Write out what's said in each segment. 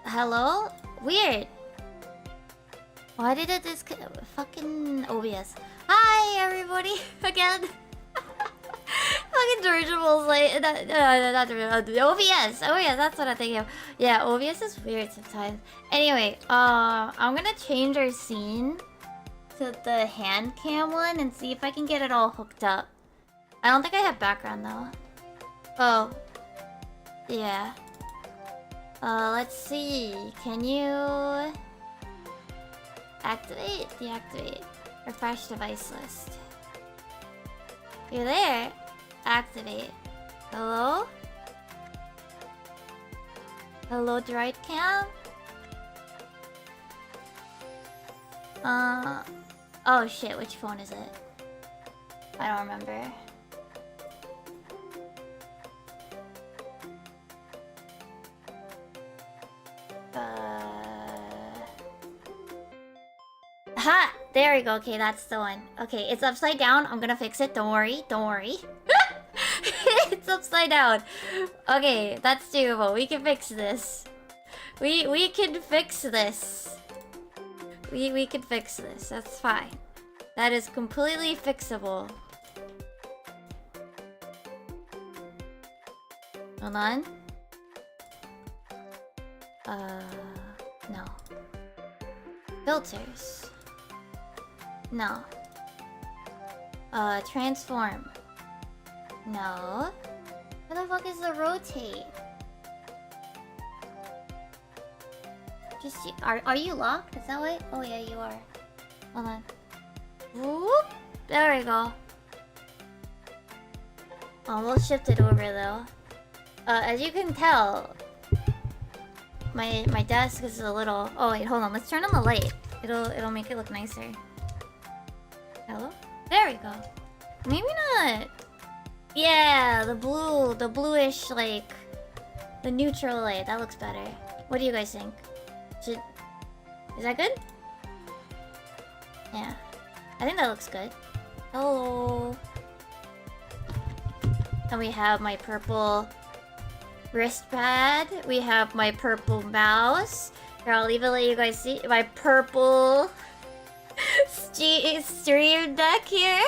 Hello? Weird. Why did it fucking OBS? Hi everybody again. Fucking dirigibles like not OBS. Oh yeah, that's what I'm thinking of. Yeah, OBS is weird sometimes. Anyway, I'm gonna change our scene to the Handcam one and see if I can get it all hooked up. I don't think I have background though. Oh. Yeah. Let's see. Can you activate? Deactivate. Refresh device list. You're there. Activate. Hello? Hello, droid cam? Oh shit, which phone is it? I don't remember. Ha! There we go. Okay, that's the one. Okay, it's upside down. I'm gonna fix it. Don't worry. Don't worry. It's upside down. Okay, that's doable. We can fix this. We can fix this. We can fix this. That's fine. That is completely fixable. Hold on. No. Filters. No. Transform. No. Where the fuck is the rotate? Just are you locked? Is that what? Oh yeah, you are. Hold on. Whoop! There we go. Almost shipped it over though. As you can tell, my desk is a little. Oh wait, hold on. Let's turn on the light. It'll make it look nicer. Hello? There we go. Maybe not. Yeah, the bluish, like the neutral light. That looks better. What do you guys think? Is that good? Yeah, I think that looks good. Hello. And we have my purple wrist pad. We have my purple mouse. Here, I'll even let you guys see my purple stream deck here.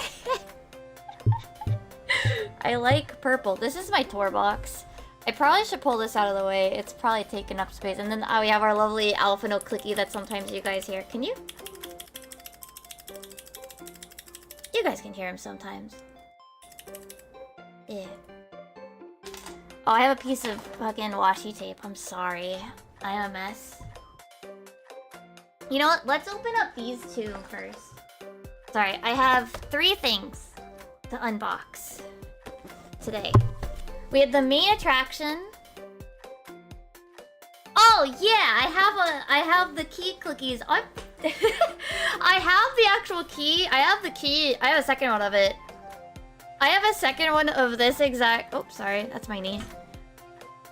I like purple. This is my tour box. I probably should pull this out of the way. It's probably taking up space. And then we have our lovely Alpha No clicky that sometimes you guys hear. Can you? You guys can hear him sometimes. Yeah. Oh, I have a piece of fucking washi tape. I'm sorry. I am a mess. You know what? Let's open up these two first. Sorry, I have 3 things to unbox today. We have the main attraction. Oh yeah, I have the key cookies. I have the actual key. I have the key. I have a second one of it. I have a second one of this exact. Oh, sorry, that's my knee.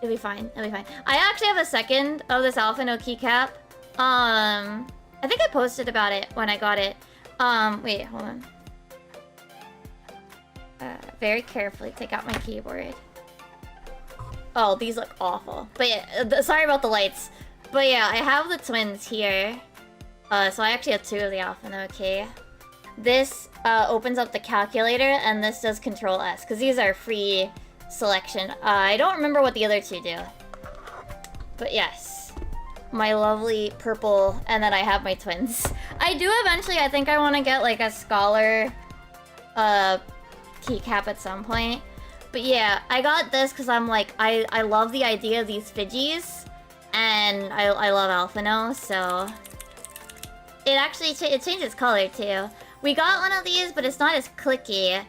It'll be fine. It'll be fine. I actually have a second of this Alpha No keycap. I think I posted about it when I got it. Wait, hold on. Very carefully take out my keyboard. Oh, these look awful. But yeah, sorry about the lights. But yeah, I have the twins here. So I actually have 2 of the Alpha No key. This opens up the calculator, and this does Control S, because these are free selection. I don't remember what the other 2 do. But yes, my lovely purple, and then I have my twins. I do eventually, I think I want to get like a Scholar keycap at some point. But yeah, I got this because I'm like, I love the idea of these Fidgies, and I love Alpha No, so it actually it changes color too. We got one of these, but it's not as clicky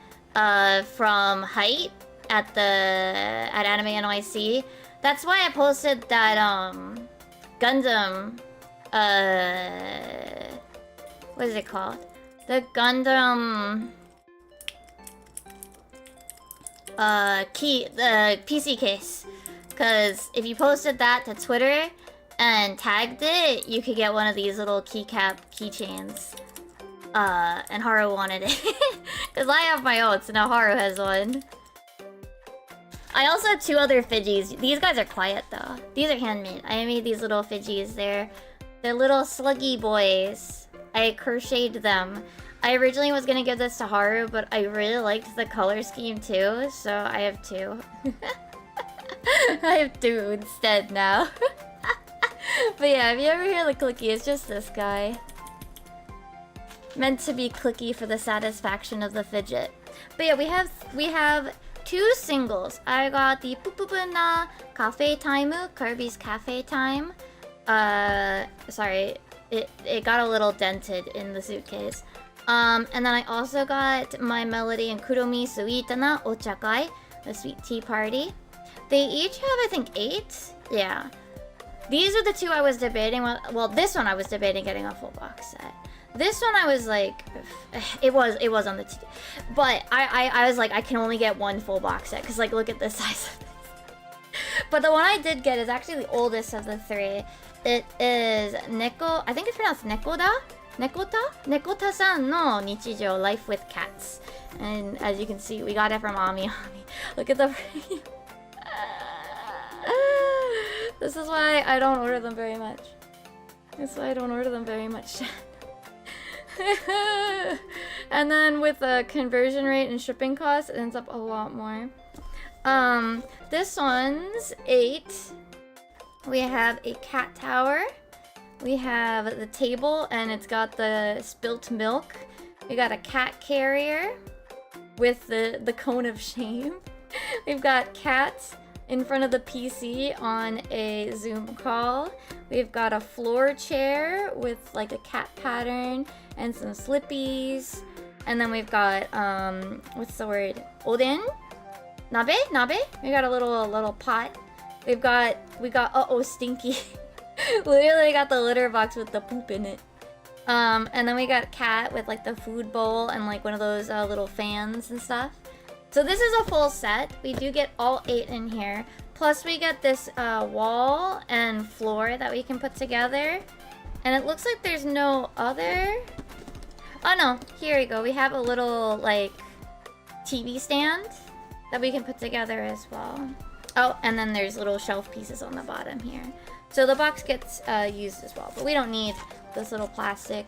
from Height at Anime NYC. That's why I posted that Gundam what is it called? The Gundam the PC case. Cause if you posted that to Twitter and tagged it, you could get one of these little keychains. And Haru wanted it. Cause I have my own, so now Haru has one. I also have 2 other Fidgies. These guys are quiet though. These are handmade. I made these little Fidgies. They're little sluggy boys. I crocheted them. I originally was gonna give this to Haru, but I really liked the color scheme too, so I have 2. I have 2 instead now. But yeah, if you ever hear the clicky, it's just this guy. Meant to be clicky for the satisfaction of the fidget. But yeah, we have 2 singles. I got the Pupupuna Cafe Time, Kirby's Cafe Time. Sorry, it got a little dented in the suitcase. And then I also got My Melody and Kuromi Suitana Ochakai, the sweet tea party. They each have, I think, 8. Yeah. These are the 2 I was debating. Well, this one I was debating getting a full box set. This one I was like, it was on the T. But I was like, I can only get 1 full box set because like look at the size of this. But the one I did get is actually the oldest of the 3. It is Neko. I think it's pronounced Nekoda. Nekota-san no Nichijou, Life with Cats. And as you can see, we got it from Ami. Look at the. This is why I don't order them very much. That's why I don't order them very much. And then with the conversion rate and shipping costs, it ends up a lot more. This one's 8. We have a cat tower. We have the table, and it's got the spilt milk. We got a cat carrier with the cone of shame. We've got cats in front of the PC on a Zoom call. We've got a floor chair with like a cat pattern and some slippies. And then we've got, what's the word? Oden? Nabe? Nabe? We got a little pot. We got, uh-oh, stinky. Literally got the litter box with the poop in it. And then we got cat with like the food bowl and like one of those little fans and stuff. So this is a full set. We do get all 8 in here. Plus we get this wall and floor that we can put together. And it looks like there's no other... Oh no, here we go. We have a little like TV stand that we can put together as well. Oh, and then there's little shelf pieces on the bottom here. So the box gets used as well, but we don't need this little plastic.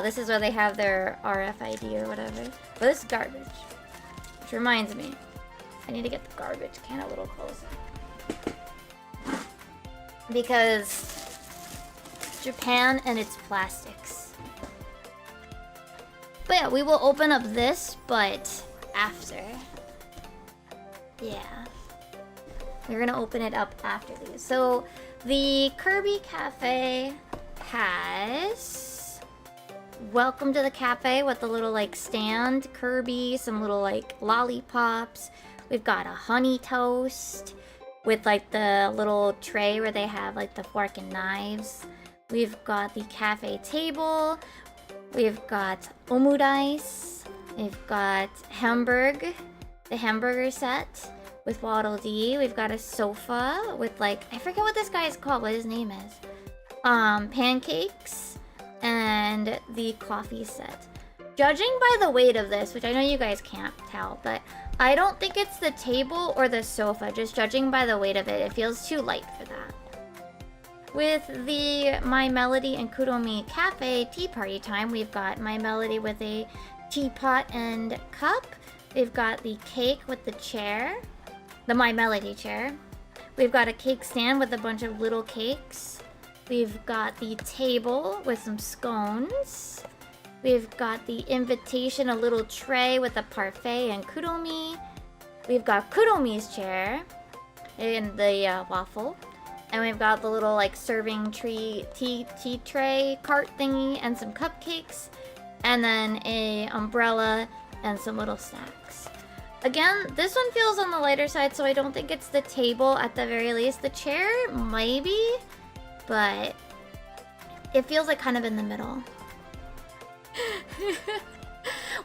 This is where they have their RFID or whatever. But this is garbage. Which reminds me, I need to get the garbage can a little closer. Because Japan and its plastics. But yeah, we will open up this, but after. Yeah. We're gonna open it up after these. So the Kirby Cafe has welcome to the cafe with a little like stand, Kirby, some little like lollipops. We've got a honey toast with like the little tray where they have like the fork and knives. We've got the cafe table. We've got omurice. We've got the hamburger set with Waddle Dee. We've got a sofa with like, I forget what this guy is called, what his name is. Pancakes and the coffee set. Judging by the weight of this, which I know you guys can't tell, but I don't think it's the table or the sofa. Just judging by the weight of it, it feels too light for that. With the My Melody and Kuromi Cafe tea party time, we've got My Melody with a teapot and cup. We've got the cake with the chair, the My Melody chair. We've got a cake stand with a bunch of little cakes. We've got the table with some scones. We've got the invitation, a little tray with a parfait and Kuromi. We've got Kuromi's chair and the waffle. And we've got the little like serving tea tray cart thingy and some cupcakes. And then a umbrella and some little snacks. Again, this one feels on the lighter side, so I don't think it's the table at the very least. The chair, maybe, but it feels like kind of in the middle.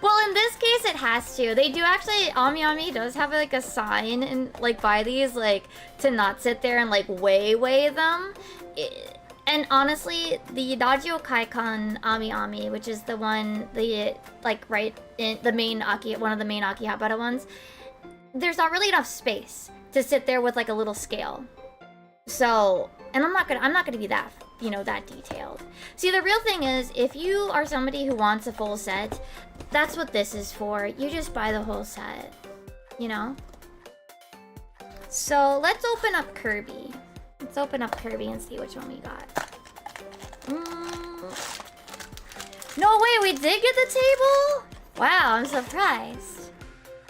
Well, in this case, it has to. They do actually, Ami does have like a sign and like by these, like to not sit there and like weigh them. And honestly, the Dajio Kaikan Ami, which is the one, the like right in the main one of the main Akihabara ones, there's not really enough space to sit there with like a little scale. So, and I'm not gonna be that, you know, that detailed. See, the real thing is, if you are somebody who wants a full set, that's what this is for. You just buy the whole set, you know? So, let's open up Kirby. Let's open up Kirby and see which one we got. No, wait, we did get the table? Wow, I'm surprised.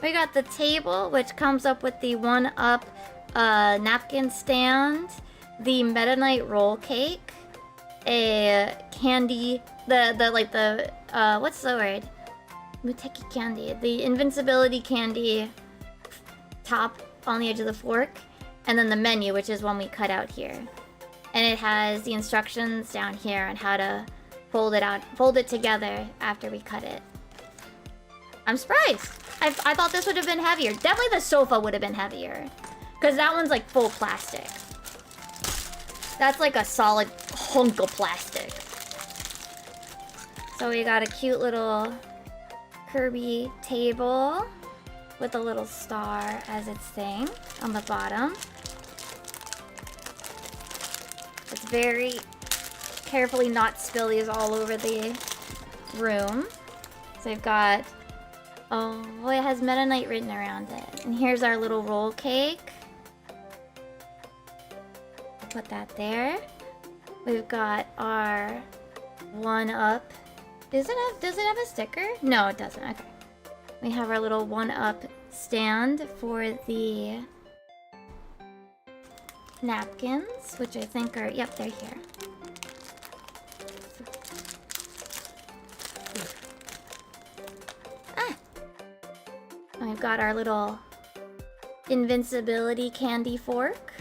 We got the table, which comes up with the 1-up napkin stand, the Meta Knight roll cake, a candy, what's the word? Muteki candy, the invincibility candy top on the edge of the fork, and then the menu, which is one we cut out here. And it has the instructions down here on how to fold it together after we cut it. I'm surprised. I thought this would have been heavier. Definitely the sofa would have been heavier. Because that one's like full plastic. That's like a solid hunk of plastic. So we got a cute little Kirby table with a little star as its thing on the bottom. It's very carefully not spill these all over the room. So we've got, oh, it has Meta Knight written around it. And here's our little roll cake. Put that there. We've got our 1-up. Does it have a sticker? No, it doesn't. Okay. We have our little 1-up stand for the napkins, which I think are, yep, they're here. Ah! We've got our little invincibility candy fork.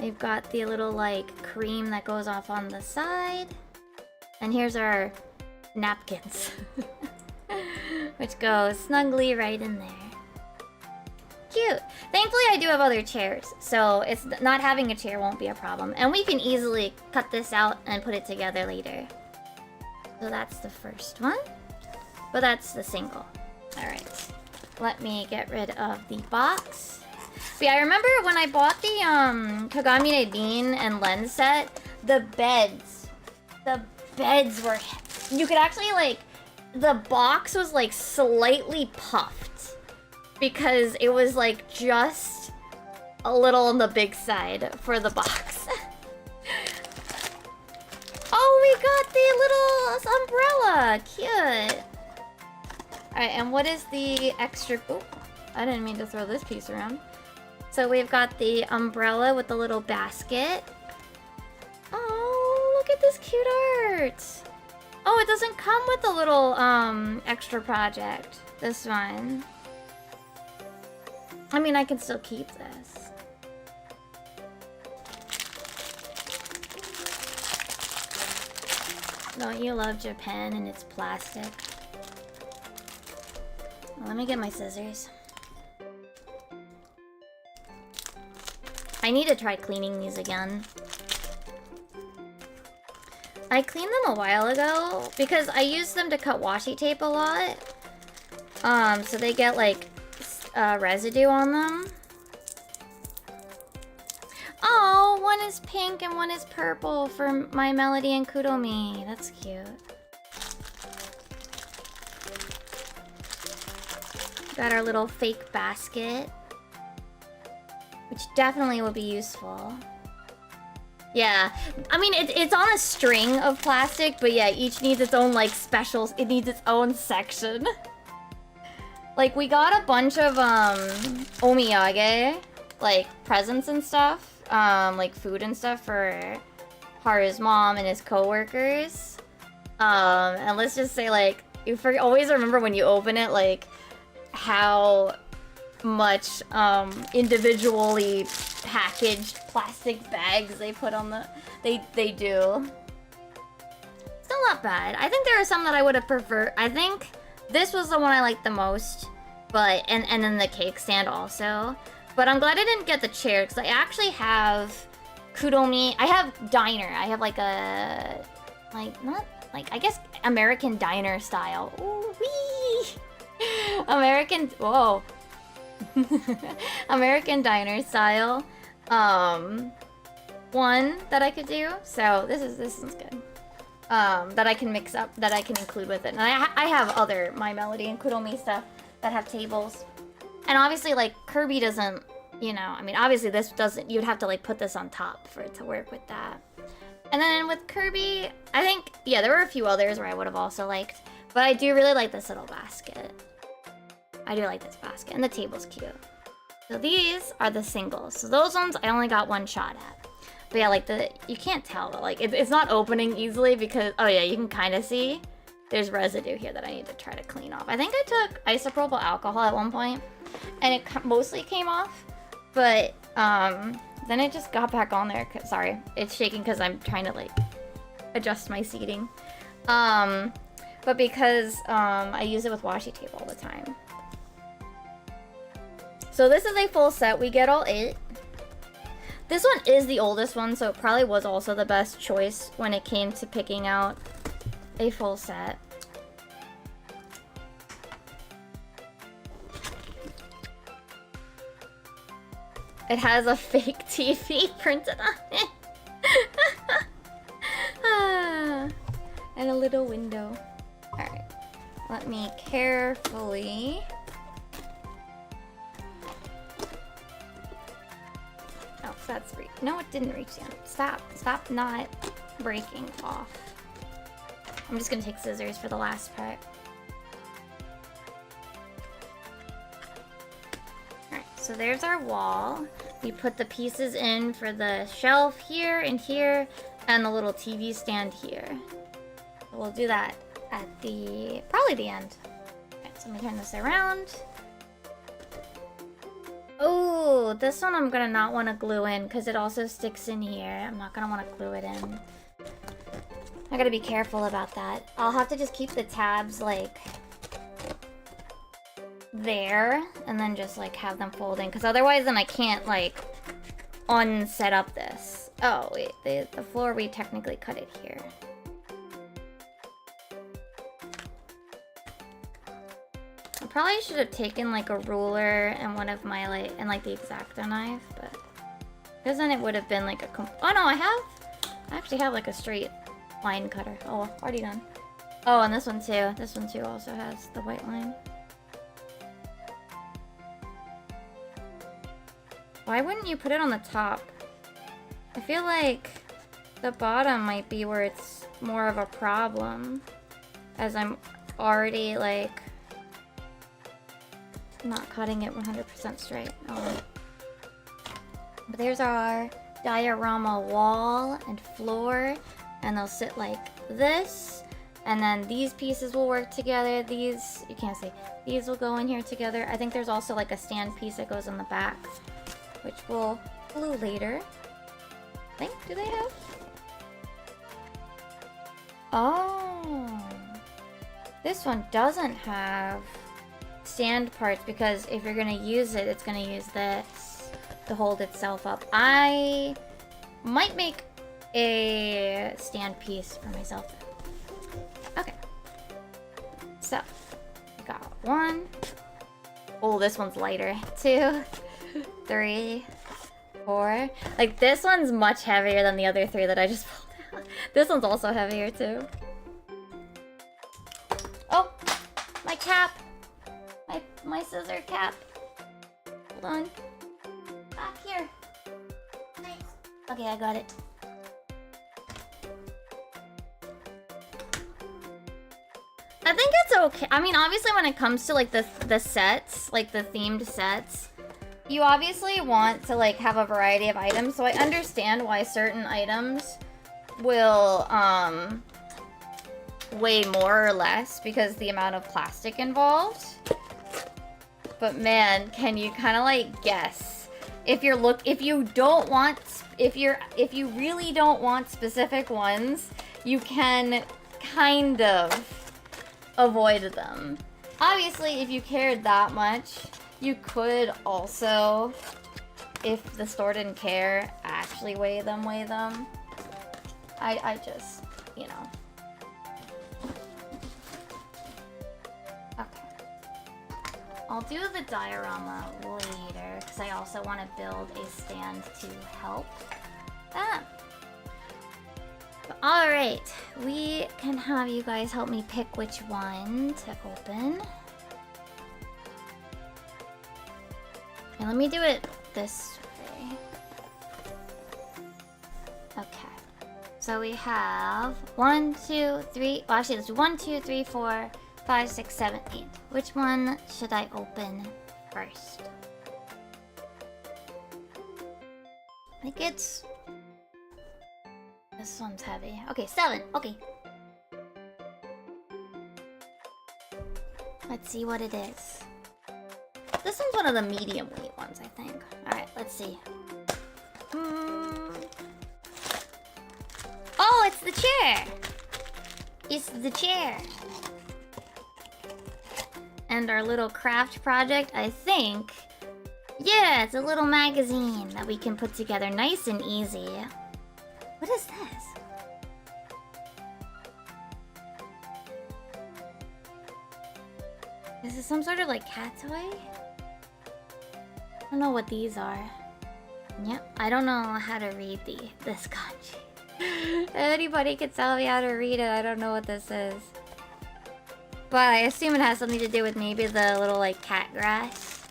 We've got the little, like, cream that goes off on the side. And here's our napkins. Which go snugly right in there. Cute! Thankfully, I do have other chairs, so it's not having a chair won't be a problem. And we can easily cut this out and put it together later. So that's the first one. But that's the single. Alright. Let me get rid of the box. But yeah, I remember when I bought the Kagamine Bean and lens set, the beds were... You could actually, like... The box was, like, slightly puffed. Because it was, like, just a little on the big side for the box. Oh, we got the little umbrella! Cute! Alright, and what is the extra... Oh, I didn't mean to throw this piece around. So we've got the umbrella with the little basket. Oh, look at this cute art! Oh, it doesn't come with a little, extra project. This one. I mean, I can still keep this. Don't you love Japan and its plastic? Well, let me get my scissors. I need to try cleaning these again. I cleaned them a while ago because I use them to cut washi tape a lot. So they get like residue on them. Oh, one is pink and one is purple for my Melody and Kudomi. That's cute. Got our little fake basket, which definitely would be useful. Yeah, I mean, it's on a string of plastic, but yeah, each needs its own, like, special... It needs its own section. Like, we got a bunch of, omiyage, like, presents and stuff. Like, food and stuff for Haru's mom and his co-workers. And let's just say, like, you always remember when you open it, like, how much, individually packaged plastic bags they put on the... They do. Still not bad. I think there are some that I would have preferred. I think this was the one I liked the most. But, and then the cake stand also. But I'm glad I didn't get the chair, because I actually have Kudomi... I have diner. I have like a... Like, not... Like, I guess American diner style. Ooh, wee! American... Whoa. American diner style one that I could do. So this one's good. That I can mix up, that I can include with it. And I have other My Melody and Kudomi stuff that have tables. And obviously, like, Kirby doesn't, you know, I mean, obviously this doesn't, you'd have to, like, put this on top for it to work with that. And then with Kirby, I think, yeah, there were a few others where I would have also liked. But I do really like this little basket. I do like this basket, and the table's cute. So these are the singles. So those ones I only got one shot at. But yeah, like you can't tell, but like it's not opening easily because, oh yeah, you can kind of see there's residue here that I need to try to clean off. I think I took isopropyl alcohol at one point, and it mostly came off, but then it just got back on there. Sorry, it's shaking because I'm trying to like adjust my seating. But because I use it with washi tape all the time. So this is a full set. We get all 8. This one is the oldest one, so it probably was also the best choice when it came to picking out a full set. It has a fake TV printed on it. And a little window. Alright. Let me carefully... Oh, that's no, it didn't reach down. Stop not breaking off. I'm just gonna take scissors for the last part. Alright, so there's our wall. we put the pieces in for the shelf here and here, and the little TV stand here. So we'll do that at probably the end. Okay, so let me turn this around. Oh, this one I'm gonna not want to glue in because it also sticks in here. I'm not gonna want to glue it in. I gotta be careful about that. I'll have to just keep the tabs like there and then just like have them fold in because otherwise then I can't like unset up this. Oh wait, the floor, we technically cut it here. I probably should have taken like a ruler and one of my like the X-Acto knife, but because then it would have been like a oh no, I actually have like a straight line cutter. Oh, already done. Oh, and this one too. This one too also has the white line. Why wouldn't you put it on the top? I feel like the bottom might be where it's more of a problem, as I'm already like not cutting it 100% straight. Oh. But there's our diorama wall and floor, and they'll sit like this, and then these pieces will work together. These, you can't see, these will go in here together. I think there's also like a stand piece that goes in the back, which we'll glue later. I think, do they have? Oh, this one doesn't have stand parts because if you're gonna use it, it's gonna use this to hold itself up. I might make a stand piece for myself. Okay, so I got 1. Oh, this one's lighter. 2, 3, 4. Like this one's much heavier than the other 3 that I just pulled out. This one's also heavier too. Oh, my cap. My scissor cap. Hold on. Back here. Nice. Okay, I got it. I think it's okay. I mean, obviously when it comes to like the sets, like the themed sets, you obviously want to like have a variety of items, so I understand why certain items will weigh more or less because the amount of plastic involved. But man, can you kind of like guess if you really don't want specific ones, you can kind of avoid them. Obviously, if you cared that much, you could also, if the store didn't care, actually weigh them. I just, you know. I'll do the diorama later because I also want to build a stand to help that. Alright, we can have you guys help me pick which one to open. And let me do it this way. Okay. So we have 1, 2, 3. Well, actually, there's 1, 2, 3, 4, 5, 6, 7, 8. Which one should I open first? I think it's... This one's heavy. Okay, 7. Okay. Let's see what it is. This one's one of the medium weight ones, I think. Alright, let's see. Oh, it's the chair! It's the chair. And our little craft project, I think. Yeah, it's a little magazine that we can put together nice and easy. What is this? Is this some sort of like cat toy? I don't know what these are. Yep, I don't know how to read this kanji. If anybody could tell me how to read it, I don't know what this is. But I assume it has something to do with maybe the little like cat grass.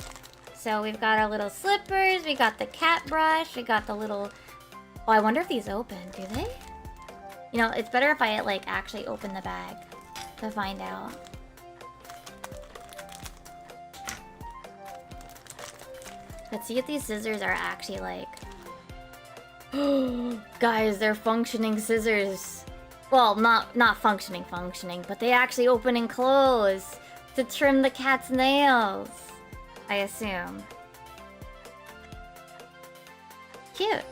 So we've got our little slippers, we got the cat brush, we got the little... Oh, I wonder if these open, do they? You know, it's better if I like actually open the bag to find out. Let's see if these scissors are actually like... Guys, they're functioning scissors. Well, not functioning, but they actually open and close to trim the cat's nails. I assume. Cute.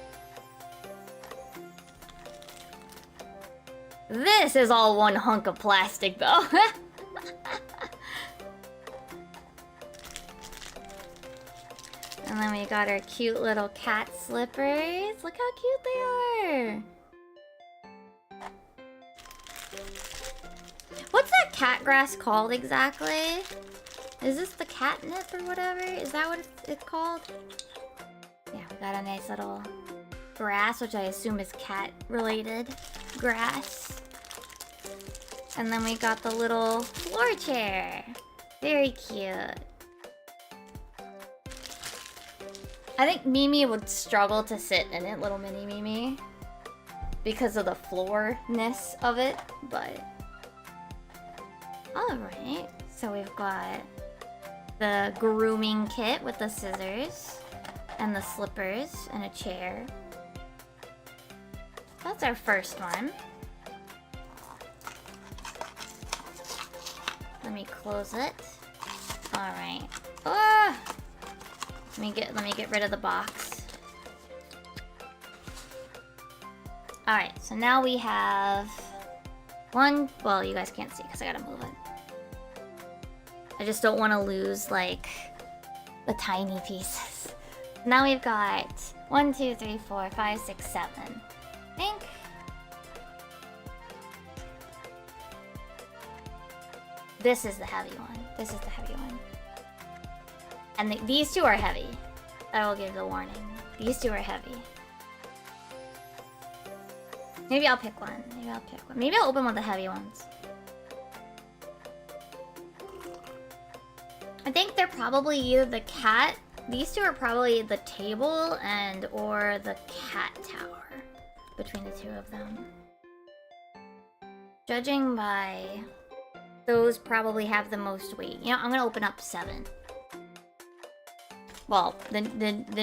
This is all one hunk of plastic, though. And then we got our cute little cat slippers. Look how cute they are. What's that cat grass called exactly? Is this the catnip or whatever? Is that what it's called? Yeah, we got a nice little grass, which I assume is cat related grass. And then we got the little floor chair. Very cute. I think Mimi would struggle to sit in it, little mini Mimi, because of the floorness of it, but... Alright, so we've got the grooming kit with the scissors, and the slippers, and a chair. That's our first one. Let me close it. Alright. Ah! Let me get rid of the box. Alright, so now we have one. Well, you guys can't see because I gotta move it. I just don't want to lose like the tiny pieces. Now we've got 1, 2, 3, 4, 5, 6, 7. I think. This is the heavy one. This is the heavy one. And these two are heavy. I will give the warning. These two are heavy. Maybe I'll pick one. Maybe I'll open one of the heavy ones. I think they're probably either the cat. These two are probably the table and or the cat tower. Between the two of them. Judging by... Those probably have the most weight. You know, I'm gonna open up 7. Well, the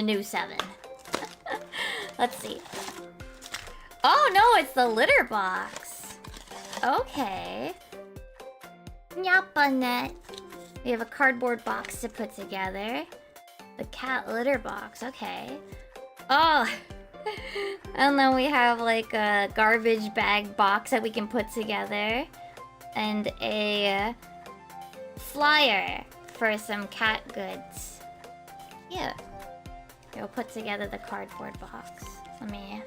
new 7. Let's see. Oh no, it's the litter box. Okay. Nyapanet. We have a cardboard box to put together. The cat litter box, okay. Oh. And then we have like a garbage bag box that we can put together. And a flyer for some cat goods. Yeah. We'll put together the cardboard box. Let me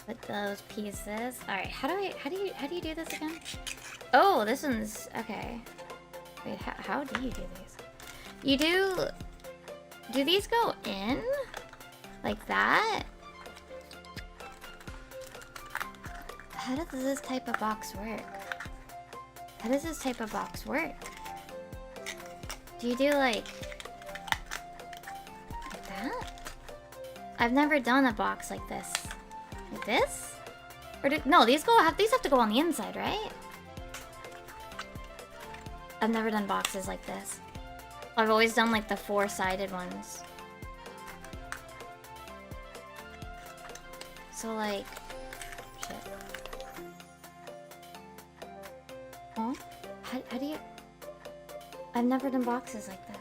put those pieces. Alright, how do you do this again? Oh, this one's okay. Wait, how do you do these? You do these go in? Like that? How does this type of box work? How does this type of box work? Do you do like that? I've never done a box like this. Like this? Or no, these have to go on the inside, right? I've never done boxes like this. I've always done like the 4-sided ones. So like shit. Huh? How do you... I've never done boxes like that.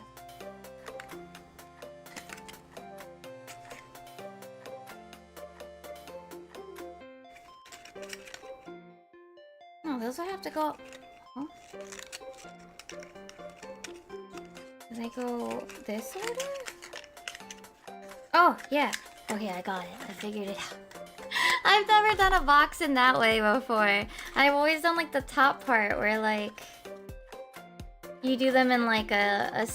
No, those would have to go... Huh? Do they go this order? Oh, yeah. Okay, I got it. I figured it out. I've never done a box in that way before. I've always done like the top part where like you do them in like a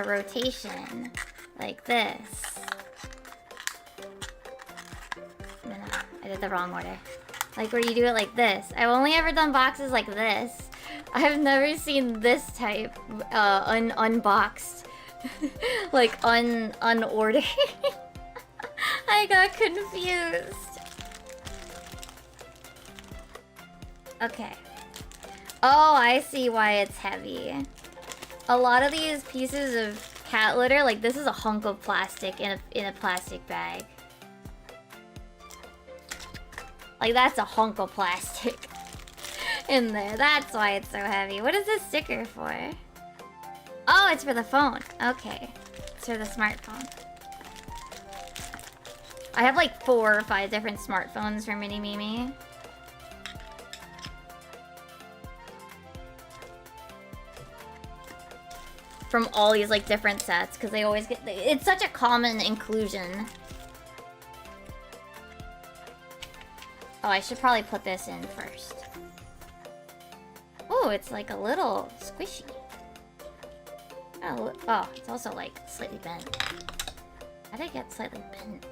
rotation like this. No, I did the wrong order. Like where you do it like this. I've only ever done boxes like this. I've never seen this type unboxed. Like unordered. I got confused. Okay. Oh, I see why it's heavy. A lot of these pieces of cat litter, like this is a hunk of plastic in a plastic bag. Like that's a hunk of plastic in there. That's why it's so heavy. What is this sticker for? Oh, it's for the phone. Okay. It's for the smartphone. I have like 4 or 5 different smartphones for Mini Mimi. From all these like different sets, because they always get... It's such a common inclusion. Oh, I should probably put this in first. Oh, it's like a little squishy. Oh, it's also like slightly bent. How did it get slightly bent?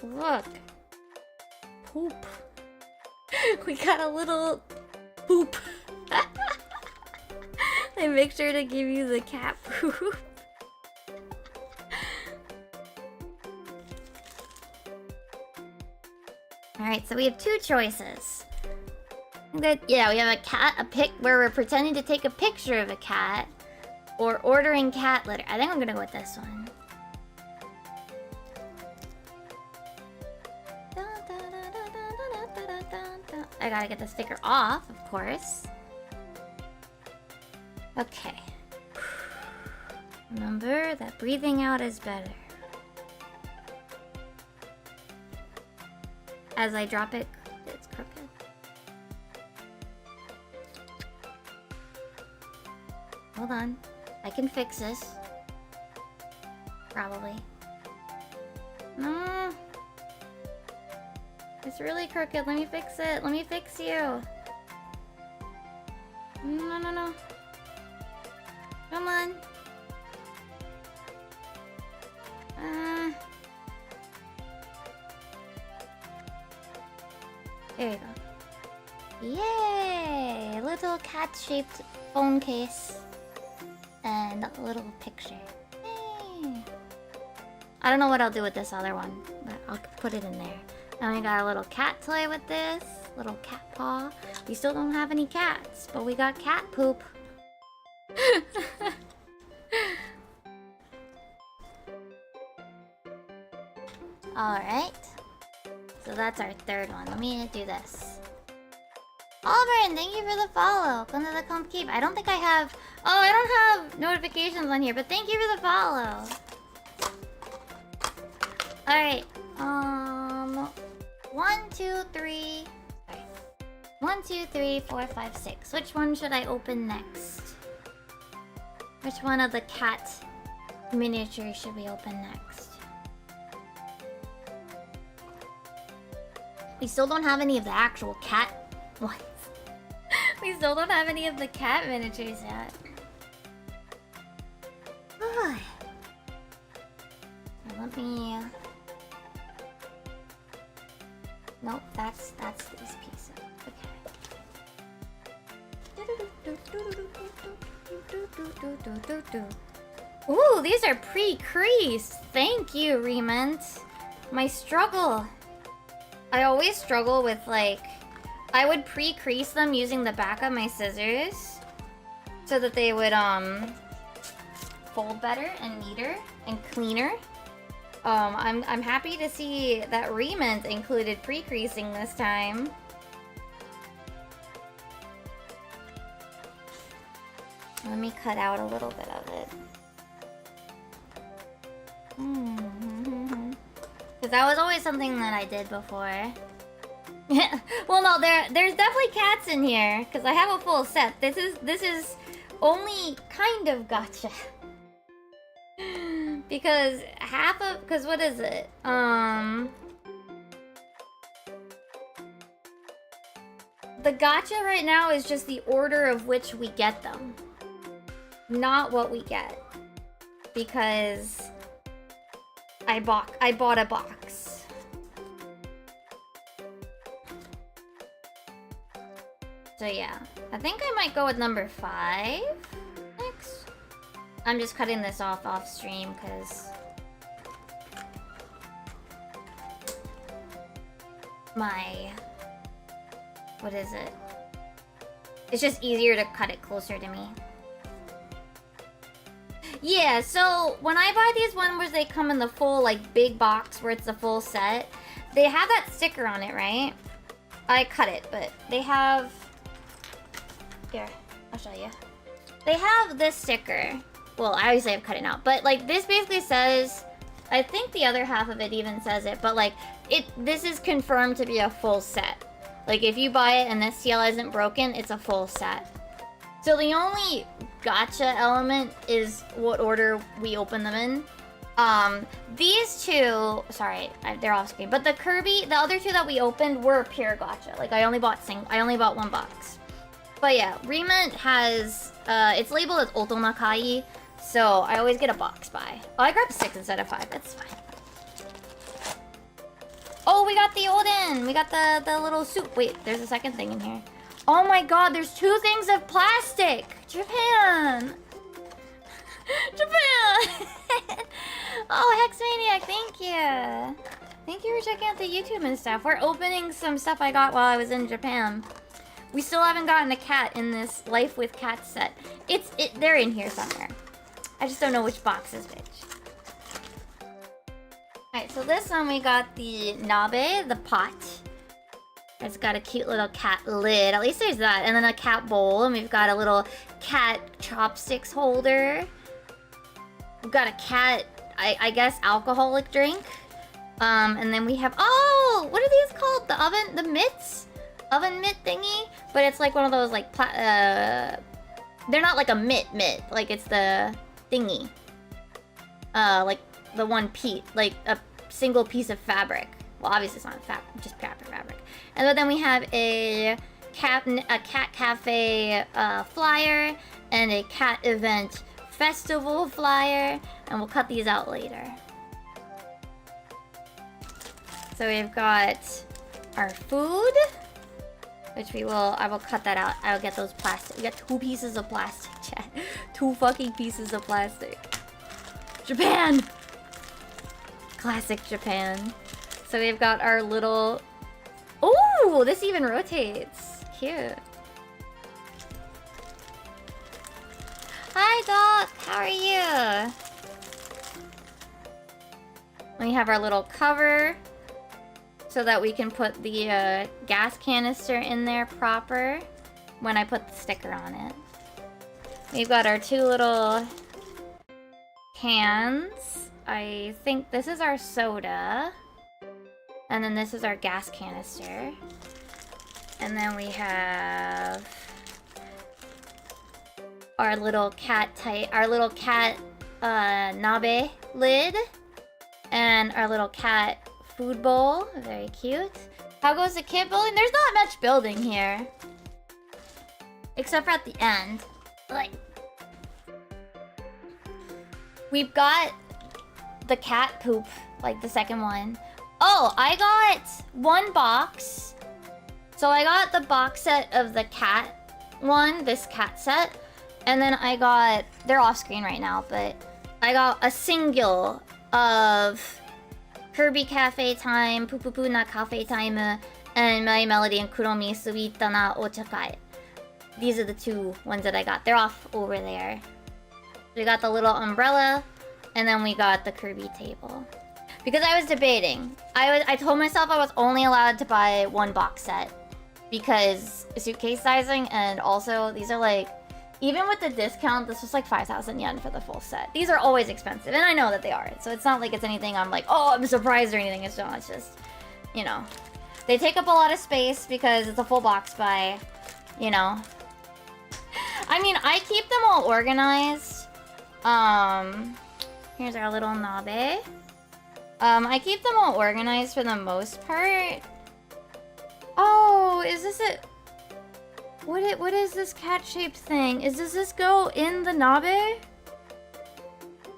Look. Poop. We got a little poop. They make sure to give you the cat poop. Alright, so we have 2 choices. Yeah, we have a cat, a pic where we're pretending to take a picture of a cat, or ordering cat litter. I think I'm gonna go with this one. I gotta get the sticker off, of course. Okay. Remember that breathing out is better. As I drop it, it's crooked. Hold on. I can fix this. Probably. No. It's really crooked. Let me fix it. Let me fix you. No, no, no. Come on. There you go. Yay! Little cat-shaped phone case. And a little picture. Yay! I don't know what I'll do with this other one, but I'll put it in there. And we got a little cat toy with this. Little cat paw. We still don't have any cats, but we got cat poop. Alright. So that's our 3rd one. Let me do this. Auburn, thank you for the follow. Come to the comp keep. I don't think I have... Oh, I don't have notifications on here, but thank you for the follow. Alright. 1, 2, 3... Sorry. 1, 2, 3, 4, 5, 6. Which one should I open next? Which one of the cat miniatures should we open next? We still don't have any of the actual cat... What? We still don't have any of the cat miniatures yet. Let me... Nope, that's these pieces. Okay. Ooh, these are pre-creased. Thank you, Re-ment. My struggle. I always struggle with like... I would pre-crease them using the back of my scissors so that they would fold better and neater and cleaner. I'm happy to see that Re-ment included pre-creasing this time. Let me cut out a little bit of it. Because that was always something that I did before. Well, no, there's definitely cats in here because I have a full set. This is only kind of gotcha. Because what is it? The gotcha right now is just the order of which we get them, not what we get. Because I bought a box. So yeah, I think I might go with number 5 next. I'm just cutting this off stream because my... What is it? It's just easier to cut it closer to me. Yeah, so when I buy these ones where they come in the full, like, big box where it's the full set, they have that sticker on it, right? I cut it, but they have... Here, I'll show you. They have this sticker. Well, I obviously have cut it out, but, like, this basically says... I think the other half of it even says it, but, like, this is confirmed to be a full set. Like, if you buy it and this seal isn't broken, it's a full set. So the only gotcha element is what order we open them in. These two, sorry, they're off screen, but the Kirby, the other two that we opened were pure gotcha. Like, I only bought one box. But yeah, Re-ment has, it's labeled as Otonakai, so I always get a box buy. Oh, I grabbed 6 instead of 5, that's fine. Oh, we got the Oden! We got the little soup. Wait, there's a second thing in here. Oh my god, there's 2 things of plastic! Japan! Japan! Oh, Hexmaniac, thank you! Thank you for checking out the YouTube and stuff. We're opening some stuff I got while I was in Japan. We still haven't gotten a cat in this Life with Cats set. They're in here somewhere. I just don't know which box is which. Alright, so this one we got the nabe, the pot. It's got a cute little cat lid. At least there's that. And then a cat bowl. And we've got a little cat chopsticks holder. We've got a cat, I guess, alcoholic drink. And then we have... Oh! What are these called? The oven... The mitts? Oven mitt thingy? But it's like one of those, like... they're not like a mitt. Like, it's the thingy. Like, the one piece. Like, a single piece of fabric. Well, obviously it's not fabric, just fabric. And then we have a cat cafe flyer and a cat event festival flyer, and we'll cut these out later. So we've got our food, which I will cut that out. I'll get those plastic. We got 2 pieces of plastic, chat. 2 fucking pieces of plastic. Japan! Classic Japan. So we've got our little... Oh, this even rotates. Cute. Hi, Doc. How are you? We have our little cover so that we can put the gas canister in there proper when I put the sticker on it. We've got our 2 little cans. I think this is our soda. And then this is our gas canister. And then we have our little cat nabe lid. And our little cat food bowl. Very cute. How goes the kit building? There's not much building here. Except for at the end. Like, we've got the cat poop, like the second one. Oh, I got 1 box. So I got the box set of the cat one, this cat set. And then I got, they're off screen right now, but I got a single of Kirby Cafe Time, Poo Poo Poo na Cafe Time, and My Melody and Kuromi Suita na Ochakai. These are the 2 ones that I got. They're off over there. We got the little umbrella, and then we got the Kirby table. Because I was debating. I told myself I was only allowed to buy 1 box set. Because suitcase sizing, and also these are like... Even with the discount, this was like 5,000 yen for the full set. These are always expensive, and I know that they are. So it's not like it's anything I'm like, oh, I'm surprised or anything. It's not, it's just, you know. They take up a lot of space because it's a full box buy, you know. I mean, I keep them all organized. Here's our little nabe. I keep them all organized for the most part. Oh, is this it? What is this cat-shaped thing? Does this go in the nabe?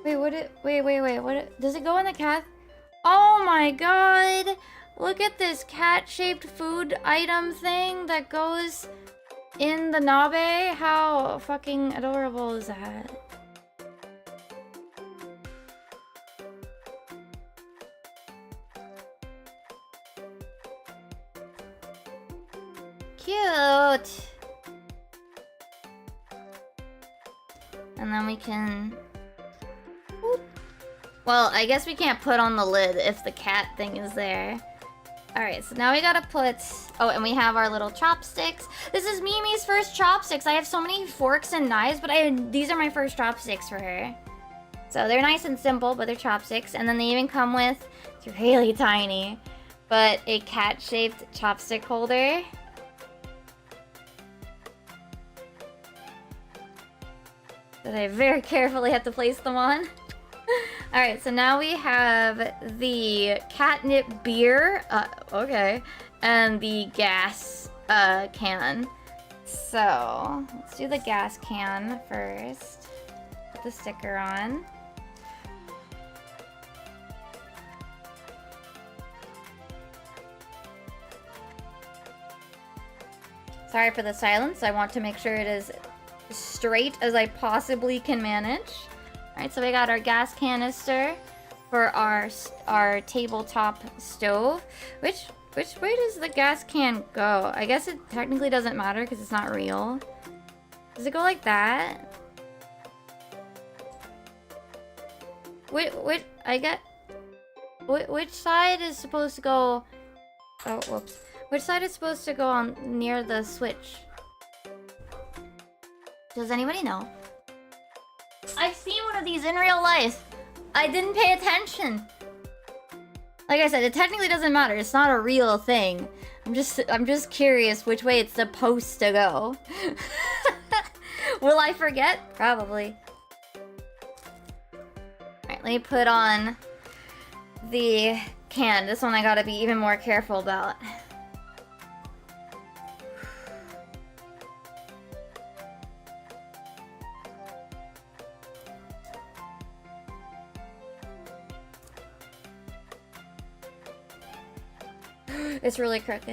Wait, does it go in the cat? Oh my god! Look at this cat-shaped food item thing that goes in the nabe. How fucking adorable is that? out. And then we can... Well, I guess we can't put on the lid if the cat thing is there. Alright, so now we gotta put... Oh, and we have our little chopsticks. This is Mimi's first chopsticks. I have so many forks and knives, but these are my first chopsticks for her. So they're nice and simple, but they're chopsticks. And then they even come with, it's really tiny, but a cat-shaped chopstick holder. That I very carefully have to place them on. Alright, so now we have the catnip beer, okay, and the gas can. So, let's do the gas can first. Put the sticker on. Sorry for the silence, I want to make sure it is straight as I possibly can manage. Alright, so we got our gas canister for our tabletop stove. Which way does the gas can go? I guess it technically doesn't matter because it's not real. Does it go like that? Which side is supposed to go... Oh, whoops. Which side is supposed to go on near the switch? Does anybody know? I've seen one of these in real life. I didn't pay attention. Like I said, it technically doesn't matter. It's not a real thing. I'm just curious which way it's supposed to go. Will I forget? Probably. Alright, let me put on the can. This one I gotta be even more careful about. It's really crooked.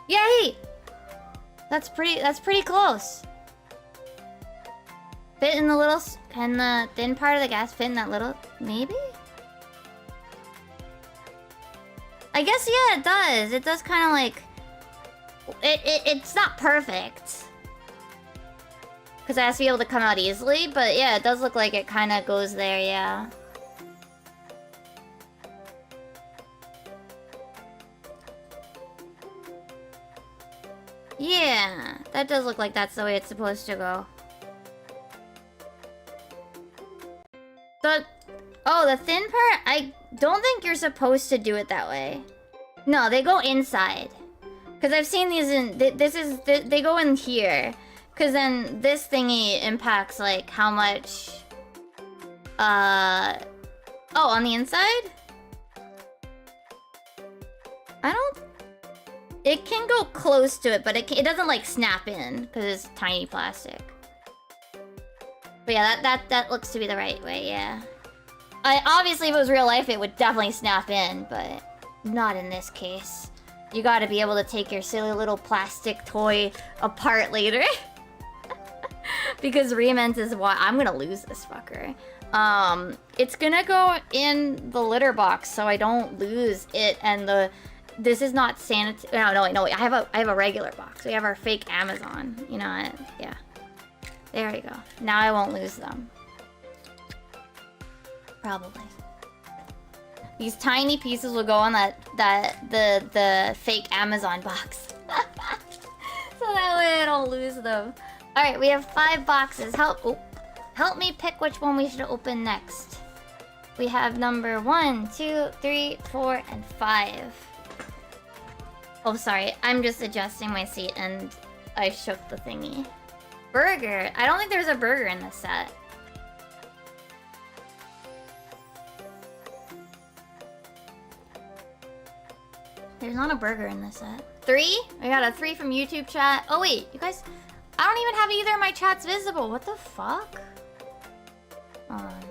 Yay! That's pretty close. Fit in the little, can the thin part of the gas fit in that little, maybe? I guess, yeah, it does. It does kind of like... It's not perfect. Because it has to be able to come out easily, but yeah, it does look like it kind of goes there, yeah. Yeah, that does look like that's the way it's supposed to go. The thin part? I don't think you're supposed to do it that way. No, they go inside. Because I've seen these in... They go in here. Because then this thingy impacts, like, how much... Oh, on the inside? I don't... It can go close to it, but it doesn't, like, snap in. Because it's tiny plastic. But yeah, that looks to be the right way, yeah. Obviously, if it was real life, it would definitely snap in, but not in this case. You gotta be able to take your silly little plastic toy apart later. Because Re-ment is why I'm gonna lose this fucker. It's gonna go in the litter box so I don't lose it, and this is not sanitary. No, I have a regular box. We have our fake Amazon. You know, yeah. There we go. Now I won't lose them. Probably. These tiny pieces will go on the fake Amazon box. So that way I don't lose them. Alright, we have 5 boxes. Help me pick which one we should open next. We have number 1, 2, 3, 4, and 5. Oh, sorry. I'm just adjusting my seat and I shook the thingy. Burger. I don't think there's a burger in this set. There's not a burger in this set. 3? I got a 3 from YouTube chat. Oh wait, you guys... I don't even have either of my chats visible. What the fuck? Hold on.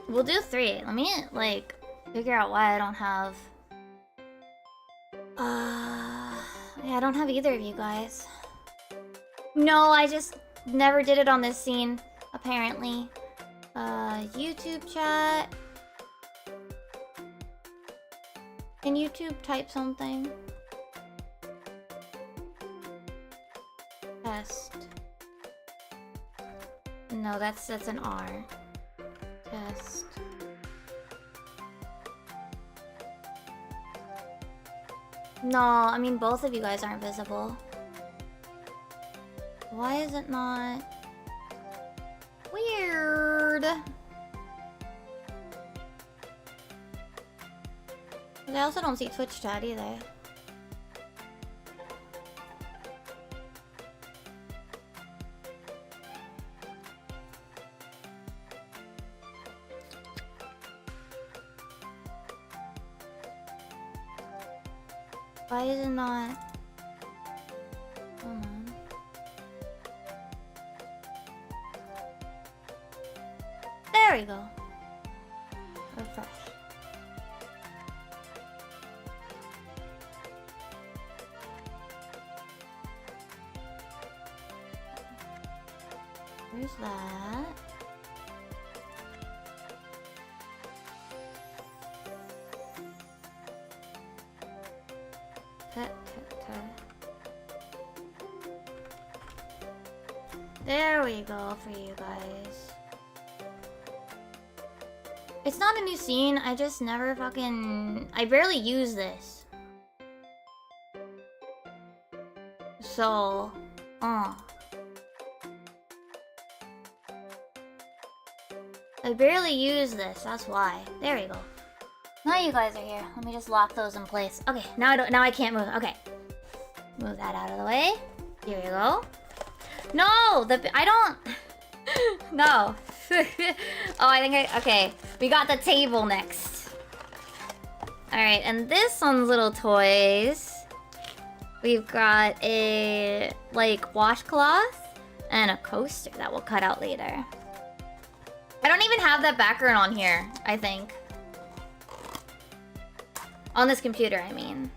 We'll do 3. Let me, like, figure out why I don't have... Yeah, I don't have either of you guys. No, I just never did it on this scene, apparently. YouTube chat. Can YouTube type something? Test. No, that's an R. Test. No, I mean both of you guys aren't visible. Why is it not? Weird. I also don't see Twitch chat either. Why is it not? Hold on. There we go. Refresh. There's that. There we go for you guys. It's not a new scene, I just never I barely use this. So, I barely use this, that's why. There we go. Now you guys are here. Let me just lock those in place. Okay, now I can't move. Okay. Move that out of the way. Here we go. No! I don't... No. Okay. We got the table next. Alright, and this one's little toys. We've got a, like, washcloth and a coaster that we'll cut out later. I don't even have that background on here, I think. On this computer, I mean.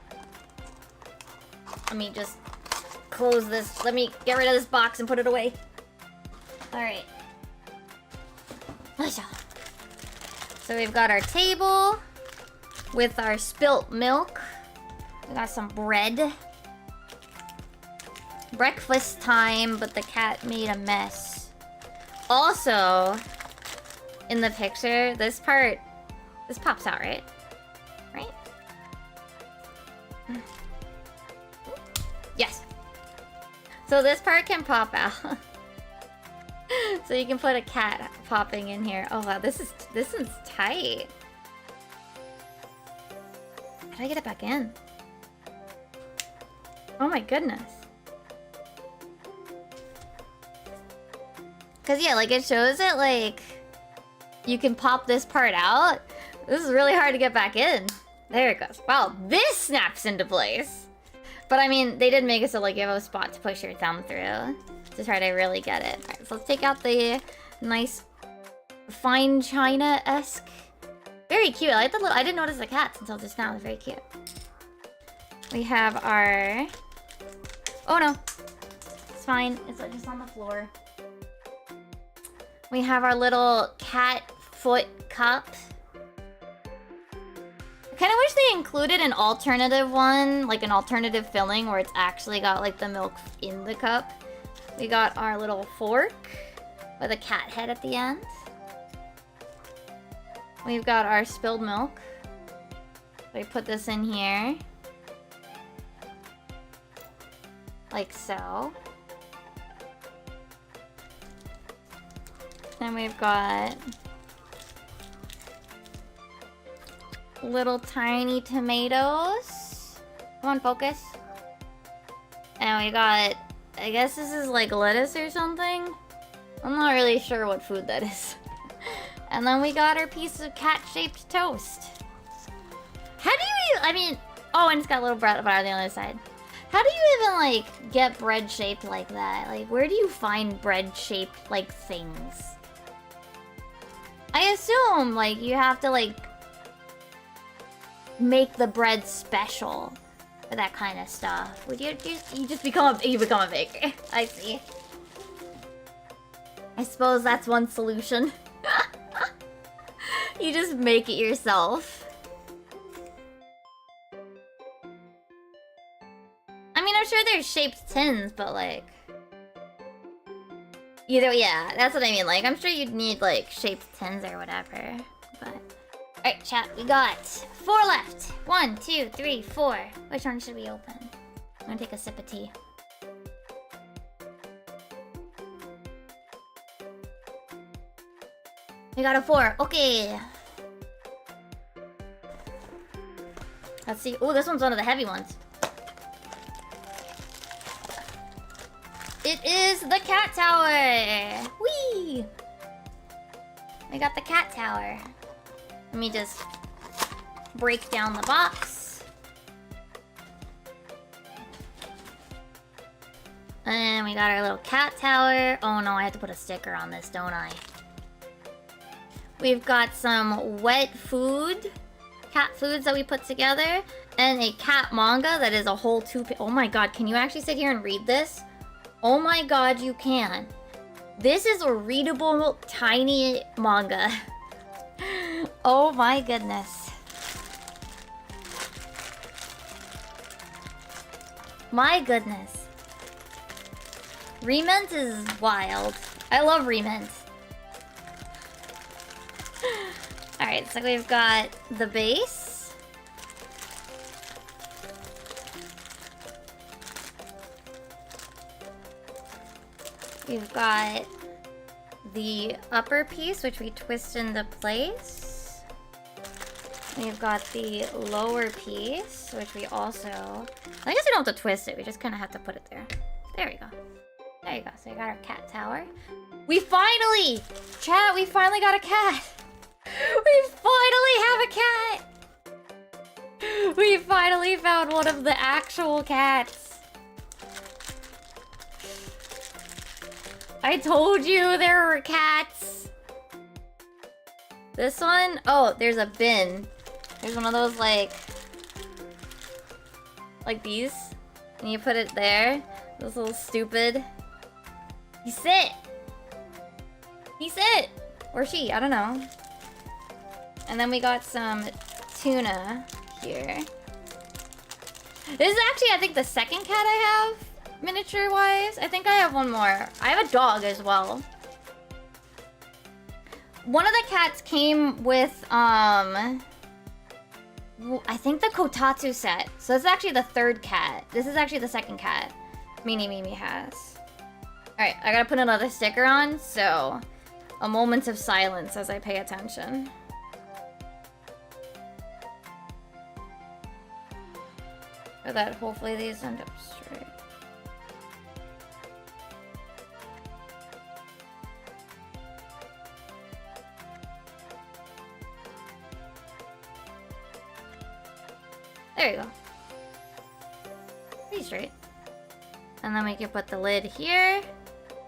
Let me just close this. Let me get rid of this box and put it away. Alright. So we've got our table with our spilt milk. We got some bread. Breakfast time, but the cat made a mess. Also, in the picture, this pops out, right? Right? Yes. So this part can pop out. So you can put a cat popping in here. Oh wow, this is tight. How do I get it back in? Oh my goodness. Cause yeah, like it shows it like you can pop this part out. This is really hard to get back in. There it goes. Wow, this snaps into place. But I mean, they did make it so like you have a spot to push your thumb through to try to really get it. Alright, so let's take out the nice fine china-esque. Very cute. I like the little, I didn't notice the cats until just now. It's very cute. We have our... Oh no. It's fine. It's just on the floor. We have our little cat foot cup. I kind of wish they included an alternative one, like an alternative filling where it's actually got like the milk in the cup. We got our little fork with a cat head at the end. We've got our spilled milk. We put this in here. Like so. Then we've got little tiny tomatoes. Come on, focus. And we got, I guess this is like lettuce or something. I'm not really sure what food that is. And then we got our piece of cat-shaped toast. How do you, I mean, oh, and it's got a little bread on the other side. How do you even like get bread shaped like that? Like, where do you find bread shaped like things? I assume like you have to like make the bread special. for that kind of stuff. Would you just become a baker? I see. I suppose that's one solution. You just make it yourself. I mean, I'm sure there's shaped tins, but like... Either, yeah, that's what I mean. Like, I'm sure you'd need, like, shaped tins or whatever. But... Alright, chat, we got 4 left. 1, 2, 3, 4. Which one should we open? I'm gonna take a sip of tea. We got a 4. Okay. Let's see. Oh, this one's one of the heavy ones. It is the cat tower! Whee! We got the cat tower. Let me just break down the box. And we got our little cat tower. Oh no, I have to put a sticker on this, don't I? We've got some wet food, cat foods that we put together, and a cat manga that is a whole 2 Oh my god, can you actually sit here and read this? Oh my god, you can. This is a readable, tiny manga. Oh my goodness. My goodness. Re-ment is wild. I love Re-ment. Alright, so we've got the base. We've got the upper piece, which we twist into place. We've got the lower piece, which we also... I guess we don't have to twist it, we just kind of have to put it there. There we go. There you go, so we got our cat tower. We finally! Chat, we finally got a cat! We finally have a cat! We finally found one of the actual cats. I told you there were cats. This one? Oh, there's a bin. There's one of those like these. And you put it there. This little stupid. He sit. He sit. Or she, I don't know. And then we got some tuna here. This is actually, I think, the second cat I have. Miniature wise, I think I have one more. I have a dog as well. One of the cats came with I think the Kotatsu set. So this is actually the third cat. This is actually the second cat Mimi has. Alright, I gotta put another sticker on, so a moment of silence as I pay attention. So that hopefully these end up straight. There you go. Pretty straight. And then we can put the lid here.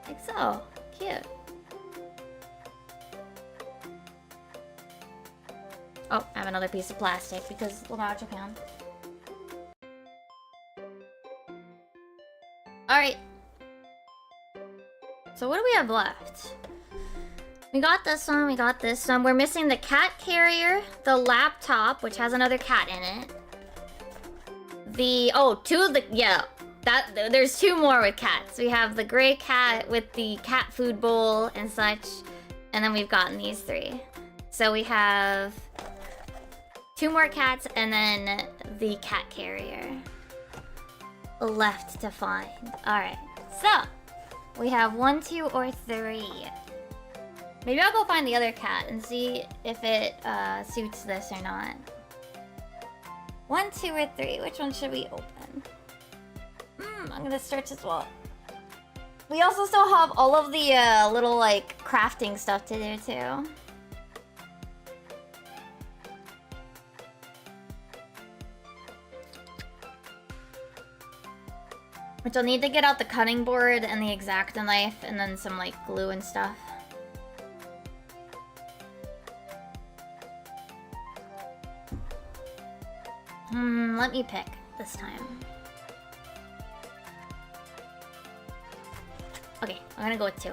Like so. Cute. Oh, I have another piece of plastic because Lamar Japan. Alright. So what do we have left? We got this one, we got this one. We're missing the cat carrier, the laptop, which has another cat in it. There's 2 more with cats. We have the gray cat with the cat food bowl and such, and then we've gotten these 3. So we have 2 more cats and then the cat carrier left to find. Alright, so we have 1, 2, or 3. Maybe I'll go find the other cat and see if it suits this or not. 1, 2, or 3. Which one should we open? I'm gonna search as well. We also still have all of the little like crafting stuff to do too. Which I'll need to get out the cutting board and the X-Acto knife and then some like glue and stuff. Let me pick. this time. Okay, I'm gonna go with 2.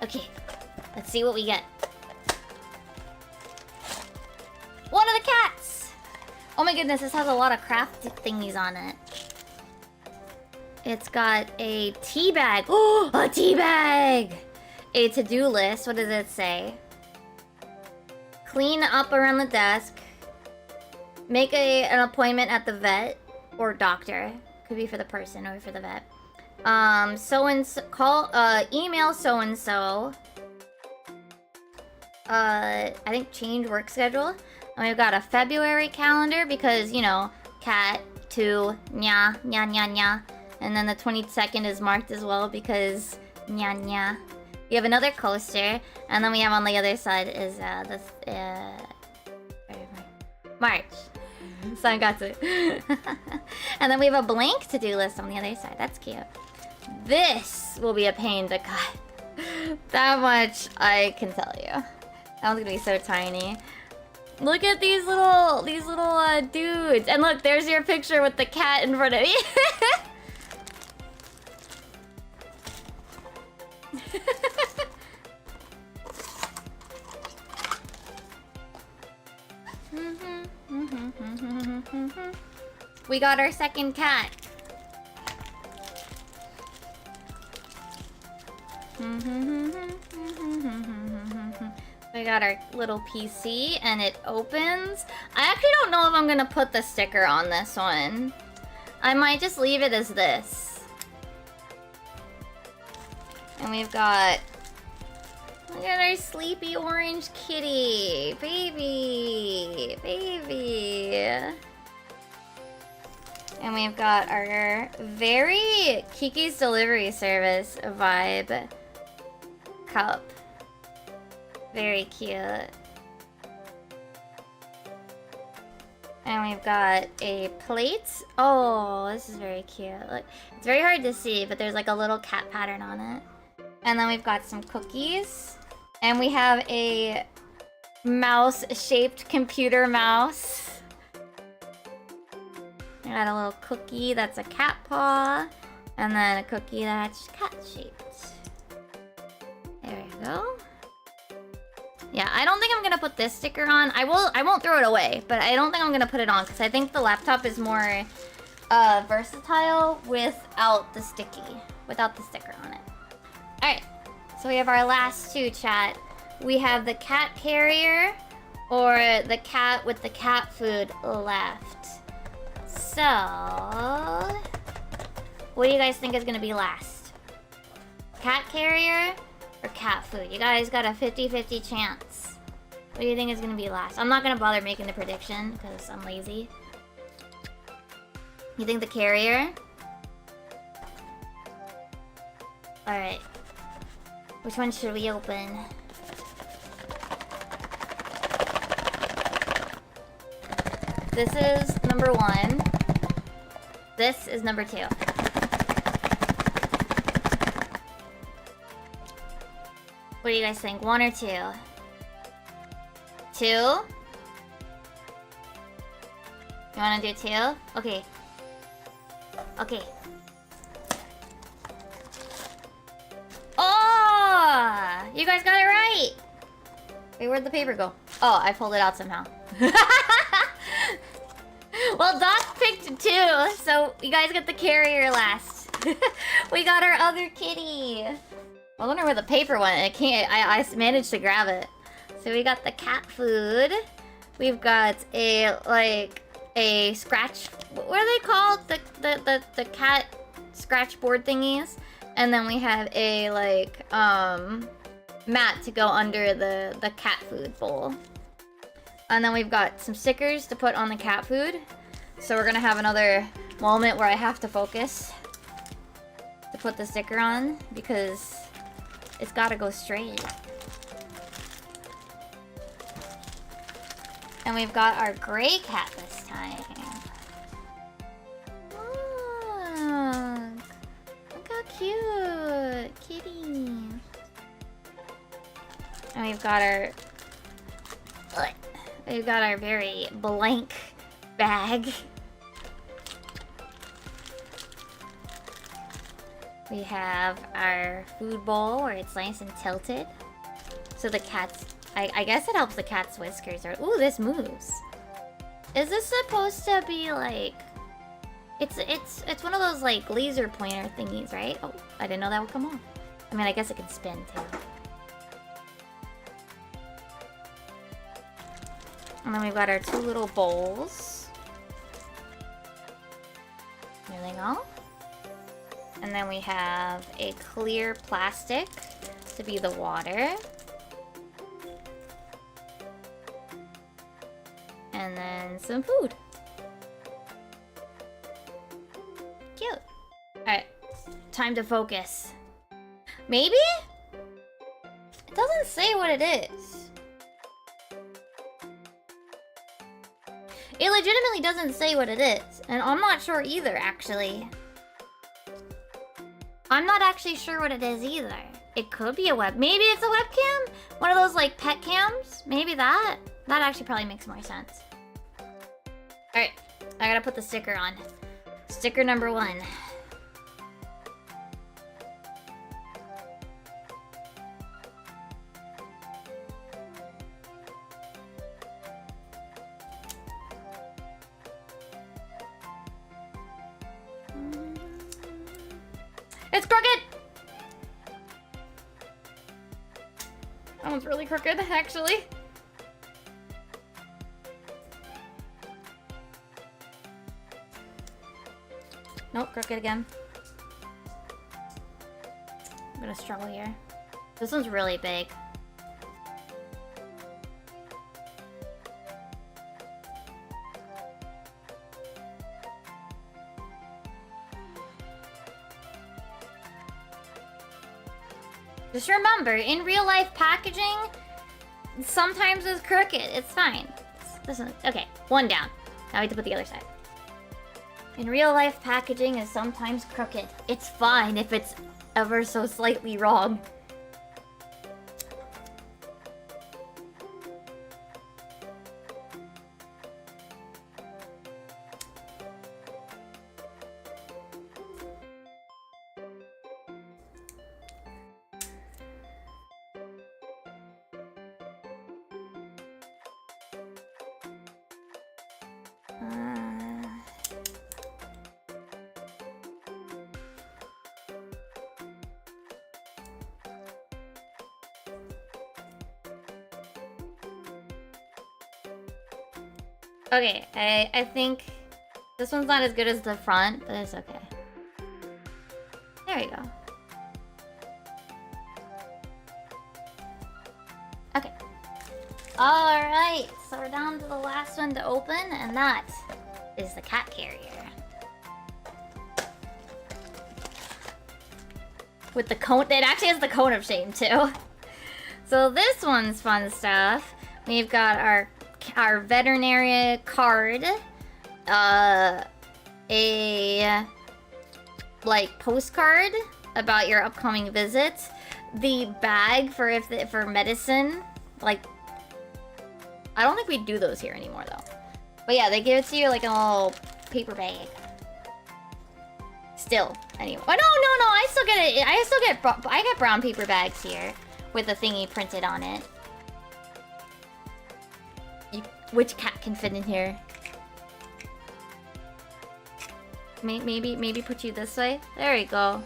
Okay, let's see what we get. One of the cats! Oh my goodness, this has a lot of craft thingies on it. It's got a tea bag. Oh, a tea bag! A to-do list. What does it say? Clean up around the desk. Make an appointment at the vet or doctor. Could be for the person or for the vet. So-and-so, email so-and-so. I think change work schedule. And we've got a February calendar because, you know, cat, 2, nya, nya, nya, nya. And then the 22nd is marked as well because nya, nya. We have another coaster. And then we have on the other side is, March. Sangatsu. And then we have a blank to-do list on the other side. That's cute. This will be a pain to cut. That much I can tell you. That one's gonna be so tiny. Look at these little dudes. And look, there's your picture with the cat in front of you. We got our second cat. We got our little PC and it opens. I actually don't know if I'm gonna put the sticker on this one. I might just leave it as this. And we've got... Look at our sleepy orange kitty. Baby. Baby. And we've got our very Kiki's Delivery Service vibe cup. Very cute. And we've got a plate. Oh, this is very cute. Look, it's very hard to see, but there's like a little cat pattern on it. And then we've got some cookies. And we have a mouse-shaped computer mouse. I got a little cookie that's a cat paw. And then a cookie that's cat-shaped. There we go. Yeah, I don't think I'm gonna put this sticker on. I won't throw it away, but I don't think I'm gonna put it on because I think the laptop is more versatile without the sticker on it. Alright, so we have our last 2, chat. We have the cat carrier or the cat with the cat food left. So, what do you guys think is gonna be last? Cat carrier or cat food? You guys got a 50-50 chance. What do you think is gonna be last? I'm not gonna bother making the prediction because I'm lazy. You think the carrier? Alright. Which one should we open? This is number 1. This is number 2. What do you guys think? 1 or 2? 2? You wanna do 2? Okay. Okay. Oh! You guys got it right! Wait, where'd the paper go? Oh, I pulled it out somehow. Well, Doc picked 2, so you guys get the carrier last. We got our other kitty. I wonder where the paper went. I managed to grab it. So we got the cat food. We've got a scratch. What are they called? The cat scratch board thingies. And then we have a mat to go under the cat food bowl. And then we've got some stickers to put on the cat food. So we're gonna have another moment where I have to focus to put the sticker on because it's gotta go straight. And we've got our gray cat this time. Look how cute! Kitty! And we've got our very blank bag. We have our food bowl where it's nice and tilted. So the cat's... I guess it helps the cat's whiskers. Or ooh, this moves. Is this supposed to be like... It's one of those like laser pointer thingies, right? Oh, I didn't know that would come off. I mean, I guess it can spin too. And then we've got our 2 little bowls. There they go. And then we have a clear plastic to be the water. And then some food. Cute. Alright, time to focus. Maybe? It doesn't say what it is. It legitimately doesn't say what it is. And I'm not sure either, actually. I'm not actually sure what it is either. It could be a web. Maybe it's a webcam? One of those like pet cams? Maybe that? That actually probably makes more sense. Alright, I gotta put the sticker on. Sticker number 1. It's crooked! That one's really crooked, actually. Nope, crooked again. I'm gonna struggle here. This one's really big. Just remember, in real life packaging, sometimes it's crooked. It's fine. This one, okay, 1 down. Now we have to put the other side. In real life packaging is sometimes crooked. It's fine if it's ever so slightly wrong. Okay, I think this one's not as good as the front, but it's okay. There we go. Okay. Alright, so we're down to the last one to open, and that is the cat carrier. With the cone, it actually has the cone of shame too. So this one's fun stuff. We've got our veterinary card, a like postcard about your upcoming visits, the bag for for medicine. Like, I don't think we do those here anymore though. But yeah, they give it to you like a little paper bag. Still, anyway. Oh no, I still get it. I get brown paper bags here with a thingy printed on it. Which cat can fit in here? Maybe put you this way? There we go.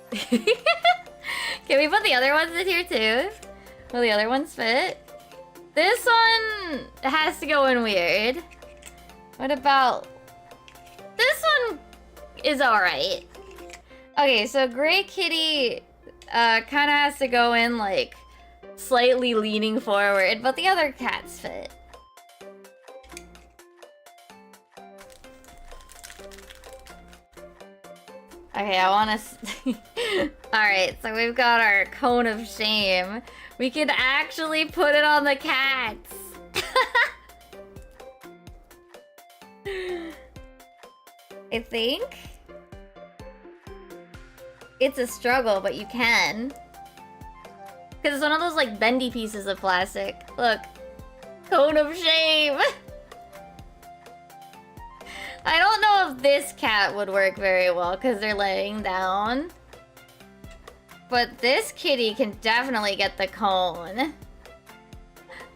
Can we put the other ones in here too? Will the other ones fit? This one has to go in weird. What about... This one is alright. Okay, so Gray Kitty kind of has to go in like slightly leaning forward, but the other cats fit. Okay, I want to... Alright, so we've got our cone of shame. We can actually put it on the cats. I think. It's a struggle, but you can. Because it's one of those like bendy pieces of plastic. Look. Cone of shame. I don't know if this cat would work very well because they're laying down. But this kitty can definitely get the cone.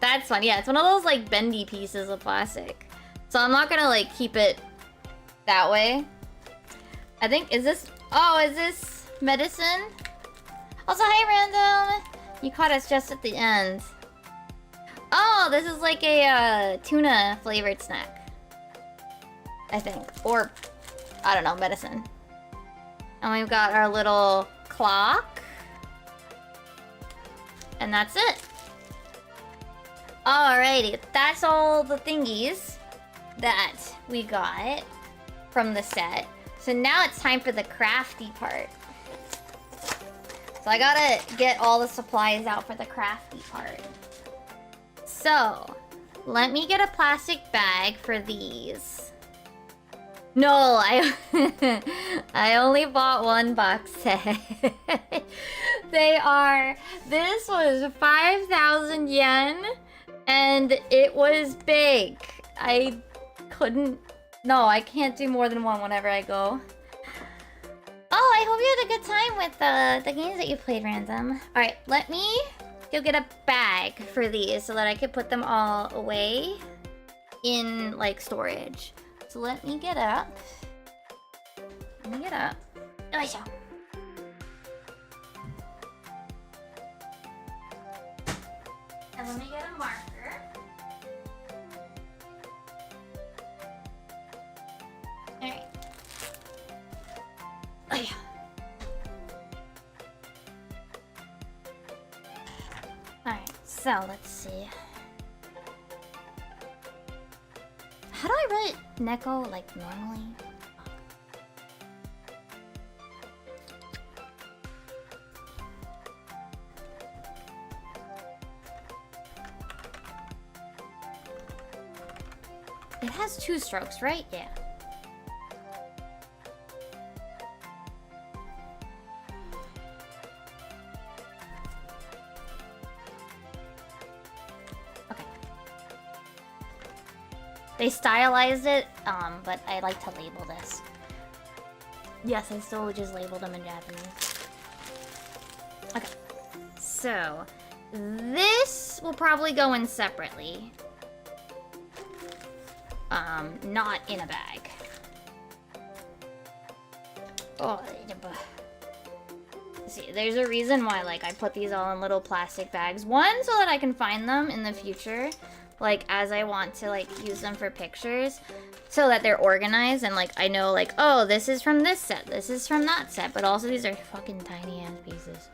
That's fun. Yeah, it's one of those like bendy pieces of plastic. So I'm not gonna like keep it that way. I think, is this medicine? Also, hi Random! You caught us just at the end. Oh, this is like a tuna flavored snack. I think. Or, I don't know, medicine. And we've got our little clock. And that's it. Alrighty, that's all the thingies that we got from the set. So now it's time for the crafty part. So I gotta get all the supplies out for the crafty part. So, let me get a plastic bag for these. No, I only bought one box set. This was 5,000 yen, and it was big. I can't do more than one whenever I go. Oh, I hope you had a good time with the games that you played, Random. Alright, let me go get a bag for these so that I could put them all away in, like, storage. So let me get up. Yoisho. And let me get a marker. Alright. Oh yeah. Alright, so let's see. How do I write Neko like normally? It has 2 strokes, right? Yeah. Okay. They stylized it, but I like to label this. Yes, I still just labeled them in Japanese. Okay. So, this will probably go in separately. Not in a bag. Oh, see, there's a reason why, like, I put these all in little plastic bags. One, so that I can find them in the future, like, as I want to, like, use them for pictures, so that they're organized, and, like, I know, like, oh, this is from this set, this is from that set, but also these are fucking tiny-ass pieces.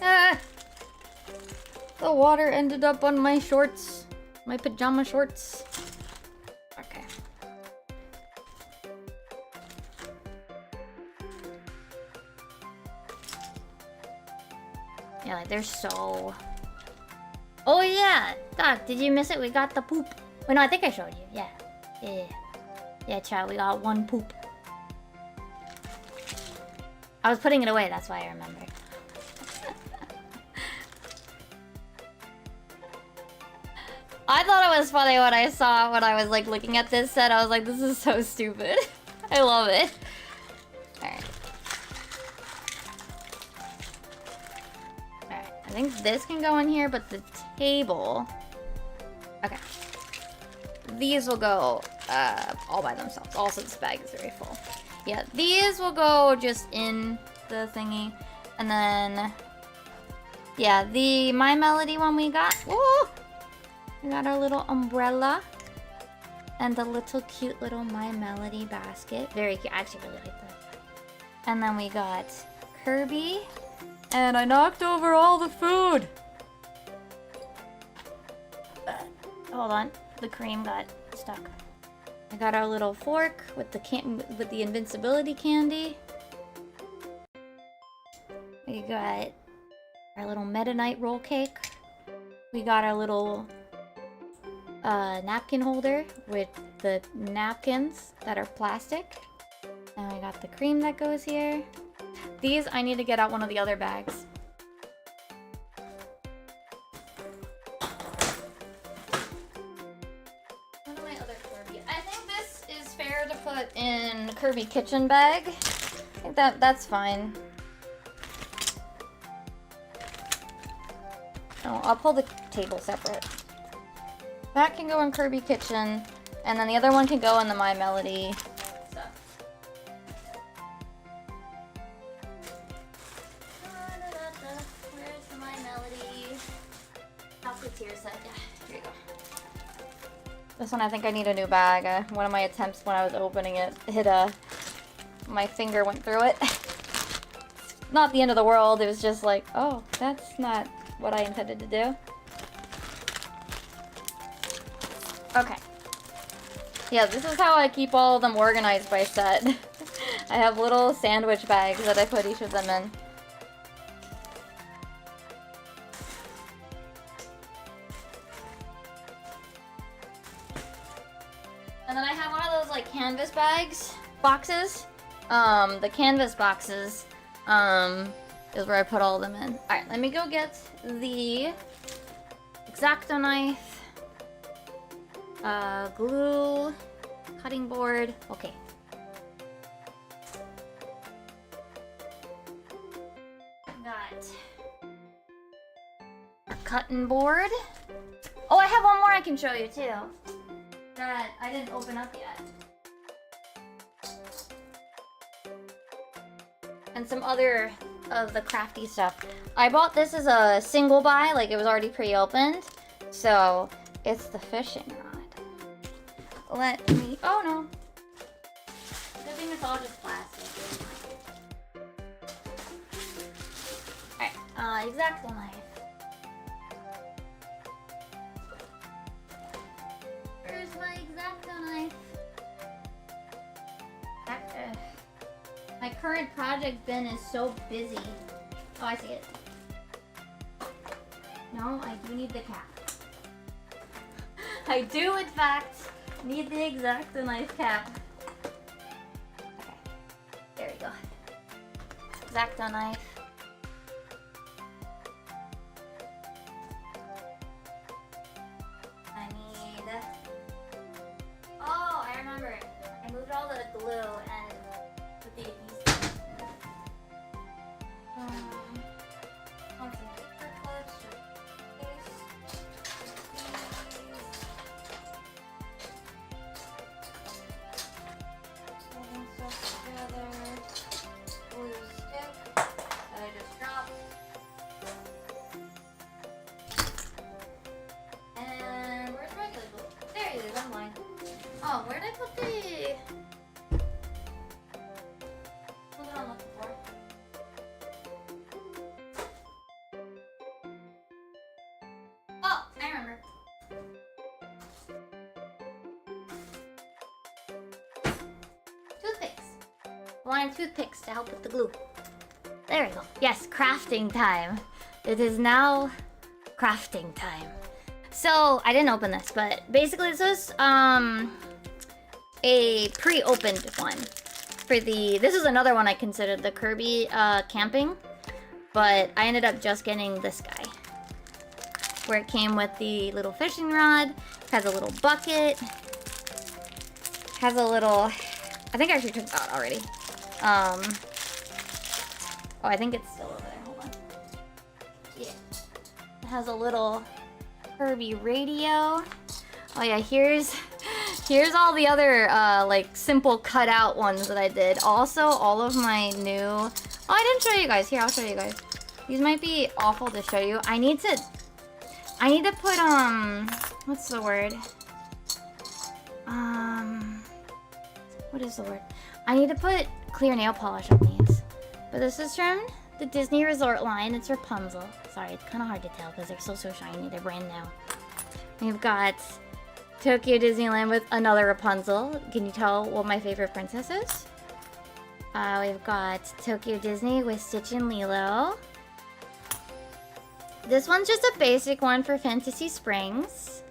Ah! The water ended up on my shorts. My pajama shorts. Okay. Yeah, like they're so... Oh yeah! Doc, did you miss it? We got the poop. Wait, no, I think I showed you. Yeah. Yeah, chat, we got 1 poop. I was putting it away, that's why I remember. I thought it was funny when I saw when I was like looking at this set. I was like, this is so stupid. I love it. Alright. Alright, I think this can go in here, but the table... Okay. These will go all by themselves. Also, this bag is very full. Yeah, these will go just in the thingy. And then... Yeah, the My Melody one we got... Woo! We got our little umbrella and the little cute little My Melody basket. Very cute. I actually really like that. And then we got Kirby. And I knocked over all the food. Hold on. The cream got stuck. I got our little fork with the invincibility candy. We got our little Meta Knight roll cake. We got our little napkin holder with the napkins that are plastic. And we got the cream that goes here. These, I need to get out one of the other bags. One of my other Kirby kitchen bag. I think that's fine. Oh, I'll pull the table separate. That can go in Kirby kitchen, and then the other one can go in the My Melody stuff. Where's the My Melody? Puppeteer set. Yeah, here you go. This one, I think I need a new bag. One of my attempts when I was opening it hit my finger went through it. Not the end of the world. It was just like, oh, that's not what I intended to do. Okay. Yeah, this is how I keep all of them organized by set. I have little sandwich bags that I put each of them in. And then I have one of those like canvas boxes. The canvas boxes is where I put all of them in. Alright, let me go get the X-Acto knife, glue, cutting board. Okay. Got a cutting board. Oh, I have one more I can show you too that I didn't open up yet. And some other of the crafty stuff. I bought this as a single buy, like it was already pre-opened. So it's the fishing rod. Let me, oh no. I think it's all just plastic. Alright, X-Acto knife. Where's my X-Acto knife? My current project bin is so busy. Oh, I see it. No, I do need the cap. I do, in fact, need the X-Acto knife cap. Okay, there we go. X-Acto knife. I need... Oh, I remember. I moved all the glue and put the adhesive. On some paper clips or this. Holding stuff together. Glue stick that I just dropped. And where's the regular glue? There it is, I'm blind. Oh, where did I put the... What's what I'm looking for? Oh, I remember. Toothpicks. I wanted toothpicks to help with the glue. There we go. Yes, crafting time. It is now crafting time. So, I didn't open this, but basically this was a pre-opened one. For the, this is another one I considered the Kirby camping, but I ended up just getting this guy. Where it came with the little fishing rod, has a little bucket, has a little, I think I actually took it out already. Oh, I think it's still over there, hold on. Yeah. It has a little Kirby radio. Oh yeah, here's all the other like simple cutout ones that I did. Also, all of my new, oh, I didn't show you guys. Here, I'll show you guys. These might be awful to show you. I need to put, what's the word? What is the word? I need to put clear nail polish on these. But this is from the Disney Resort line. It's Rapunzel. Sorry, it's kind of hard to tell because they're still so shiny. They're brand new. We've got Tokyo Disneyland with another Rapunzel. Can you tell what my favorite princess is? We've got Tokyo Disney with Stitch and Lilo. This one's just a basic one for Fantasy Springs.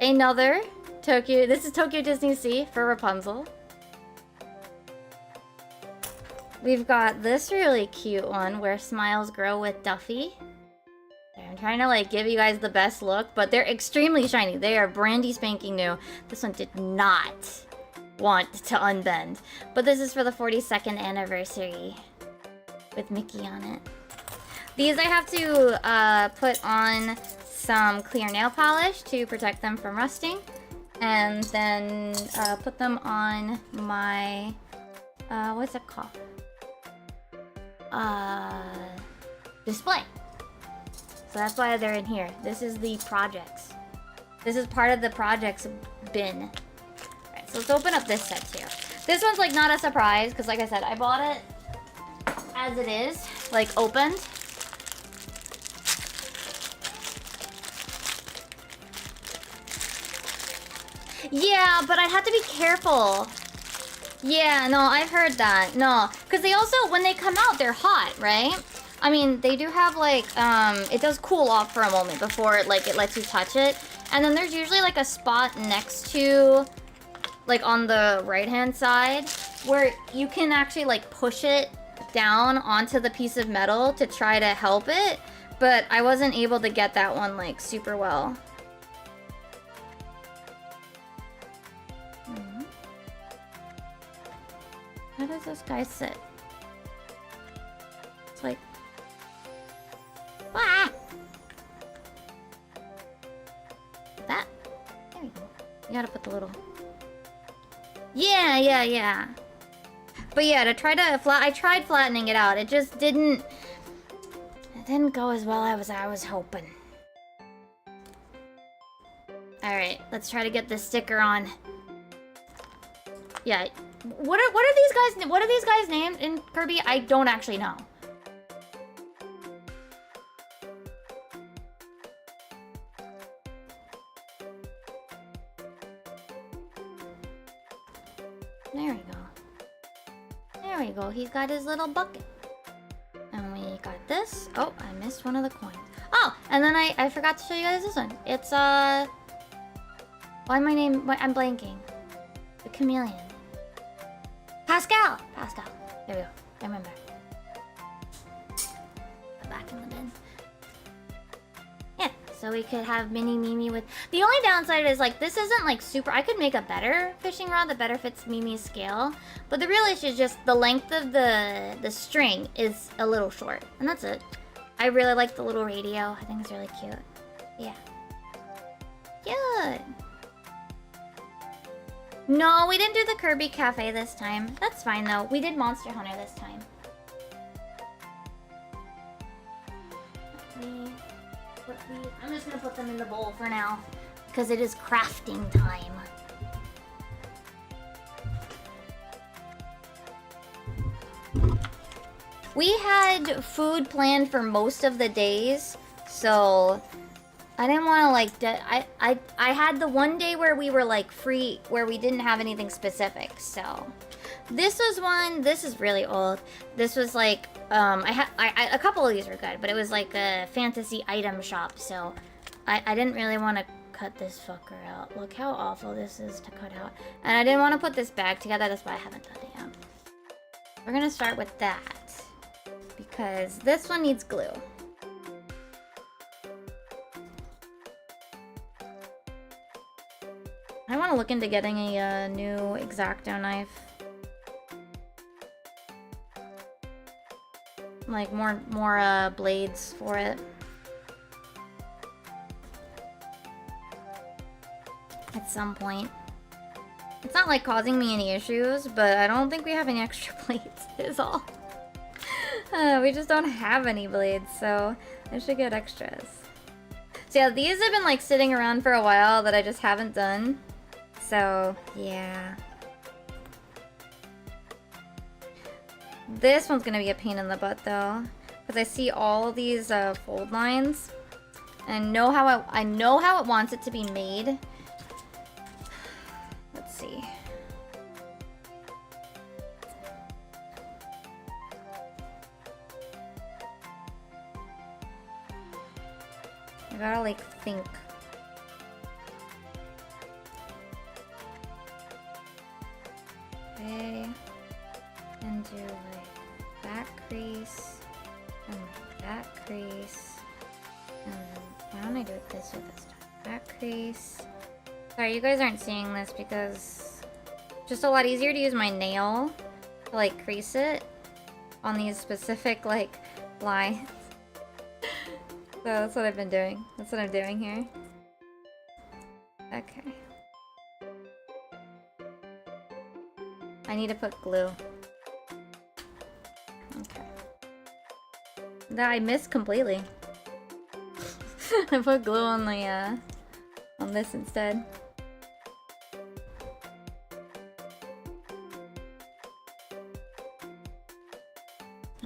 Another Tokyo, this is Tokyo Disney Sea for Rapunzel. We've got this really cute one where smiles grow with Duffy. I'm trying to like give you guys the best look, but they're extremely shiny. They are brandy spanking new. This one did not want to unbend. But this is for the 42nd anniversary with Mickey on it. These I have to put on some clear nail polish to protect them from rusting. And then put them on my, what's it called? Display. So that's why they're in here. This is the projects. This is part of the projects bin. Alright, so let's open up this set too. This one's like not a surprise, because like I said, I bought it as it is, like opened. Yeah, but I'd have to be careful. Yeah, no, I've heard that. No, because they also, when they come out, they're hot, right? I mean, they do have like, it does cool off for a moment before like it lets you touch it. And then there's usually like a spot next to, like on the right-hand side, where you can actually like push it down onto the piece of metal to try to help it. But I wasn't able to get that one like super well. How does this guy sit? It's like... Ah! That. There you go. You gotta put the little... Yeah. But yeah, to try to I tried flattening it out. It just didn't... It didn't go as well as I was hoping. Alright, let's try to get this sticker on. Yeah. What are these guys named in Kirby? I don't actually know. There we go. There we go. He's got his little bucket. And we got this. Oh, I missed one of the coins. Oh, and then I forgot to show you guys this one. It's why I'm blanking. The chameleon. Pascal! There we go. I remember. Put back in the bin. Yeah, so we could have Mini Mimi with... The only downside is, like, this isn't, like, super... I could make a better fishing rod that better fits Mimi's scale. But the real issue is just the length of the string is a little short. And that's it. I really like the little radio. I think it's really cute. Yeah. Cute! No, we didn't do the Kirby Cafe this time. That's fine, though. We did Monster Hunter this time. I'm just gonna put them in the bowl for now, because it is crafting time. We had food planned for most of the days, so... I didn't want to like, I had the one day where we were like free, where we didn't have anything specific, so. This was one, this is really old. This was like, a couple of these were good, but it was like a fantasy item shop, so. I didn't really want to cut this fucker out. Look how awful this is to cut out. And I didn't want to put this bag together, that's why I haven't done it yet. We're gonna start with that, because this one needs glue. I want to look into getting a new X-Acto knife. Like more blades for it. At some point. It's not like causing me any issues, but I don't think we have any extra blades is all. We just don't have any blades, so I should get extras. So yeah, these have been like sitting around for a while that I just haven't done. So, yeah. This one's gonna be a pain in the butt though, because I see all these fold lines, and I know how it wants it to be made. Let's see. I gotta like think. Okay, and do like back crease, and back crease, and why don't I do it this way this time? Back crease. Sorry, you guys aren't seeing this because just a lot easier to use my nail to like crease it on these specific like lines. So that's what I've been doing. That's what I'm doing here. Okay. I need to put glue. Okay. That I missed completely. I put glue on the on this instead.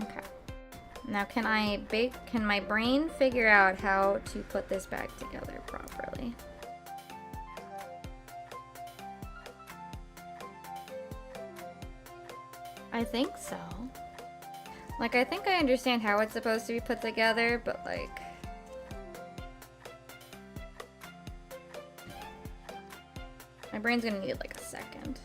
Okay. Now can my brain figure out how to put this back together properly? I think so. Like, I think I understand how it's supposed to be put together, but like... my brain's gonna need like a second.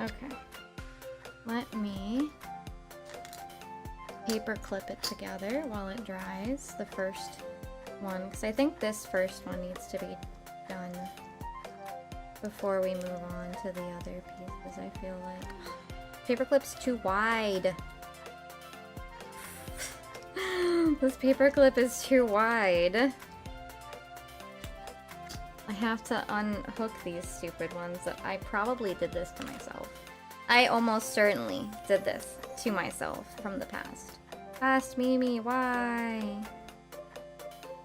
Okay. Let me paper clip it together while it dries, the first one, because I think this first one needs to be done before we move on to the other pieces. I feel like paperclip's too wide. This paperclip is too wide. I have to unhook these stupid ones. That I probably did this to myself. I almost certainly did this to myself from the past. Past Mimi, why?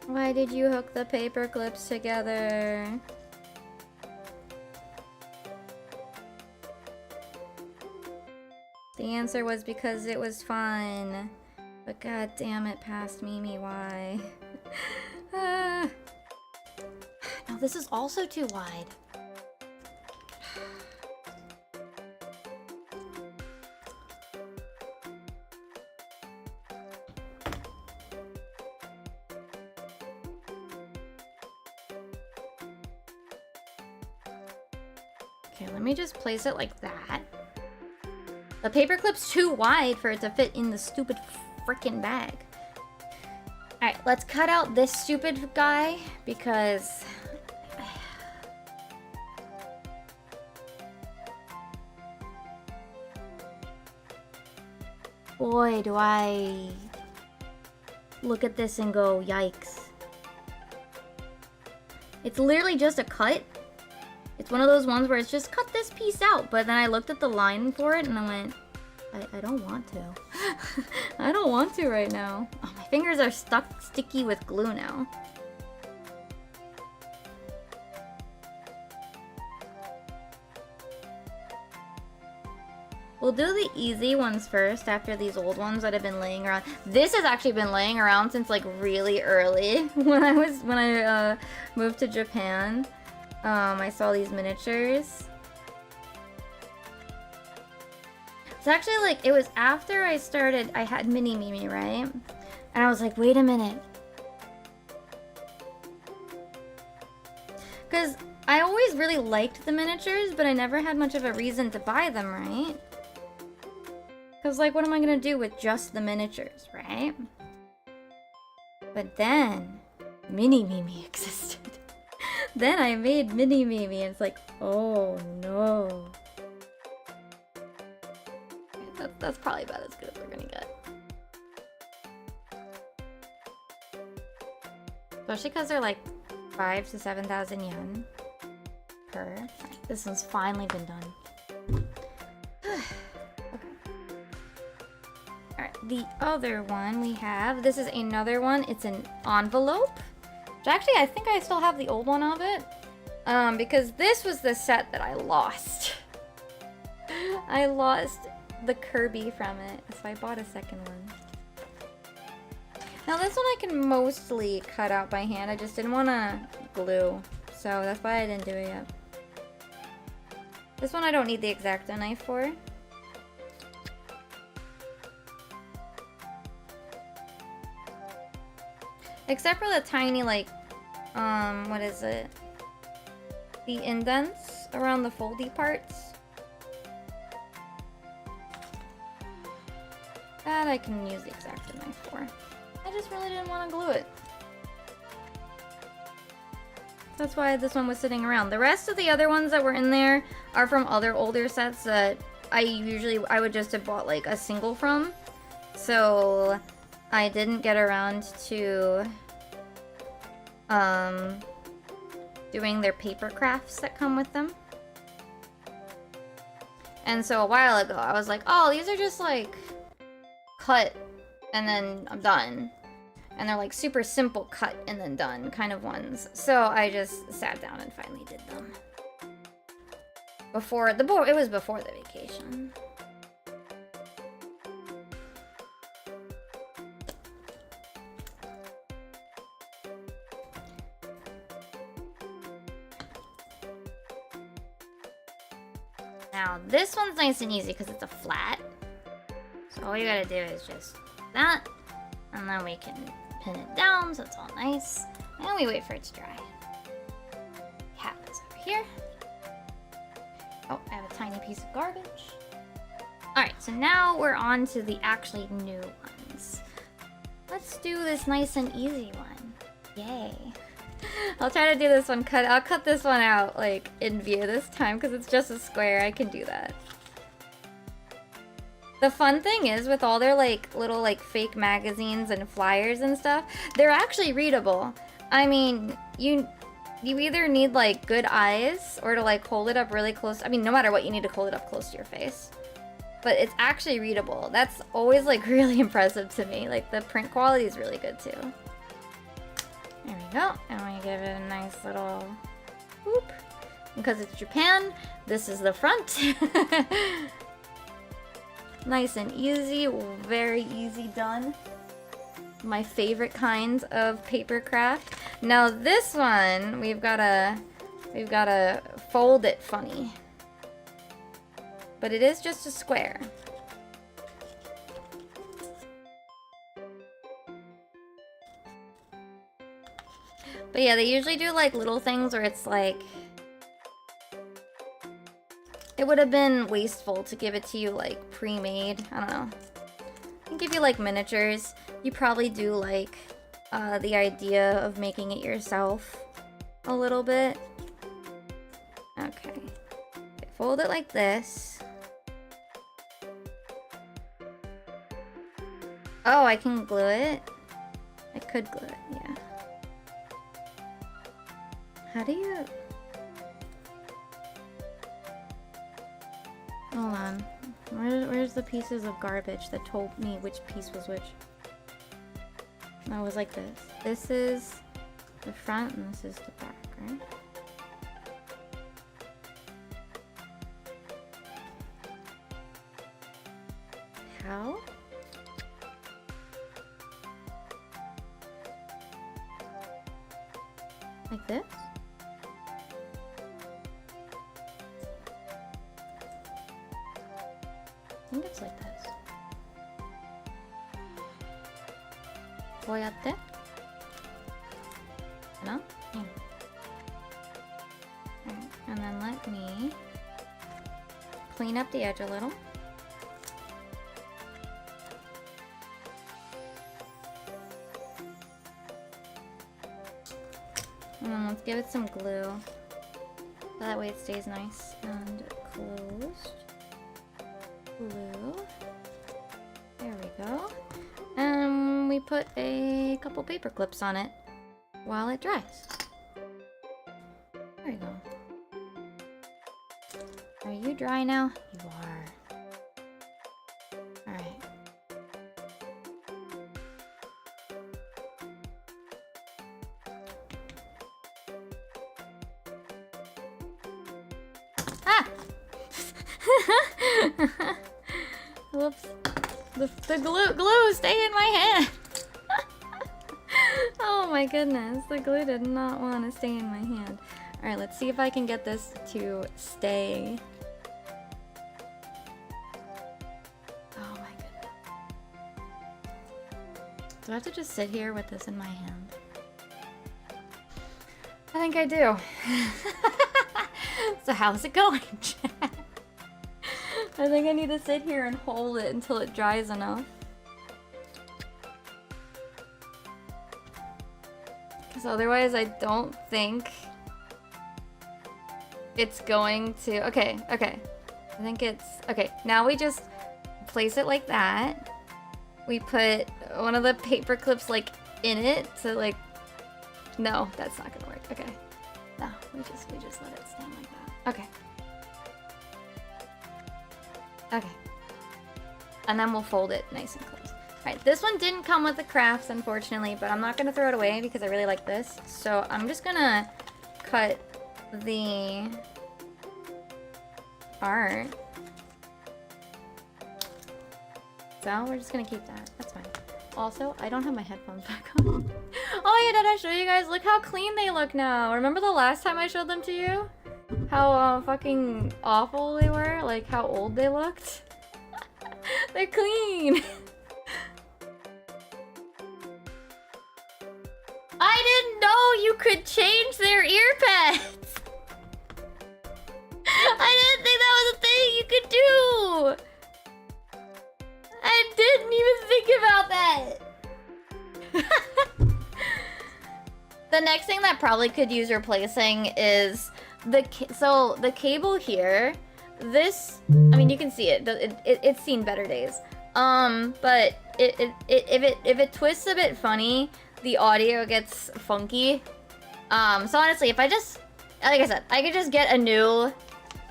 Why did you hook the paper clips together? The answer was because it was fun. But god damn it, past Mimi, why? No, this is also too wide. Okay, let me just place it like that. The paperclip's too wide for it to fit in the stupid frickin' bag. Alright, let's cut out this stupid guy because... boy, do I look at this and go, yikes. It's literally just a cut. It's one of those ones where it's just cut this piece out, but then I looked at the line for it and I went, I don't want to. I don't want to right now. Oh, my fingers are stuck sticky with glue now. We'll do the easy ones first after these old ones that have been laying around. This has actually been laying around since like really early when I moved to Japan. I saw these miniatures. It's actually like, it was after I started, I had Mini Mimi, right? And I was like, wait a minute. Because I always really liked the miniatures, but I never had much of a reason to buy them, right? Because like, what am I going to do with just the miniatures, right? But then, Mini Mimi existed. Then I made Mini Mimi and it's like, oh no. Okay, that's probably about as good as we're gonna get. Especially because they're like 5,000 to 7,000 yen per. Right, this one's finally been done. Okay. Alright, the other one we have, this is another one. It's an envelope. Actually, I think I still have the old one of it. Because this was the set that I lost. I lost the Kirby from it, so I bought a second one. Now this one I can mostly cut out by hand. I just didn't want to glue, so that's why I didn't do it yet. This one I don't need the X-Acto knife for. Except for the tiny, like, what is it? The indents around the foldy parts. That I can use the X-Acto knife for. I just really didn't want to glue it. That's why this one was sitting around. The rest of the other ones that were in there are from other older sets that I would just have bought like a single from. So I didn't get around to doing their paper crafts that come with them. And so a while ago I was like, oh, these are just like cut and then I'm done. And they're like super simple cut and then done kind of ones. So I just sat down and finally did them. It was before the vacation. Now this one's nice and easy because it's a flat. So all you gotta do is just that. And then we can pin it down so it's all nice. And we wait for it to dry. Cap is over here. Oh, I have a tiny piece of garbage. Alright, so now we're on to the actually new ones. Let's do this nice and easy one. Yay. I'll try to do this one I'll cut this one out like in view this time because it's just a square. I can do that. The fun thing is with all their like little like fake magazines and flyers and stuff, they're actually readable. I mean, you either need like good eyes or to like hold it up really close. I mean, no matter what, you need to hold it up close to your face. But it's actually readable. That's always like really impressive to me. Like the print quality is really good too. There we go. And we give it a nice little whoop. Because it's Japan, this is the front. Nice and easy, very easy done. My favorite kinds of paper craft. Now this one, we've gotta fold it funny. But it is just a square. But yeah, they usually do like little things where it's like, it would have been wasteful to give it to you like pre-made. I don't know. I can give you like miniatures. You probably do like the idea of making it yourself a little bit. Okay. Fold it like this. Oh, I can glue it? I could glue it, yeah. How do you... Hold on. Where's the pieces of garbage that told me which piece was which? No, it was like this. This is the front and this is the back, right? How? Like this? I think it's like this. こうやって? No? Yeah. Alright, and then let me clean up the edge a little. And then let's give it some glue. So that way it stays nice and closed. Glue. There we go. And we put a couple paper clips on it while it dries. There you go. Are you dry now? You are. Alright. Ah! Whoops. The glue stay in my hand. Oh my goodness. The glue did not want to stay in my hand. Alright, let's see if I can get this to stay. Oh my goodness. Do I have to just sit here with this in my hand? I think I do. So how's it going, Chad? I think I need to sit here and hold it until it dries enough. because otherwise I don't think it's going to... Okay. I think it's... Okay, now we just place it like that. We put one of the paper clips, like, in it to, like... No, that's not gonna work. Okay. No, we just let it stand like that. Okay. And then we'll fold it nice and close. Alright, this one didn't come with the crafts, unfortunately, but I'm not gonna throw it away because I really like this. So I'm just gonna cut the art. So we're just gonna keep that. That's fine. Also, I don't have my headphones back on. Oh yeah, did I show you guys? Look how clean they look now. Remember the last time I showed them to you? How fucking awful they were? Like how old they looked? They're clean. I didn't know you could change their ear pads. I didn't think that was a thing you could do. I didn't even think about that. The next thing that probably could use replacing is the cable here. This, I mean, you can see it. It's seen better days. But if it twists a bit funny, the audio gets funky. So honestly, if I just, like I said, I could just get a new.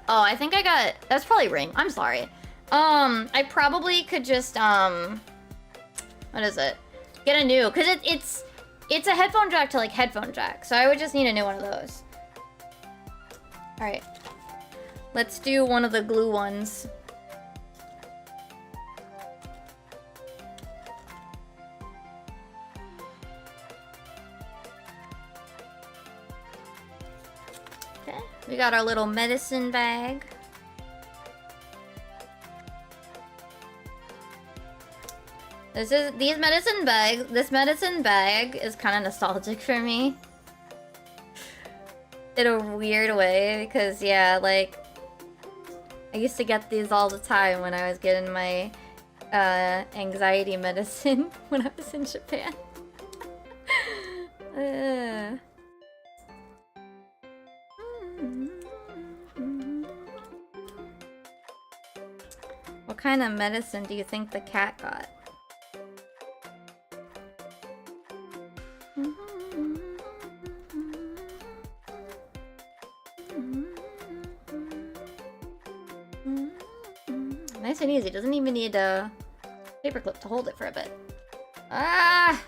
Oh, I think I got. That's probably Ring. I'm sorry. I probably could just what is it? Get a new, cause it's a headphone jack to like headphone jack. So I would just need a new one of those. All right. Let's do one of the glue ones. Okay, we got our little medicine bag. This medicine bag is kind of nostalgic for me. In a weird way, because yeah, like I used to get these all the time when I was getting my anxiety medicine when I was in Japan. What kind of medicine do you think the cat got? Nice and easy. Doesn't even need a paperclip to hold it for a bit. Ah!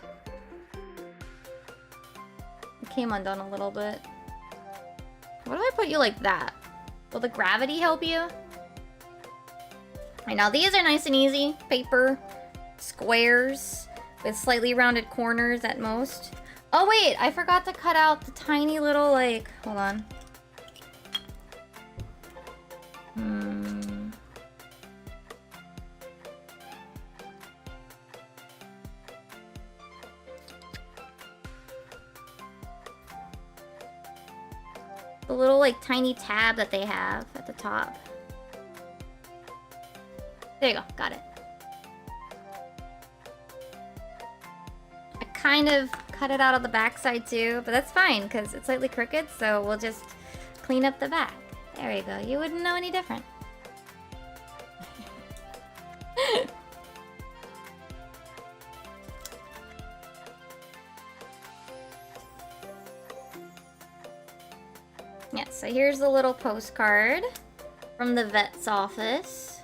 It came undone a little bit. What if I put you like that? Will the gravity help you? Alright, now these are nice and easy. Paper squares with slightly rounded corners at most. Oh wait, I forgot to cut out the tiny little like, hold on. The little like tiny tab that they have at the top. There you go, got it. I kind of cut it out of the back side too, but that's fine because it's slightly crooked, so we'll just clean up the back. There we go, you wouldn't know any different. Yeah, so here's the little postcard from the vet's office.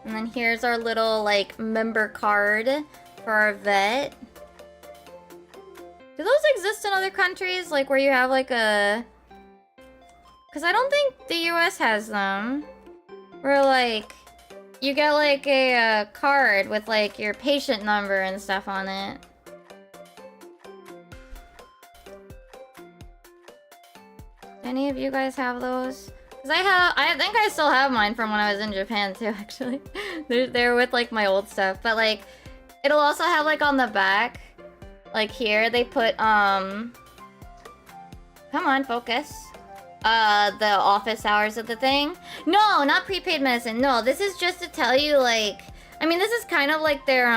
And then here's our little, like, member card for our vet. Do those exist in other countries? Like, where you have, like, a... Because I don't think the US has them. Where, like, you get, like, a card with, like, your patient number and stuff on it. Any of you guys have those? Because I think I still have mine from when I was in Japan too, actually. They're with like my old stuff. But like, it'll also have like on the back, like here, they put, come on, focus. The office hours of the thing. No, not prepaid medicine. No, this is just to tell you like, I mean, this is kind of like their,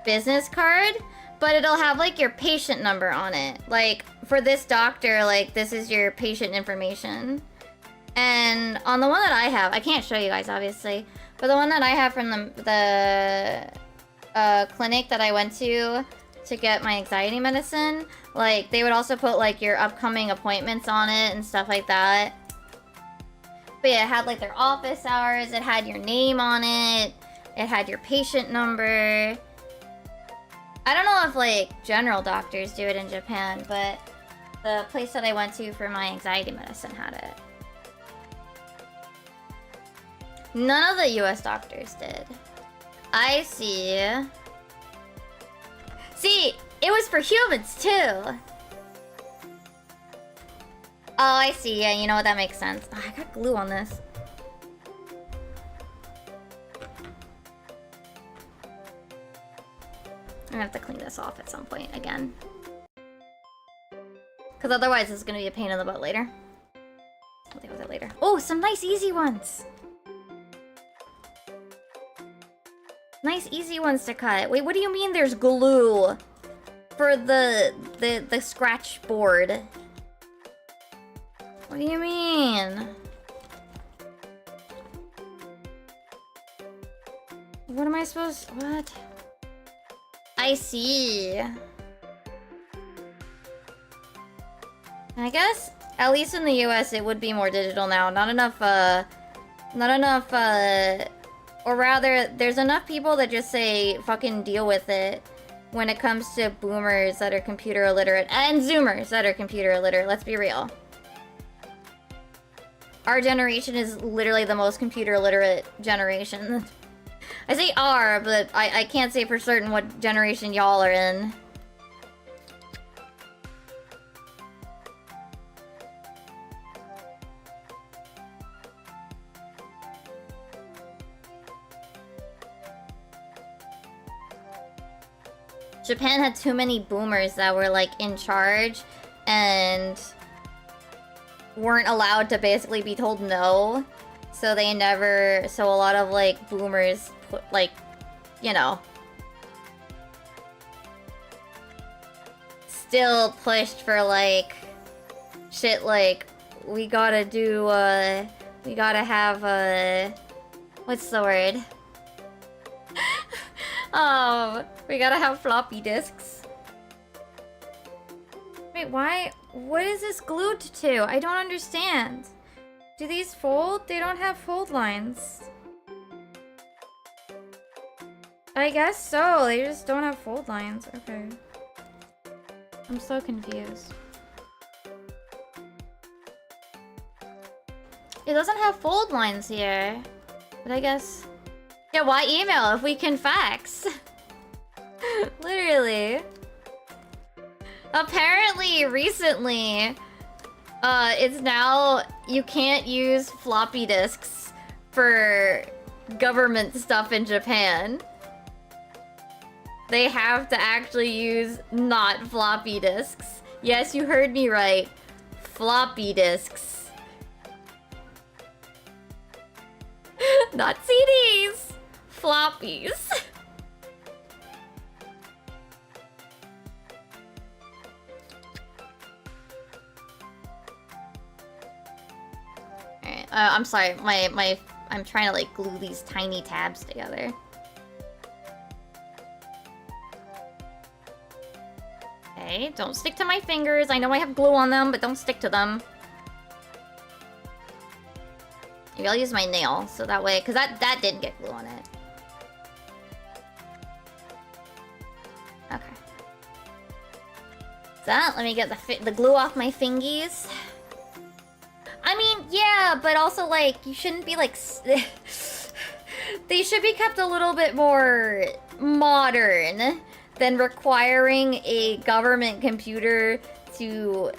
business card. but it'll have like your patient number on it. Like for this doctor, like this is your patient information. And on the one that I have, I can't show you guys obviously, but the one that I have from the clinic that I went to get my anxiety medicine, like they would also put like your upcoming appointments on it and stuff like that. But yeah, it had like their office hours, it had your name on it, it had your patient number. I don't know if like general doctors do it in Japan, but the place that I went to for my anxiety medicine had it. None of the US doctors did. I see. See, it was for humans too. Oh, I see. Yeah, you know what? That makes sense. Oh, I got glue on this. I'm gonna have to clean this off at some point again. Because otherwise it's gonna be a pain in the butt later. I'll deal with it later. Oh, some nice easy ones! Nice easy ones to cut. Wait, what do you mean there's glue for the scratch board? What do you mean? What am I supposed... What? I see. I guess, at least in the US, it would be more digital now. Not enough, or rather, there's enough people that just say, fucking deal with it when it comes to boomers that are computer illiterate and zoomers that are computer illiterate. Let's be real. Our generation is literally the most computer illiterate generation. I say our, but I can't say for certain what generation y'all are in. Japan had too many boomers that were like in charge and weren't allowed to basically be told no. So they never, so a lot of like boomers put like, you know, still pushed for like shit like we gotta do we gotta have what's the word? We gotta have floppy disks. Wait, why? What is this glued to? I don't understand. Do these fold? They don't have fold lines. I guess so. They just don't have fold lines. Okay. I'm so confused. It doesn't have fold lines here. But I guess... Yeah, why email if we can fax? Literally. Apparently, recently, it's now... You can't use floppy disks for government stuff in Japan. They have to actually use not floppy disks. Yes, you heard me right. Floppy disks. Not CDs. Floppies. Alright, I'm sorry, I'm trying to like glue these tiny tabs together. Okay, don't stick to my fingers. I know I have glue on them, but don't stick to them. Maybe I'll use my nail, so that way, because that didn't get glue on it. Okay. So, let me get the glue off my fingies. I mean, yeah, but also, like, you shouldn't be, like... They should be kept a little bit more modern than requiring a government computer to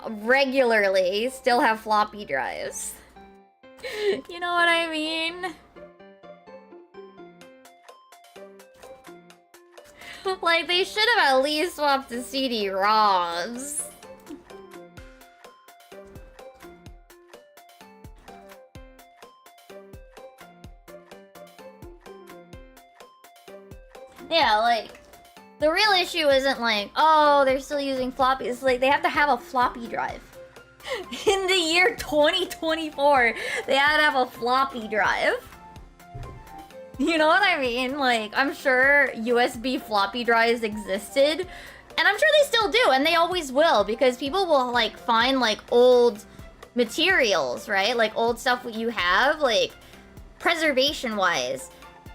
regularly still have floppy drives. You know what I mean? Like, they should have at least swapped the CD-ROMs. Yeah, like... The real issue isn't like, oh, they're still using floppy. It's like they have to have a floppy drive. In the year 2024, they had to have a floppy drive. You know what I mean? Like, I'm sure USB floppy drives existed. And I'm sure they still do, and they always will, because people will, like, find, like, old materials, right? Like, old stuff that you have, like, preservation-wise.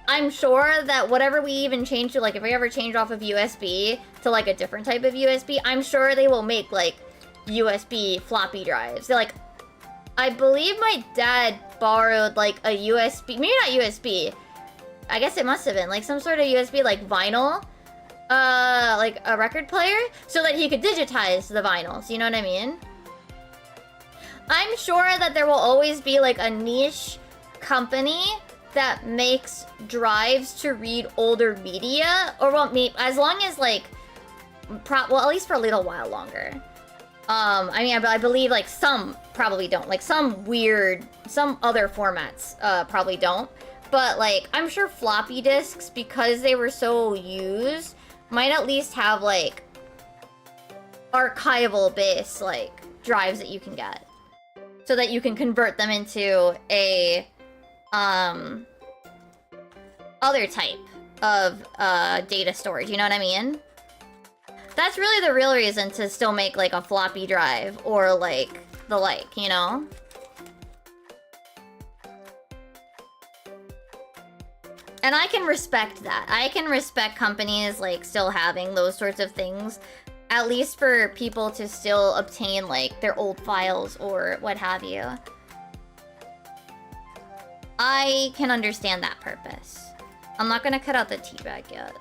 I'm sure that whatever we even change to, like, if we ever change off of USB to, like, a different type of USB, I'm sure they will make, like, USB floppy drives. They're, like, I believe my dad borrowed, like, a USB, maybe not USB, I guess it must have been, like, some sort of USB, like, vinyl, like, a record player, so that he could digitize the vinyls, you know what I mean? I'm sure that there will always be, like, a niche company that makes drives to read older media, or well, as long as, like, well, at least for a little while longer. I mean, I believe, like, some probably don't. Like, some other formats, probably don't. But, like, I'm sure floppy disks, because they were so used, might at least have, like, archival-based, like, drives that you can get. So that you can convert them into a, other type of, data storage, you know what I mean? That's really the real reason to still make, like, a floppy drive, or, like, the like, you know? And I can respect that. I can respect companies, like, still having those sorts of things. At least for people to still obtain, like, their old files or what have you. I can understand that purpose. I'm not gonna cut out the tea bag yet.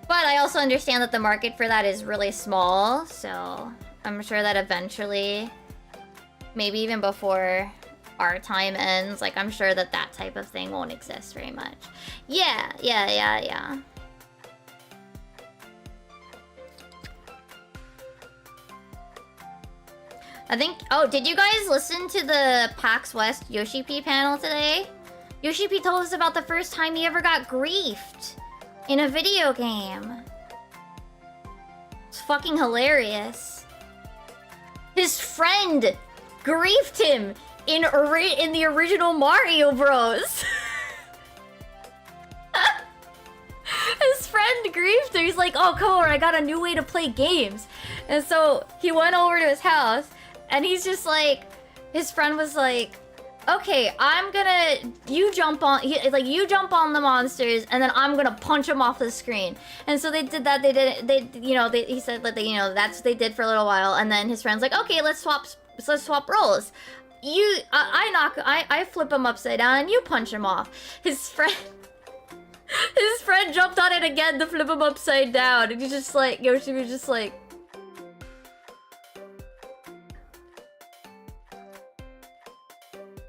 But I also understand that the market for that is really small, so I'm sure that eventually, maybe even before our time ends, like, I'm sure that that type of thing won't exist very much. Yeah. I think, oh, did you guys listen to the PAX West Yoshi P panel today? Yoshi P told us about the first time he ever got griefed in a video game. It's fucking hilarious. His friend griefed him in the original Mario Bros. His friend griefed him. He's like, oh, come over, I got a new way to play games. And so he went over to his house, and he's just like, his friend was like, okay, you jump on the monsters, and then I'm gonna punch them off the screen. And so they did that. He said that that's what they did for a little while, and then his friend's like, okay, let's swap roles. I flip him upside down, and you punch him off. His friend jumped on it again to flip him upside down, and he's just like, Yoshi was just like,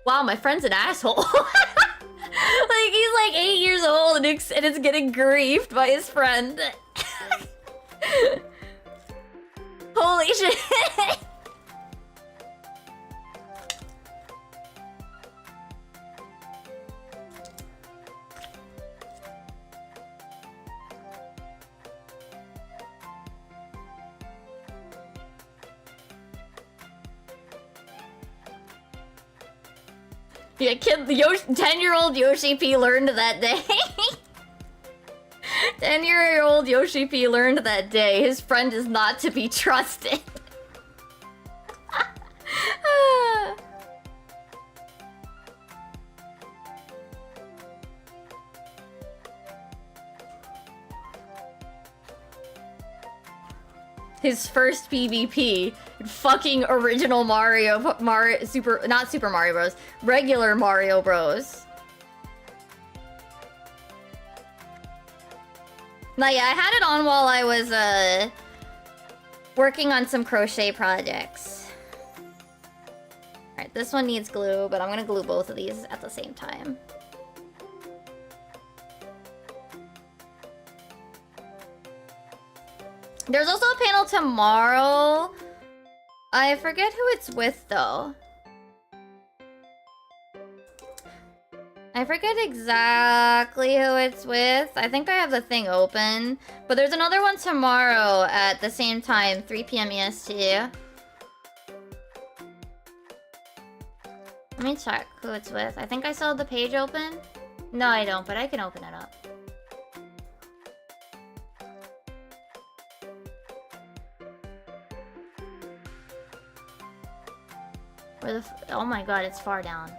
wow, my friend's an asshole. Like, he's like 8 years old and it's getting griefed by his friend. Holy shit. Yeah, 10-year-old Yoshi P learned that day. 10-year-old Yoshi P learned that day. His friend is not to be trusted. His first PvP, fucking original not Super Mario Bros, regular Mario Bros. Now, yeah, I had it on while I was working on some crochet projects. Alright, this one needs glue, but I'm gonna glue both of these at the same time. There's also a panel tomorrow. I forget who it's with, though. I forget exactly who it's with. I think I have the thing open. But there's another one tomorrow at the same time, 3 p.m. EST. Let me check who it's with. I think I still have the page open. No, I don't, but I can open it up. Where the oh my god, it's far down.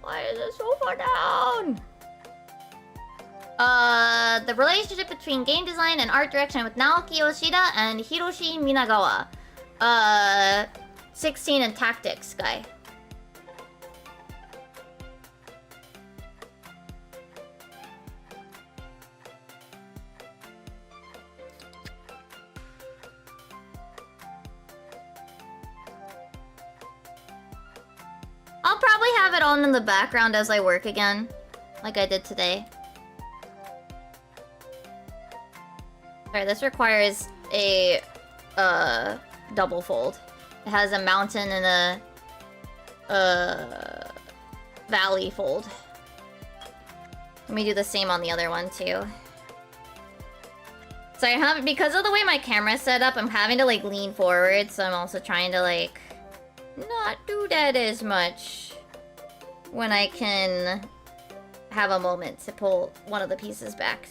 Why is it so far down? The relationship between game design and art direction with Naoki Yoshida and Hiroshi Minagawa. 16 and tactics guy. I'll probably have it on in the background as I work again, like I did today. Alright, this requires a double fold. It has a mountain and a valley fold. Let me do the same on the other one too. So I have, because of the way my camera's set up, I'm having to like lean forward, so I'm also trying to like not do that as much when I can have a moment to pull one of the pieces back.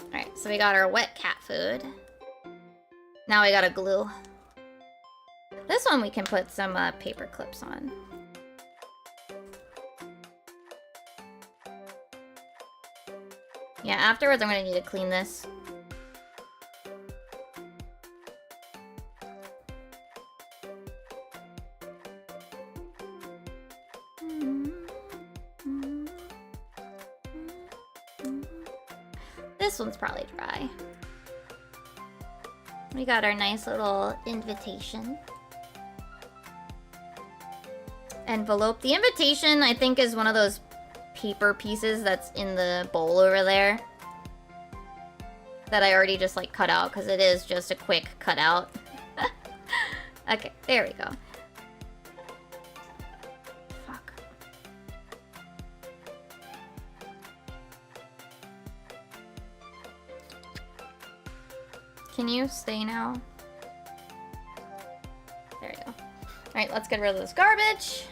Alright, so we got our wet cat food. Now we gotta glue. This one we can put some paper clips on. Yeah, afterwards I'm gonna need to clean this. This one's probably dry. We got our nice little invitation. Envelope. The invitation, I think, is one of those paper pieces that's in the bowl over there. That I already just, like, cut out, because it is just a quick cutout. Okay, there we go. Fuck. Can you stay now? There you go. Alright, let's get rid of this garbage.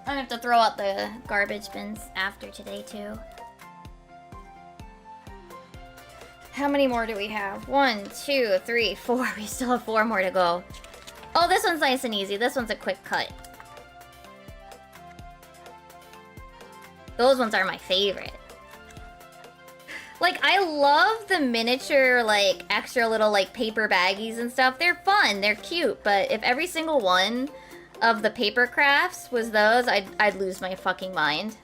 I have to throw out the garbage bins after today, too. How many more do we have? 1, 2, 3, 4. We still have 4 more to go. Oh, this one's nice and easy. This one's a quick cut. Those ones are my favorite. Like, I love the miniature, like, extra little, like, paper baggies and stuff. They're fun. They're cute. But if every single one of the paper crafts was those, I'd lose my fucking mind.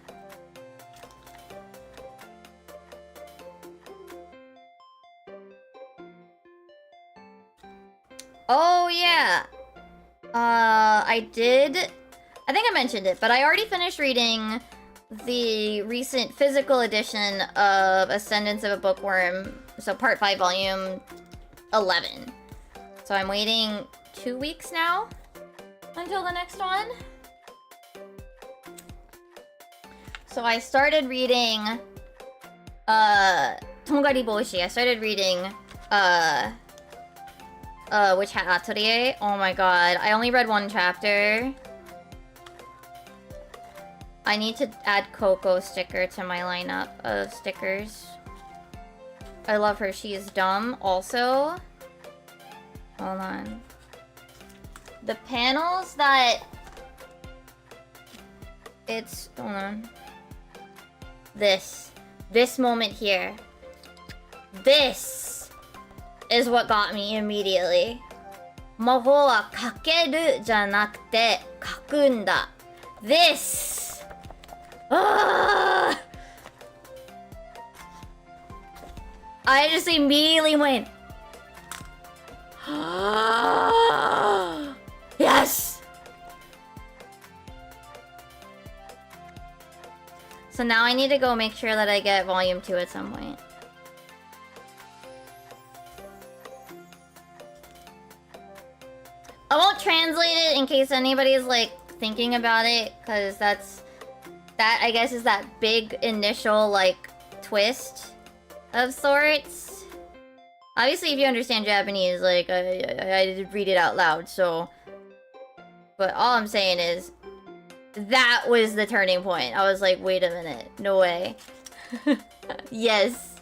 Oh, yeah. I think I mentioned it, but I already finished reading the recent physical edition of Ascendance of a Bookworm, so part 5, volume 11. So I'm waiting 2 weeks now until the next one. So I started reading Tongari Boshi. I started reading Witch Hat Atelier. Oh my god, I only read 1 chapter. I need to add Coco sticker to my lineup of stickers. I love her. She is dumb. Also, hold on. The panels that it's, hold on. This moment here. This is what got me immediately. 魔法はかけるじゃなくて書くんだ. This. Ah! I just immediately went. Yes! So now I need to go make sure that I get volume 2 at some point. in case anybody's like thinking about it, because that I guess is that big initial like twist of sorts. Obviously, if you understand Japanese, like I did read it out loud, so. But all I'm saying is, that was the turning point. I was like, wait a minute, no way. Yes.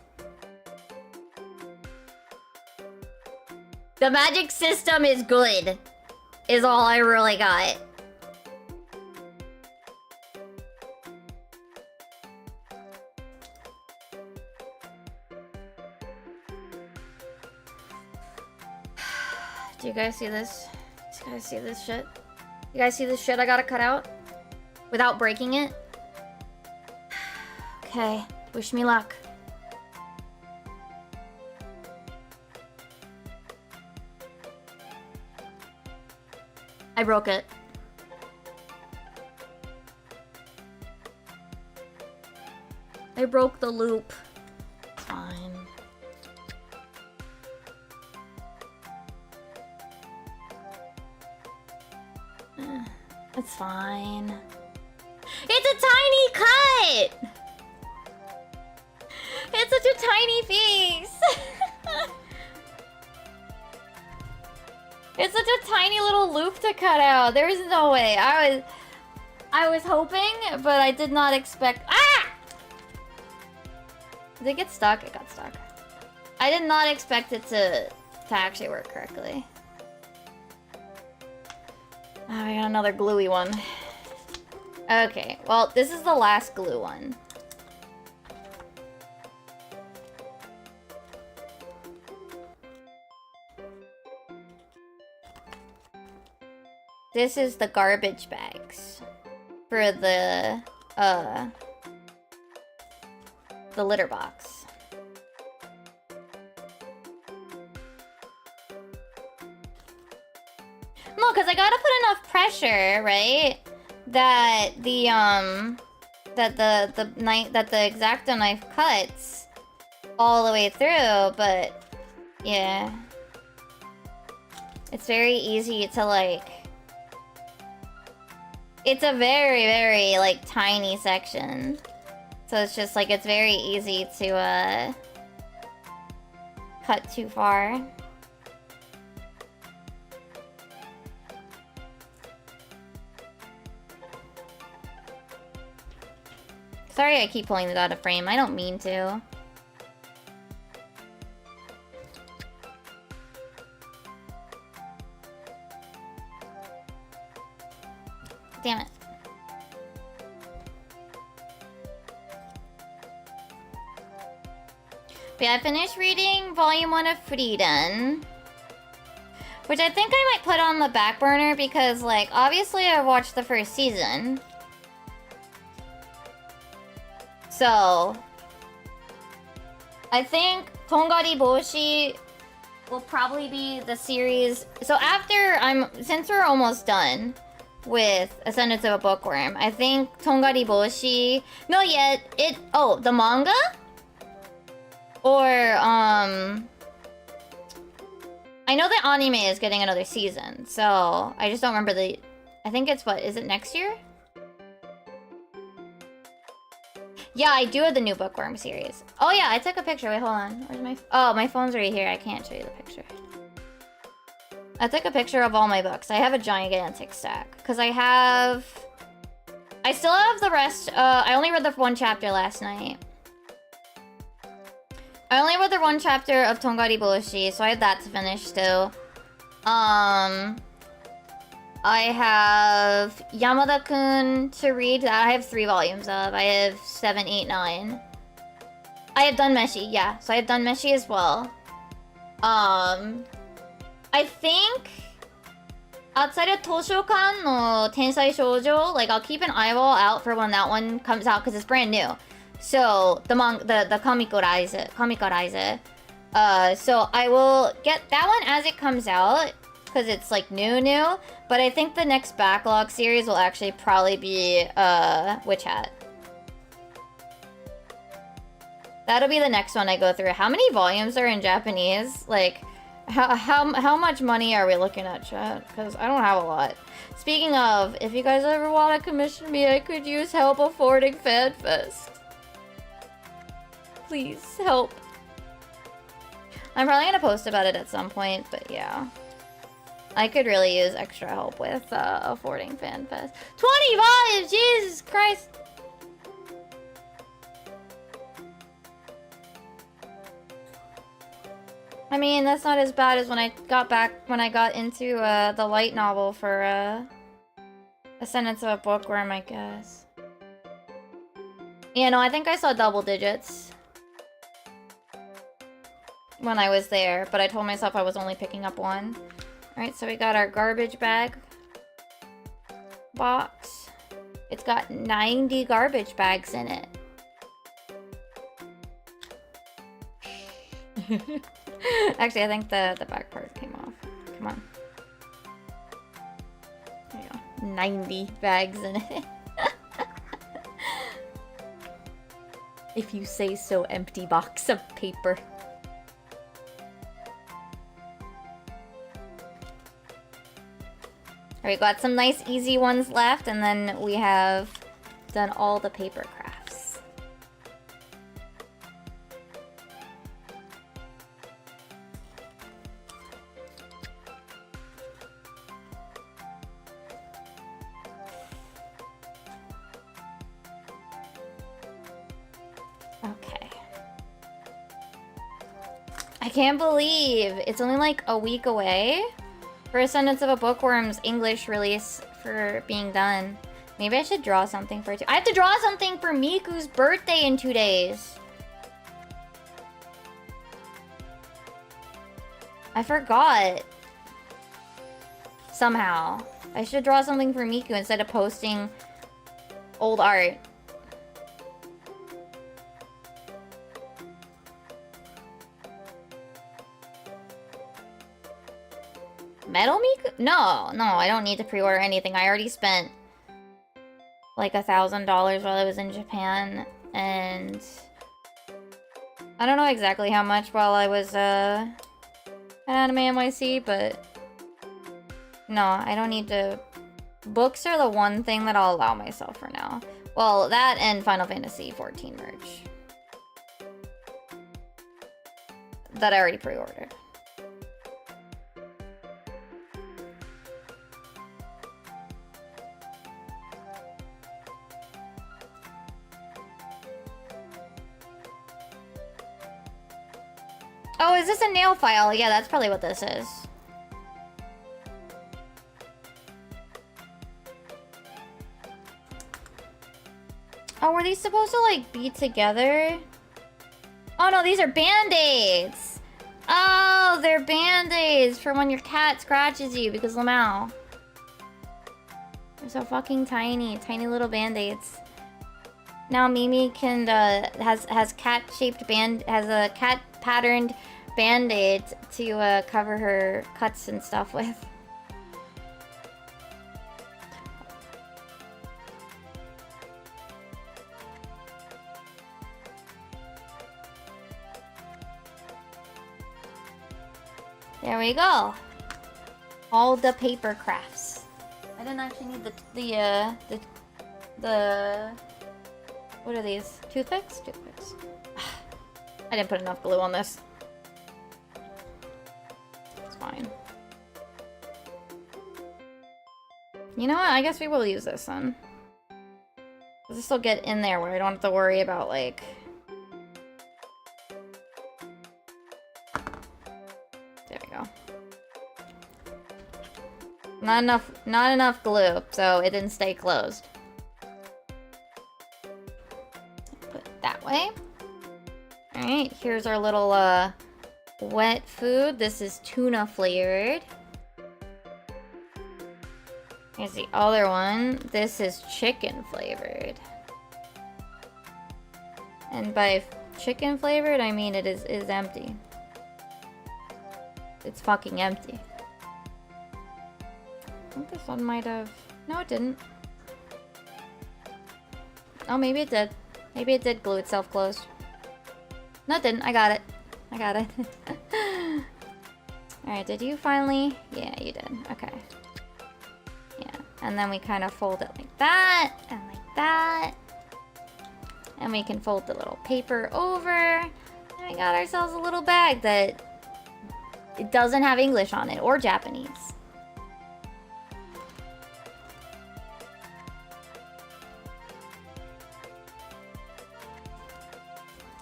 The magic system is good, is all I really got. Do you guys see this? Do you guys see this shit? You guys see this shit I gotta cut out? Without breaking it? Okay, wish me luck. I broke it. I broke the loop. It's fine. It's fine. It's a tiny cut! It's such a tiny piece! It's such a tiny little loop to cut out. There is no way. I was hoping, but I did not expect. Ah! Did it get stuck? It got stuck. I did not expect it to actually work correctly. Oh, I got another gluey one. Okay, well, this is the last glue one. This is the garbage bags for the litter box. No, because I gotta put enough pressure, right? That the X-Acto knife cuts all the way through, but yeah. It's very easy to like. It's a very, very, like, tiny section. So it's just, like, it's very easy to, cut too far. Sorry I keep pulling it out of frame. I don't mean to. Damn it. But yeah, I finished reading Volume 1 of Frieden. Which I think I might put on the back burner because, like, obviously I watched the first season. So, I think Tongari Boshi will probably be the series. So since we're almost done with Ascendance of a Bookworm, I think Tongari Boshi, not yet, the manga? Or, I know the anime is getting another season, so I just don't remember I think it's is it next year? Yeah, I do have the new Bookworm series. Oh yeah, I took a picture. Wait, hold on. Where's my phone's right here. I can't show you the picture. I took a picture of all my books. I have a gigantic stack. Because I still have the rest. I only read the one chapter last night. I only read the one chapter of Tongari Boshi, so I have that to finish still. I have Yamada-kun to read. That I have 3 volumes of. I have 7, 8, 9. I have done Meshi, yeah. So I have done Meshi as well. I think outside of Toshokan no Tensai Shoujo, like I'll keep an eyeball out for when that one comes out because it's brand new. So the Kamikarize. So I will get that one as it comes out because it's like new. But I think the next backlog series will actually probably be Witch Hat. That'll be the next one I go through. How many volumes are in Japanese? Like, How much money are we looking at, chat? Because I don't have a lot. Speaking of, if you guys ever want to commission me, I could use help affording FanFest. Please, help. I'm probably gonna post about it at some point, but yeah. I could really use extra help with affording FanFest. 25! Jesus Christ! I mean, that's not as bad as when I got into the light novel for A Sentence of a Bookworm, I guess. Yeah, no, I think I saw double digits when I was there, but I told myself I was only picking up one. Alright, so we got our garbage bag box. It's got 90 garbage bags in it. Actually, I think the back part came off. Come on. There you go. 90 bags in it. If you say so, empty box of paper. We got some nice easy ones left, and then we have done all the paper crafts. Okay. I can't believe it's only like a week away for A Sentence of a Bookworm's English release for being done. Maybe I should draw something for I have to draw something for Miku's birthday in 2 days. I forgot. Somehow. I should draw something for Miku instead of posting old art. Metal Miku? No, I don't need to pre-order anything. I already spent like $1,000 while I was in Japan, and I don't know exactly how much while I was at Anime NYC, but no, I don't need to. Books are the one thing that I'll allow myself for now. Well, that and Final Fantasy XIV merch that I already pre-ordered. Oh, is this a nail file? Yeah, that's probably what this is. Oh, were these supposed to, like, be together? Oh, no, these are Band-Aids! Oh, they're Band-Aids for when your cat scratches you because Lamau. They're so fucking tiny. Tiny little Band-Aids. Now Mimi can, has cat-shaped has a cat-patterned Band-Aid to, cover her cuts and stuff with. There we go. All the paper crafts. I didn't actually need the what are these? Toothpicks? Toothpicks. I didn't put enough glue on this. It's fine. You know what? I guess we will use this then. This will get in there where I don't have to worry about, like... There we go. Not enough glue, so it didn't stay closed. Put it that way. Alright, here's our little, wet food. This is tuna flavored. Here's the other one. This is chicken flavored. And by chicken flavored, I mean it is empty. It's fucking empty. I think this one might have... No, it didn't. Oh, maybe it did. Maybe it did glue itself closed. No, it didn't. I got it. I got it. Alright, did you finally? Yeah, you did. Okay. Yeah, and then we kind of fold it like that, and like that. And we can fold the little paper over. And we got ourselves a little bag that it doesn't have English on it, or Japanese.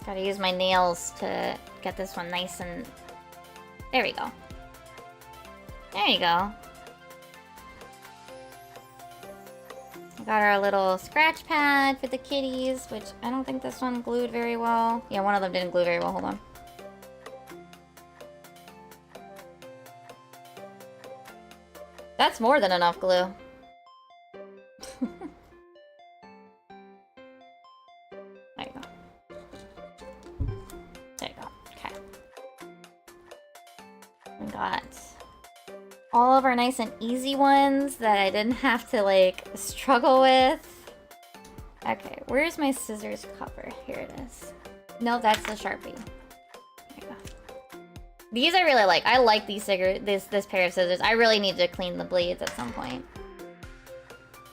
Gotta use my nails to get this one nice and... There we go. There you go. Got our little scratch pad for the kitties, which I don't think this one glued very well. Yeah, one of them didn't glue very well. Hold on. That's more than enough glue. There you go. There you go. Okay. We got all of our nice and easy ones that I didn't have to, like, struggle with. Okay, where's my scissors cover? Here it is. No, that's the Sharpie. There you go. These I really like. I like these this pair of scissors. I really need to clean the blades at some point.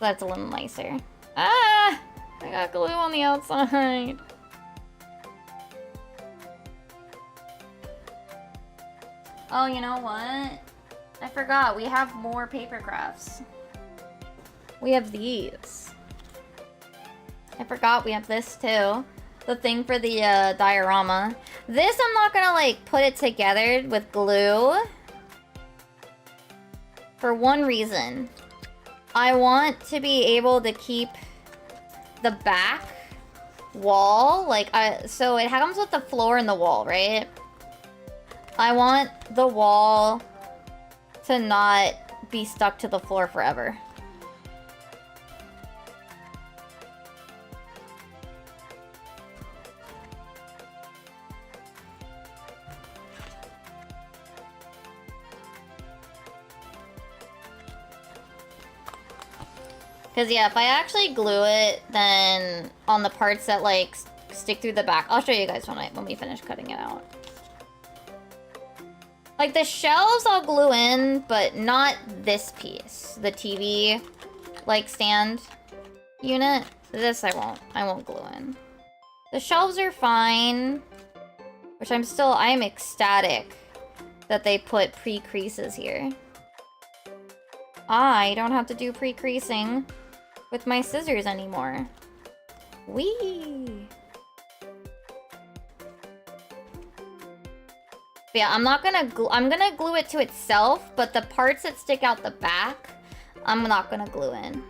That's a little nicer. Ah! I got glue on the outside. Oh, you know what? I forgot, we have more paper crafts. We have these. I forgot we have this too. The thing for the diorama. This I'm not gonna like put it together with glue. For one reason. I want to be able to keep the back wall, like, so it comes with the floor and the wall, right? I want the wall to not be stuck to the floor forever. Because, yeah, if I actually glue it, then on the parts that, like, stick through the back... I'll show you guys when we finish cutting it out. Like, the shelves I'll glue in, but not this piece. The TV, like, stand unit. This I won't glue in. The shelves are fine. Which I'm ecstatic that they put pre-creases here. I don't have to do pre-creasing with my scissors anymore. Whee! But yeah, I'm gonna glue it to itself, but the parts that stick out the back, I'm not gonna glue in.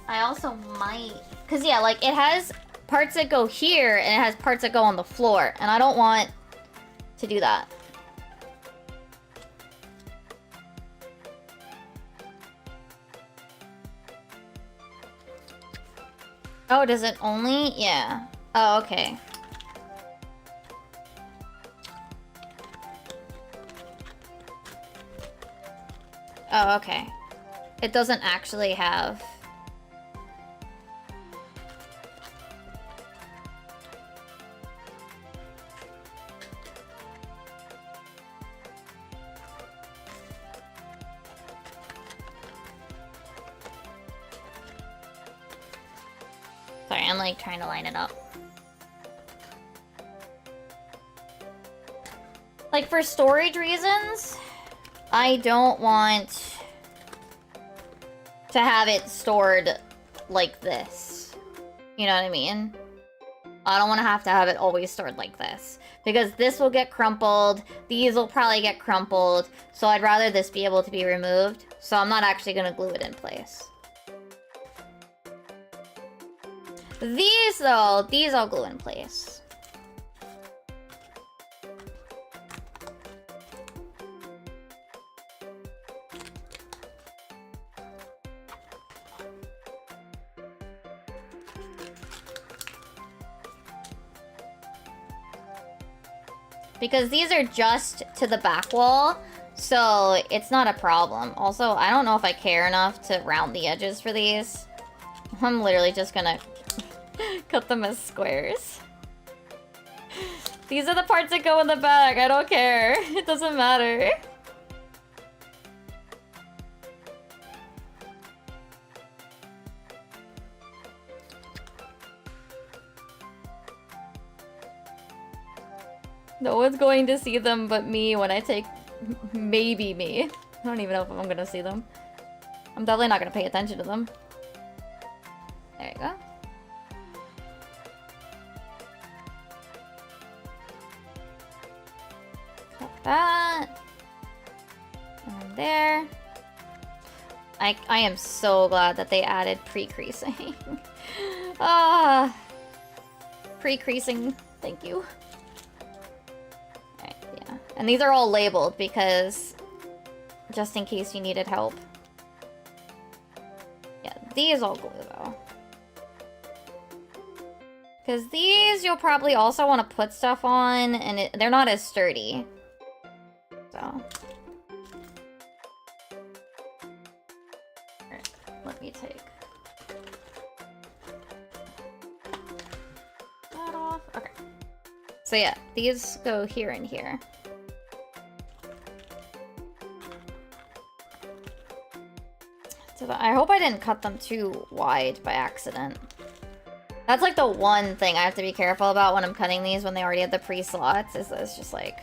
I also might, cause yeah, like it has parts that go here and it has parts that go on the floor, and I don't want to do that. Oh, does it only? Yeah. Oh, okay. Oh, okay. It doesn't actually have... Sorry, I'm like trying to line it up. Like for storage reasons, I don't want to have it stored like this. You know what I mean? I don't want to have it always stored like this. Because this will get crumpled, these will probably get crumpled, so I'd rather this be able to be removed. So I'm not actually going to glue it in place. These, though, these I'll glue in place. Because these are just to the back wall, So it's not a problem. Also, I don't know if I care enough to round the edges for these. I'm literally just gonna cut them as squares. These are the parts that go in the bag. I don't care. It doesn't matter. No one's going to see them but me when I take... Maybe me. I don't even know if I'm gonna see them. I'm definitely not gonna pay attention to them. There you go. Cut that. And there. I am so glad that they added pre-creasing. Ah, pre-creasing. Thank you. Alright, yeah. And these are all labeled because just in case you needed help. Yeah, these all glue though. Because these you'll probably also want to put stuff on, and they're not as sturdy. So. Alright, let me take that off. Okay. So yeah, these go here and here. So I hope I didn't cut them too wide by accident. That's like the one thing I have to be careful about when I'm cutting these when they already have the pre-slots, is it's just like,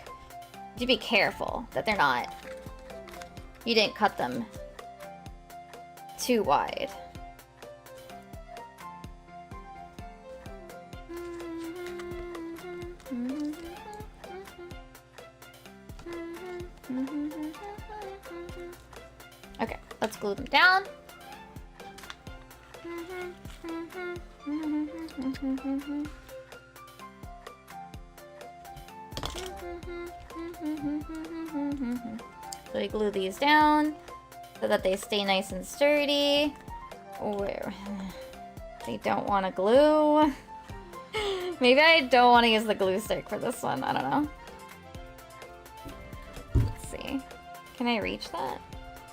you be careful that they're not, you didn't cut them too wide. Okay, let's glue them down. So we glue these down so that they stay nice and sturdy. Where they don't want to glue. Maybe I don't want to use the glue stick for this one. I don't know. Let's see. Can I reach that?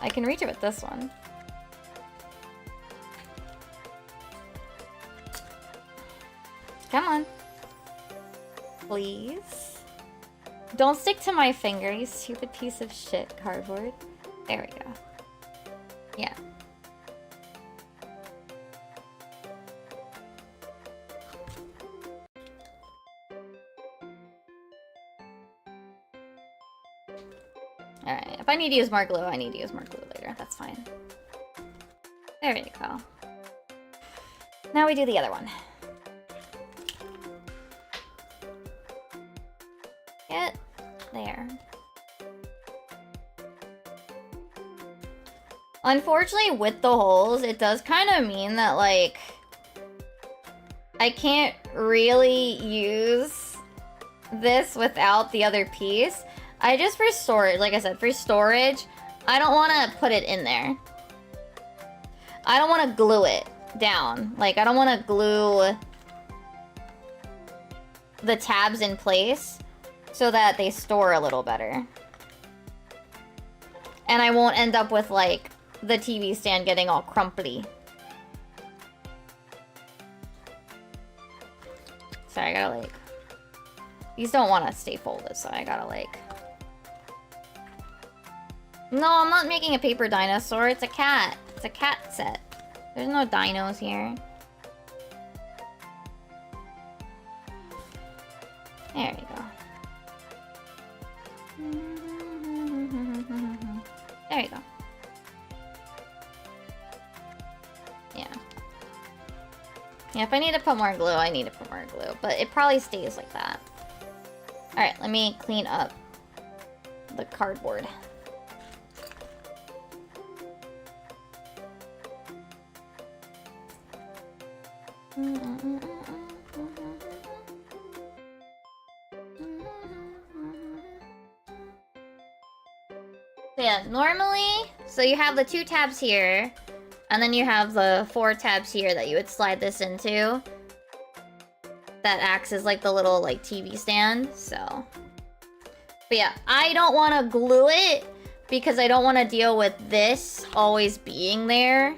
I can reach it with this one. Come on. Please. Don't stick to my finger, you stupid piece of shit, cardboard. There we go. Yeah. Alright, if I need to use more glue, I need to use more glue later. That's fine. There you go. Now we do the other one. Get there. Unfortunately, with the holes, it does kind of mean that, like, I can't really use this without the other piece. I just, for storage, like I said, for storage, I don't want to put it in there. I don't want to glue it down. Like, I don't want to glue the tabs in place so that they store a little better. And I won't end up with, like, the TV stand getting all crumply. Sorry, I gotta, like... These don't want to stay folded, so I gotta, like... No, I'm not making a paper dinosaur. It's a cat. It's a cat set. There's no dinos here. There you go. There you go. Yeah. Yeah, if I need to put more glue, I need to put more glue. But it probably stays like that. Alright, let me clean up the cardboard. Yeah, normally, so you have the 2 tabs here, and then you have the 4 tabs here that you would slide this into. That acts as like the little like TV stand, so. But yeah, I don't want to glue it because I don't want to deal with this always being there.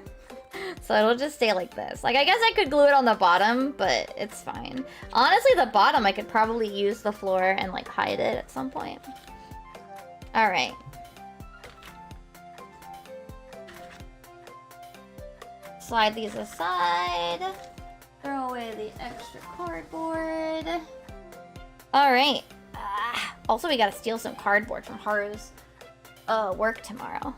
So it'll just stay like this. Like, I guess I could glue it on the bottom, but it's fine. Honestly, the bottom, I could probably use the floor and, like, hide it at some point. Alright. Slide these aside. Throw away the extra cardboard. Alright. Also, we gotta steal some cardboard from Haru's work tomorrow.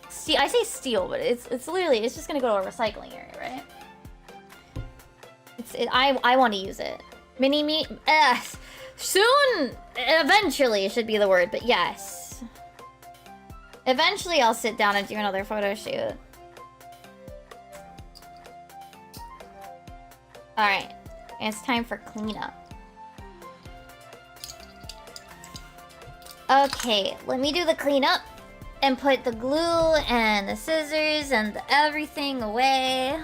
See, I say steal, but it's literally, it's just gonna go to a recycling area, right? I want to use it. Mini-me, soon, eventually should be the word, but yes. Eventually I'll sit down and do another photo shoot. Alright, it's time for cleanup. Okay, let me do the cleanup and put the glue and the scissors and the everything away.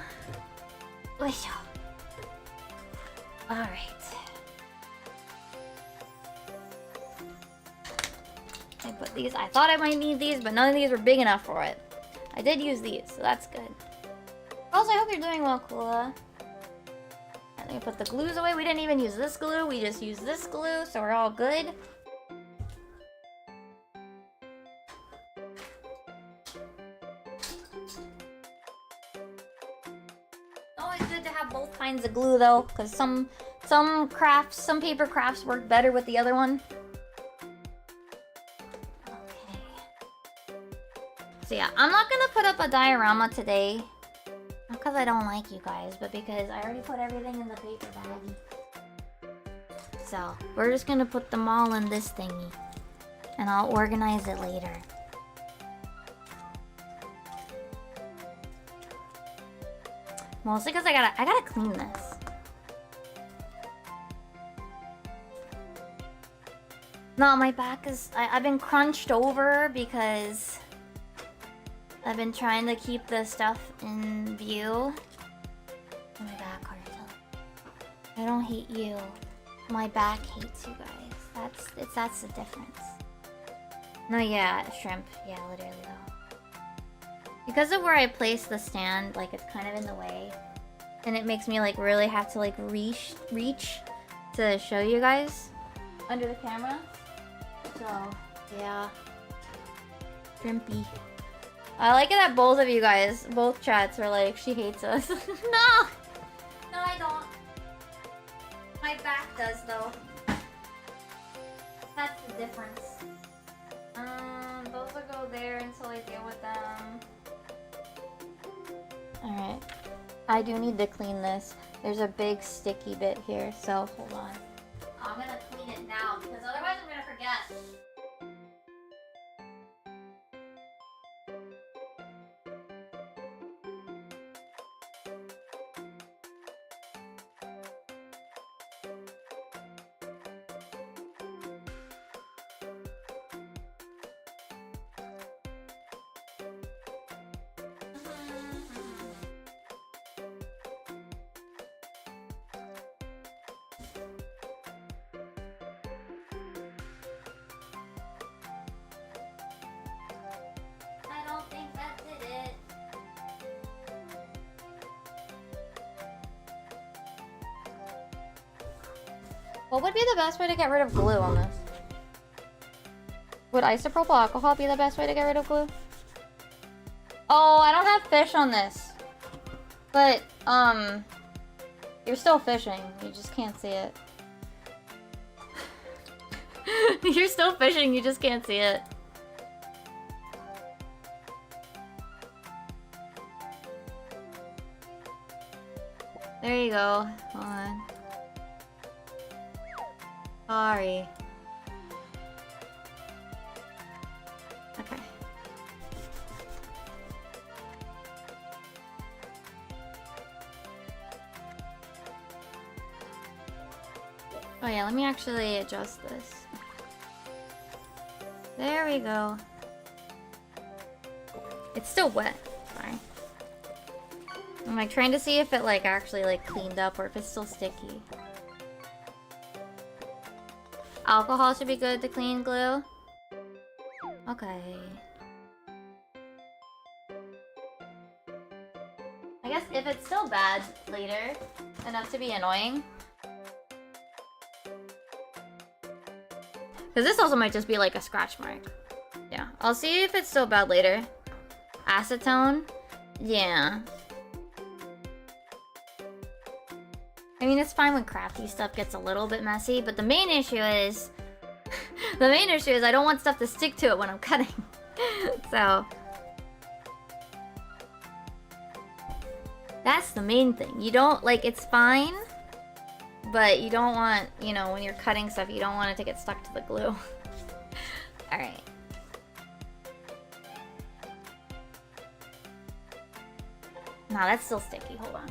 Alright. I put these. I thought I might need these, but none of these were big enough for it. I did use these, so that's good. Also, I hope you're doing well, Kula. Let me put the glues away. We didn't even use this glue. We just used this glue, so we're all good. Always good to have both kinds of glue, though, because some crafts, some paper crafts work better with the other one. Okay. So yeah, I'm not gonna put up a diorama today. Not because I don't like you guys, but because I already put everything in the paper bag. So, we're just gonna put them all in this thingy. And I'll organize it later. Mostly because I gotta clean this. No, my back is... I've been crunched over because... I've been trying to keep the stuff in view. Oh, my back hurts. I don't hate you. My back hates you guys. That's the difference. No, yeah, shrimp. Yeah, literally though. Because of where I place the stand, like it's kind of in the way. And it makes me like really have to like reach to show you guys under the camera. So, yeah. Shrimpy. I like it that both of you guys, both chats are like, she hates us. No! No, I don't. My back does, though. That's the difference. Those will go there until I deal with them. Alright. I do need to clean this. There's a big sticky bit here, so hold on. I'm gonna clean it now, because otherwise I'm gonna forget. What would be the best way to get rid of glue on this? Would isopropyl alcohol be the best way to get rid of glue? Oh, I don't have fish on this. But, you're still fishing. You just can't see it. You're still fishing, you just can't see it. There you go. Hold on. Sorry. Okay. Oh yeah, let me actually adjust this. There we go. It's still wet. Sorry. I'm like trying to see if it like actually like cleaned up or if it's still sticky. Alcohol should be good to clean glue. Okay. if it's still bad later, enough to be annoying. Because this also might just be like a scratch mark. Yeah, I'll see if it's still bad later. Acetone? Yeah. I mean, it's fine when crafty stuff gets a little bit messy, but the main issue is... the main issue is I don't want stuff to stick to it when I'm cutting. So... that's the main thing. You don't, like, it's fine, but you don't want, you know, when you're cutting stuff, you don't want it to get stuck to the glue. Alright. Nah, that's still sticky. Hold on.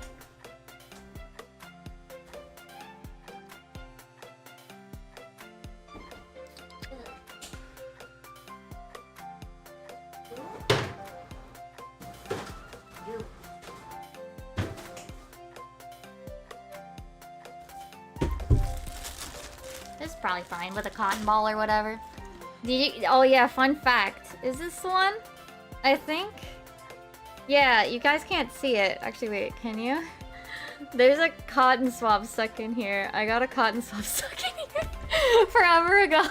This is probably fine with a cotton ball or whatever. Did you, oh yeah, fun fact. Is this the one? I think? Yeah, you guys can't see it. Actually, wait, can you? There's a cotton swab stuck in here. I got a cotton swab stuck in here forever ago.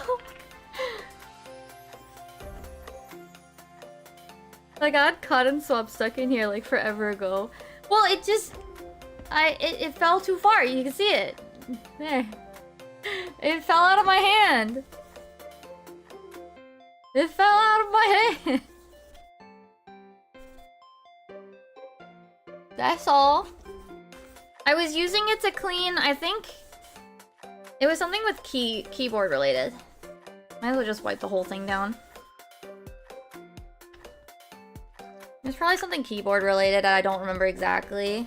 I got cotton swab stuck in here like forever ago. Well, it just... it fell too far. You can see it. There. It fell out of my hand. It fell out of my hand. That's all. I was using it to clean, I think... it was something with keyboard related. Might as well just wipe the whole thing down. It's probably something keyboard related that I don't remember exactly.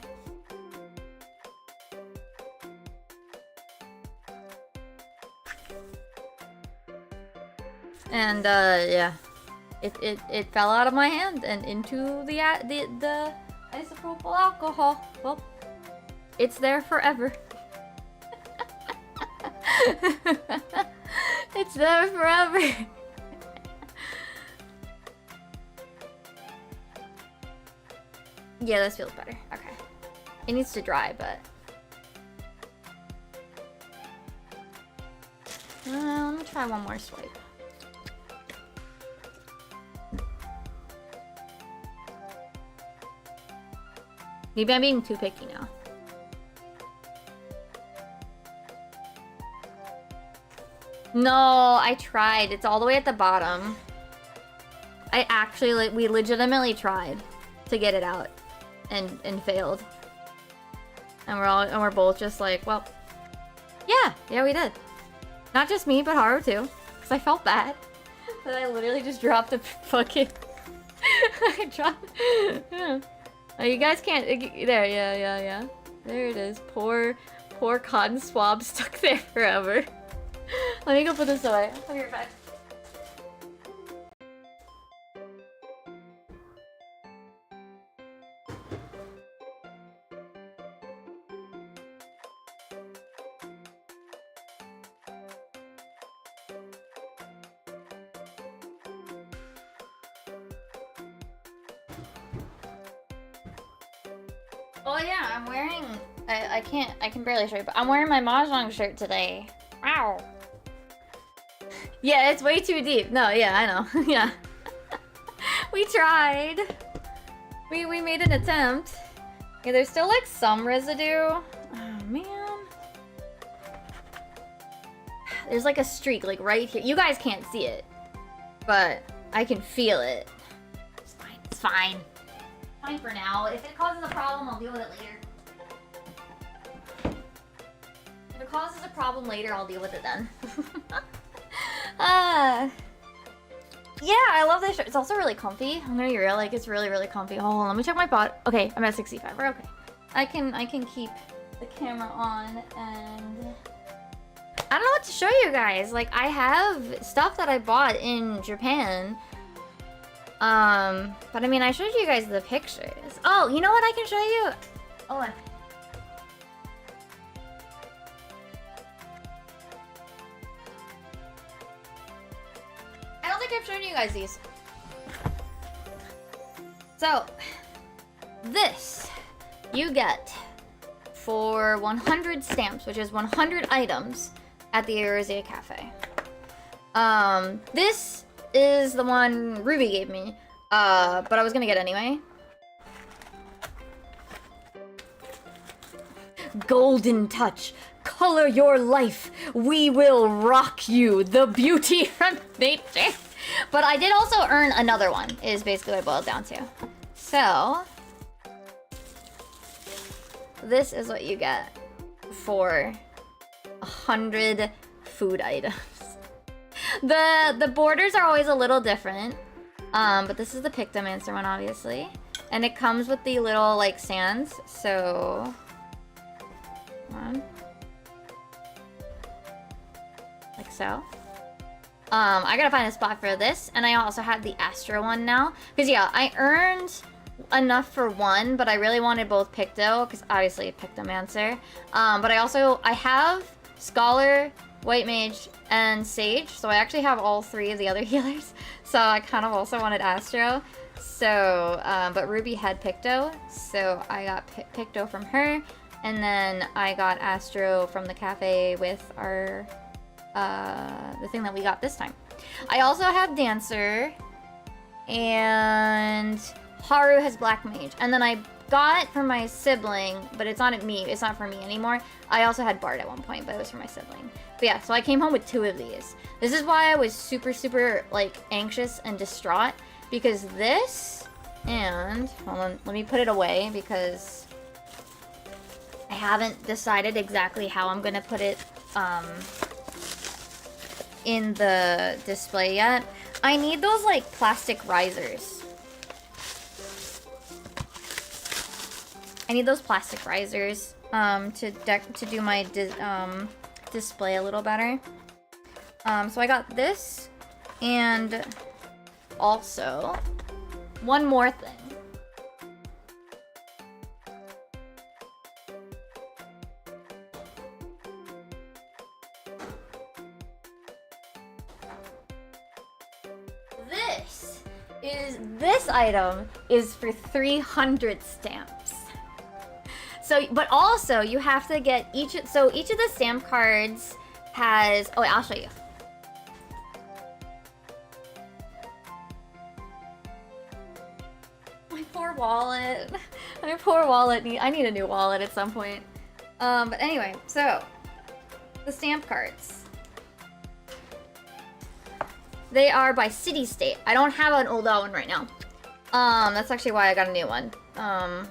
And yeah, it fell out of my hand and into the isopropyl alcohol. Well, it's there forever. It's there forever. Yeah, this feels better. Okay. It needs to dry, but... let me try one more swipe. Maybe I'm being too picky now. No, I tried. It's all the way at the bottom. I actually, we legitimately tried to get it out and failed. And we're both just like, well, yeah, we did. Not just me, but Haru too, because I felt bad. But I literally just dropped the fucking... I dropped... yeah. Oh, you guys can't... there, yeah. There it is. Poor cotton swab stuck there forever. Let me go put this away. I'll be right back. Oh yeah, I'm wearing... I can barely show you, but I'm wearing my Mahjong shirt today. Wow. Yeah, it's way too deep. No, yeah, I know. Yeah. We tried. We made an attempt. Yeah, there's still like some residue. Oh man. There's like a streak like right here. You guys can't see it, but I can feel it. It's fine. It's fine. Fine for now. If it causes a problem, I'll deal with it later. If it causes a problem later, I'll deal with it then. Yeah, I love this shirt. It's also really comfy. I'm gonna be real, like it's really, really comfy. Oh, let me check my bot. Okay, I'm at 65. We're okay. I can keep the camera on, and I don't know what to show you guys. Like I have stuff that I bought in Japan. But I mean, I showed you guys the pictures. Oh, you know what I can show you? Oh, I don't think I've shown you guys these. So, this you get for 100 stamps, which is 100 items at the Eurasia Cafe. This is the one Ruby gave me, but I was gonna get anyway. Golden touch, color your life. We will rock you. The beauty from nature. But I did also earn another one, is basically what it boils down to. So, this is what you get for 100 food items. The borders are always a little different, but this is the Pictomancer one, obviously. And it comes with the little, like, sands, so... like so. I gotta find a spot for this, and I also have the Astro one now. Because, yeah, I earned enough for one, but I really wanted both Picto, because obviously Pictomancer. But I have Scholar, White Mage, and Sage, so I actually have all three of the other healers. So I kind of also wanted Astro. So, but Ruby had Picto, so I got Picto from her. And then I got Astro from the cafe with our, the thing that we got this time. I also have Dancer, and Haru has Black Mage. And then I got from my sibling, but it's not for me anymore. I also had Bard at one point, but it was for my sibling. But yeah, so I came home with 2 of these. This is why I was super, super, like, anxious and distraught, because this, and, hold on, let me put it away, because I haven't decided exactly how I'm gonna put it in the display yet. I need those like plastic risers. I need those plastic risers to do my display a little better. So I got this, and also one more thing. This item is for 300 stamps. So, but also you have to get each of the stamp cards has, oh, I'll show you. My poor wallet. My poor wallet. I need a new wallet at some point. But anyway, so the stamp cards. They are by City State. I don't have an old one right now. That's actually why I got a new one. I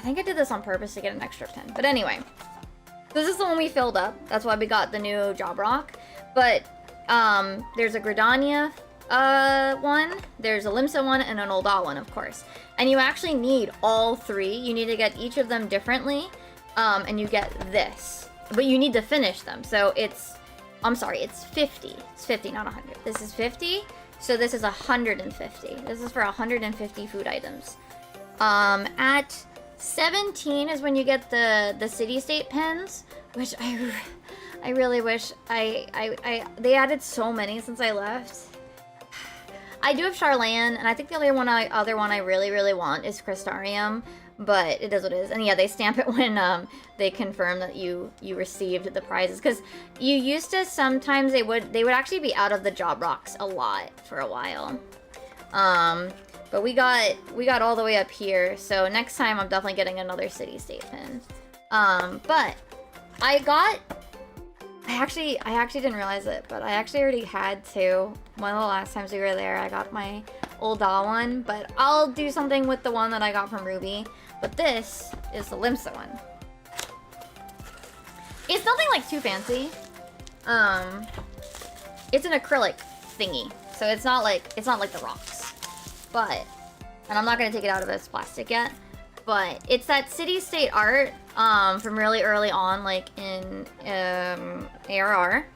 think I did this on purpose to get an extra 10. But anyway, this is the one we filled up. That's why we got the new Job Rock. But there's a Gridania one, there's a Limsa one, and an Olda one, of course. And you actually need all 3. You need to get each of them differently, and you get this. But you need to finish them. So it's... I'm sorry, it's 50. It's 50, not 100. This is 50, so this is 150. This is for 150 food items. At 17 is when you get the city-state pens, which I really wish they added so many since I left. I do have Charlane, and I think the other one I really want is Crystarium. But it is what it is. And yeah, they stamp it when they confirm that you received the prizes. Because you used to sometimes they would actually be out of the job rocks a lot for a while. But we got all the way up here. So next time I'm definitely getting another city-state pin. But I actually didn't realize it, but I actually already had 2. One of the last times we were there, I got my old doll one, but I'll do something with the one that I got from Ruby. But this is the Limsa one. It's nothing like too fancy. It's an acrylic thingy, so it's not like the rocks. But, and I'm not gonna take it out of its plastic yet. But it's that city-state art from really early on, like in ARR,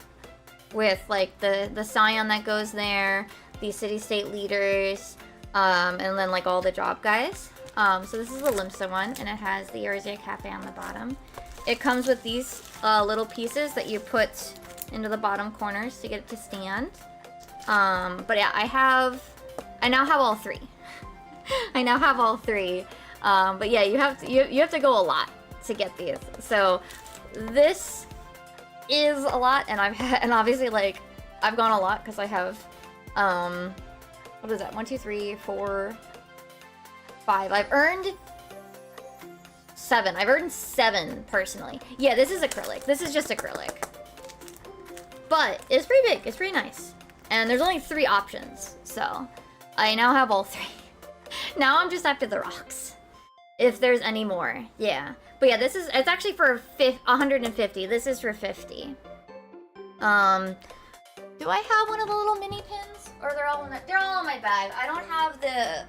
with like the Scion that goes there, the city-state leaders, and then like all the job guys. So this is the Limsa one, and it has the Eurasia Cafe on the bottom. It comes with these little pieces that you put into the bottom corners to get it to stand. But yeah, I now have all 3. I now have all 3. But yeah, you have to go a lot to get these. So this is a lot, and obviously like I've gone a lot because I have what is that? 1, 2, 3, 4, 5. I've earned 7. I've earned 7 personally. Yeah, this is acrylic. This is just acrylic. But it's pretty big. It's pretty nice. And there's only 3 options. So I now have all 3. Now I'm just after the rocks. If there's any more. Yeah. But yeah, it's actually for 150. This is for 50. Do I have one of the little mini pins? Or they're all in my bag. I don't have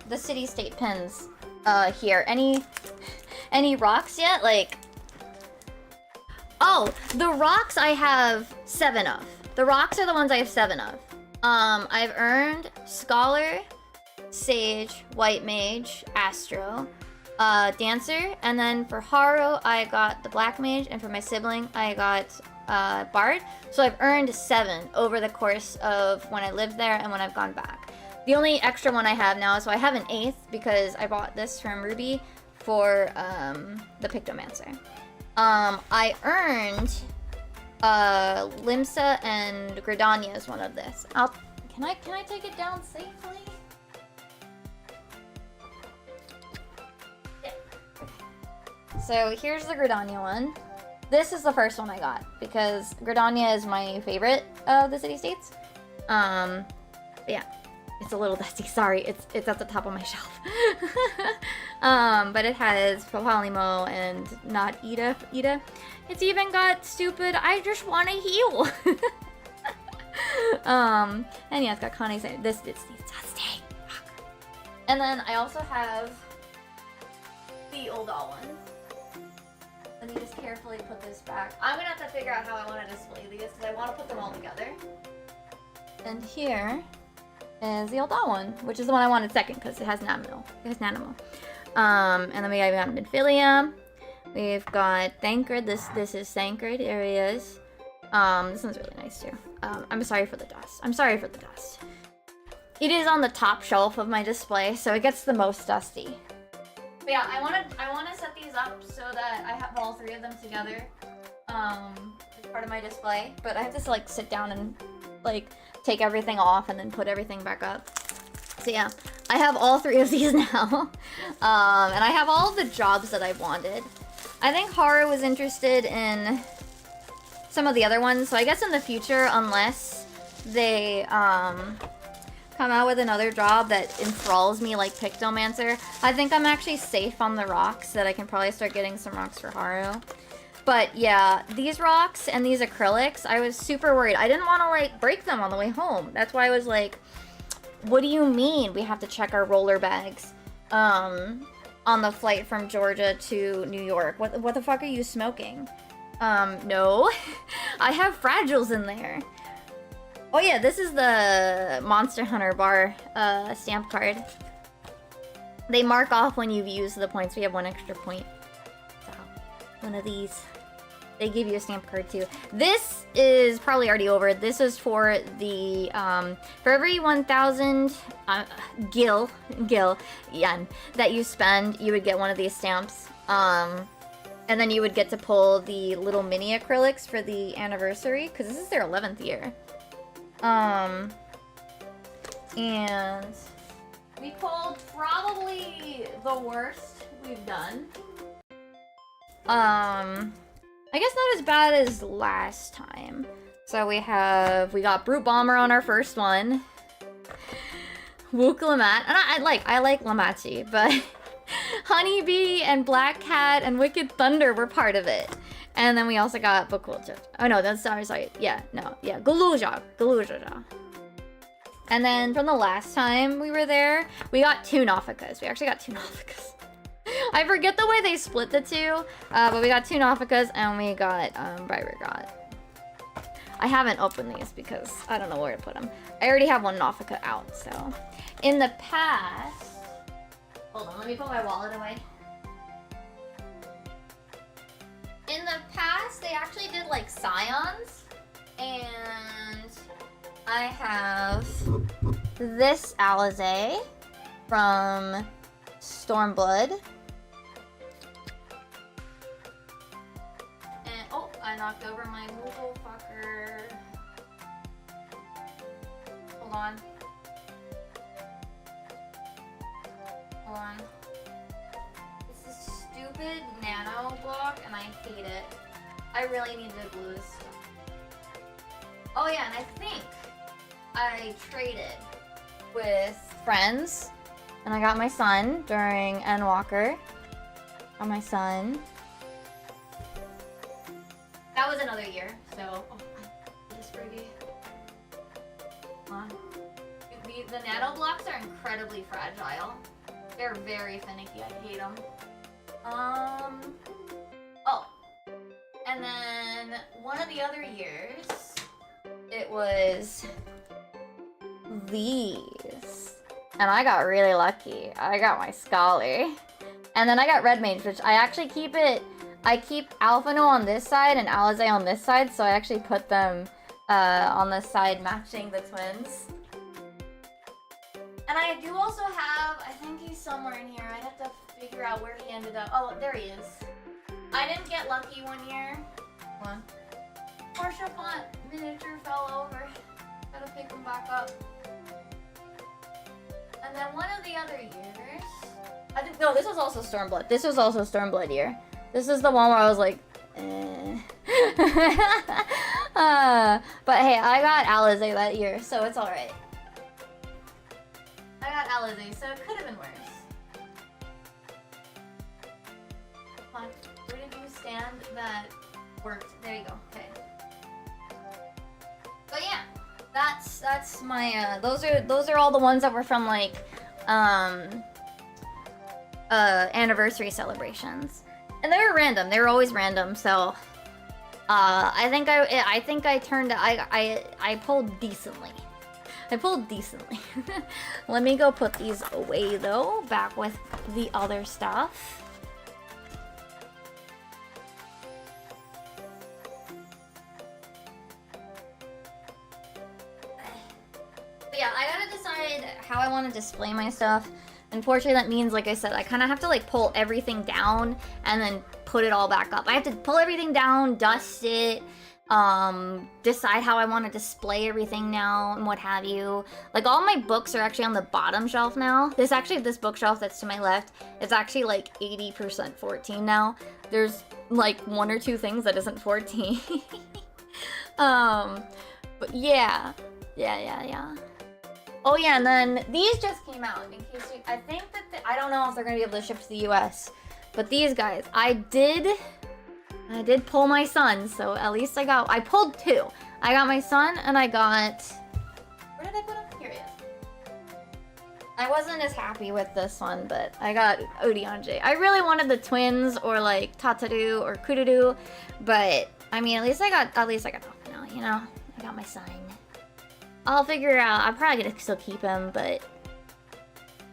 the city-state pins here. Any rocks yet? Like, oh, the rocks I have 7 of. The rocks are the ones I have 7 of. I've earned Scholar, Sage, White Mage, Astro, Dancer, and then for Haru I got the Black Mage, and for my sibling I got Bard. So I've earned 7 over the course of when I lived there and when I've gone back. The only extra one I have now, so I have an 8th because I bought this from Ruby for the Pictomancer. I earned Limsa and Gridania is one of this. Can I take it down safely? Yeah. So here's the Gridania one. This is the first one I got because Gridania is my favorite of the city-states. Yeah, it's a little dusty. Sorry, it's at the top of my shelf. But it has Polimo and not Ida. It's even got stupid. I just want to heal. And yeah, it's got Connie saying this needs to stay. And then I also have the old all one. Let me just carefully put this back. I'm gonna have to figure out how I want to display these because I want to put them all together. And here is the old doll one, which is the one I wanted second because it has Nanimal. And then we got Midfilia. We've got Thancred. This is Thancred. There he is. This one's really nice too. I'm sorry for the dust. It is on the top shelf of my display, so it gets the most dusty. But yeah, I wanna set these up so that I have all 3 of them together as part of my display. But I have to like sit down and like take everything off and then put everything back up. So yeah, I have all 3 of these now. And I have all of the jobs that I wanted. I think Haru was interested in some of the other ones, so I guess in the future, unless they come out with another job that enthralls me like Pictomancer, I think I'm actually safe on the rocks, that I can probably start getting some rocks for Haru. But yeah, these rocks and these acrylics, I was super worried. I didn't want to like break them on the way home. That's why I was like, what do you mean we have to check our roller bags on the flight from Georgia to New York? What the fuck are you smoking? No. I have fragiles in there. Oh yeah, this is the Monster Hunter bar stamp card. They mark off when you've used the points. We have 1 extra point. So, one of these. They give you a stamp card too. This is probably already over. This is for the, for every 1,000 gil yen that you spend, you would get one of these stamps. And then you would get to pull the little mini acrylics for the anniversary, because this is their 11th year. And we pulled probably the worst we've done. I guess not as bad as last time. So we got Brute Bomber on our first one. Wook Lamat, and I like Lamachi, but Honeybee and Black Cat and Wicked Thunder were part of it. And then we also got Bakulcha. Oh no, that's sorry. Yeah, Galuja. And then from the last time we were there, we got 2 Nautikas. We actually got 2 Nautikas. I forget the way they split the 2, but we got 2 Nautikas and we got Briregot. I haven't opened these because I don't know where to put them. I already have 1 Nautica out, so. In the past... Hold on, let me put my wallet away. In the past, they actually did like Scions, and I have this Alize from Stormblood, knocked over my Moogle fucker. Hold on. Hold on. This is stupid nano block and I hate it. I really need to glue this stuff. Oh yeah, and I think I traded with friends and I got my son during Endwalker. Got my son. That was another year, so this baby. The nano blocks are incredibly fragile. They're very finicky. I hate them. Oh, and then one of the other years, it was these, and I got really lucky. I got my Scully, and then I got Red Mage, which I actually keep it. I keep Alphino on this side and Alizé on this side, so I actually put them on the side matching the twins. And I do also have, I think he's somewhere in here. I'd have to figure out where he ended up. Oh, there he is. I didn't get lucky one year. Hold on. Portia Font miniature fell over. Gotta pick him back up. And then one of the other years, I think, no, this was also Stormblood. This was also Stormblood year. This is the one where I was like, eh. But hey, I got Alizé that year, so it's alright. I got Alizé, so it could have been worse. Come on, where did you stand that worked? There you go, okay. But yeah, that's my, those are all the ones that were from like, anniversary celebrations. And they were random. They were always random. So, I think I turned. I pulled decently. I pulled decently. Let me go put these away though. Back with the other stuff. But yeah, I gotta decide how I want to display my stuff. Unfortunately, that means, like I said, I kind of have to like pull everything down and then put it all back up. I have to pull everything down, dust it, decide how I want to display everything now and what have you. Like all my books are actually on the bottom shelf now. This bookshelf that's to my left is actually like 80% 14 now. There's like one or two things that isn't 14. But yeah. Oh yeah, and then these just came out. In case I think that I don't know if they're gonna be able to ship to the US, but these guys, I did pull my son, so at least I pulled two. I got my son, and I got, where did I put him? Here he is. I wasn't as happy with this one, but I got Odianje. I really wanted the twins or like Tataru or Kururu, but I mean, at least I got Alphino, you know. I got my son. I'll figure it out. I'm probably gonna still keep him, but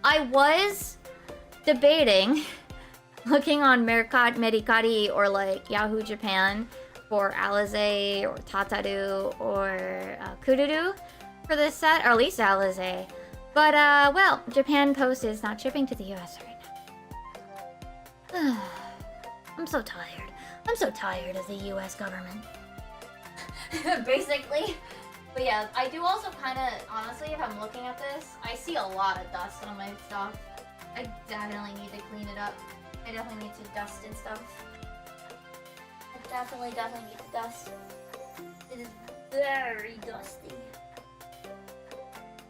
I was debating looking on Mercari or like Yahoo Japan for Alizé or Tataru or Kururu for this set, or at least Alizé. But well, Japan Post is not shipping to the US right now. I'm so tired. I'm so tired of the US government. Basically. But yeah, I do also kind of, honestly, if I'm looking at this, I see a lot of dust on my stuff. I definitely need to clean it up. I definitely need to dust and stuff. I definitely need to dust. It is very dusty.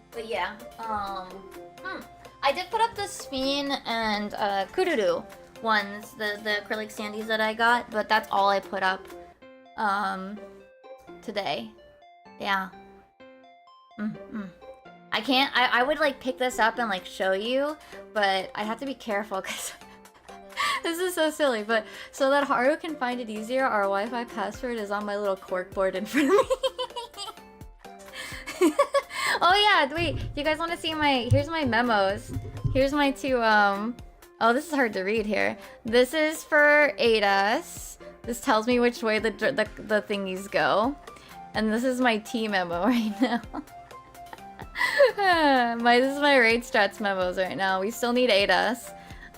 But yeah, I did put up the Spin and Kururu ones, the acrylic standees that I got, but that's all I put up today. Yeah. I can't, I would like pick this up and like show you, but I'd have to be careful because this is so silly. But so that Haru can find it easier, our Wi-Fi password is on my little corkboard in front of me. Oh yeah, wait, you guys want to see here's my memos. Here's my two, oh, this is hard to read here. This is for ADAS. This tells me which way the thingies go. And this is my T memo right now. This is my raid strats memos right now. We still need ADAS.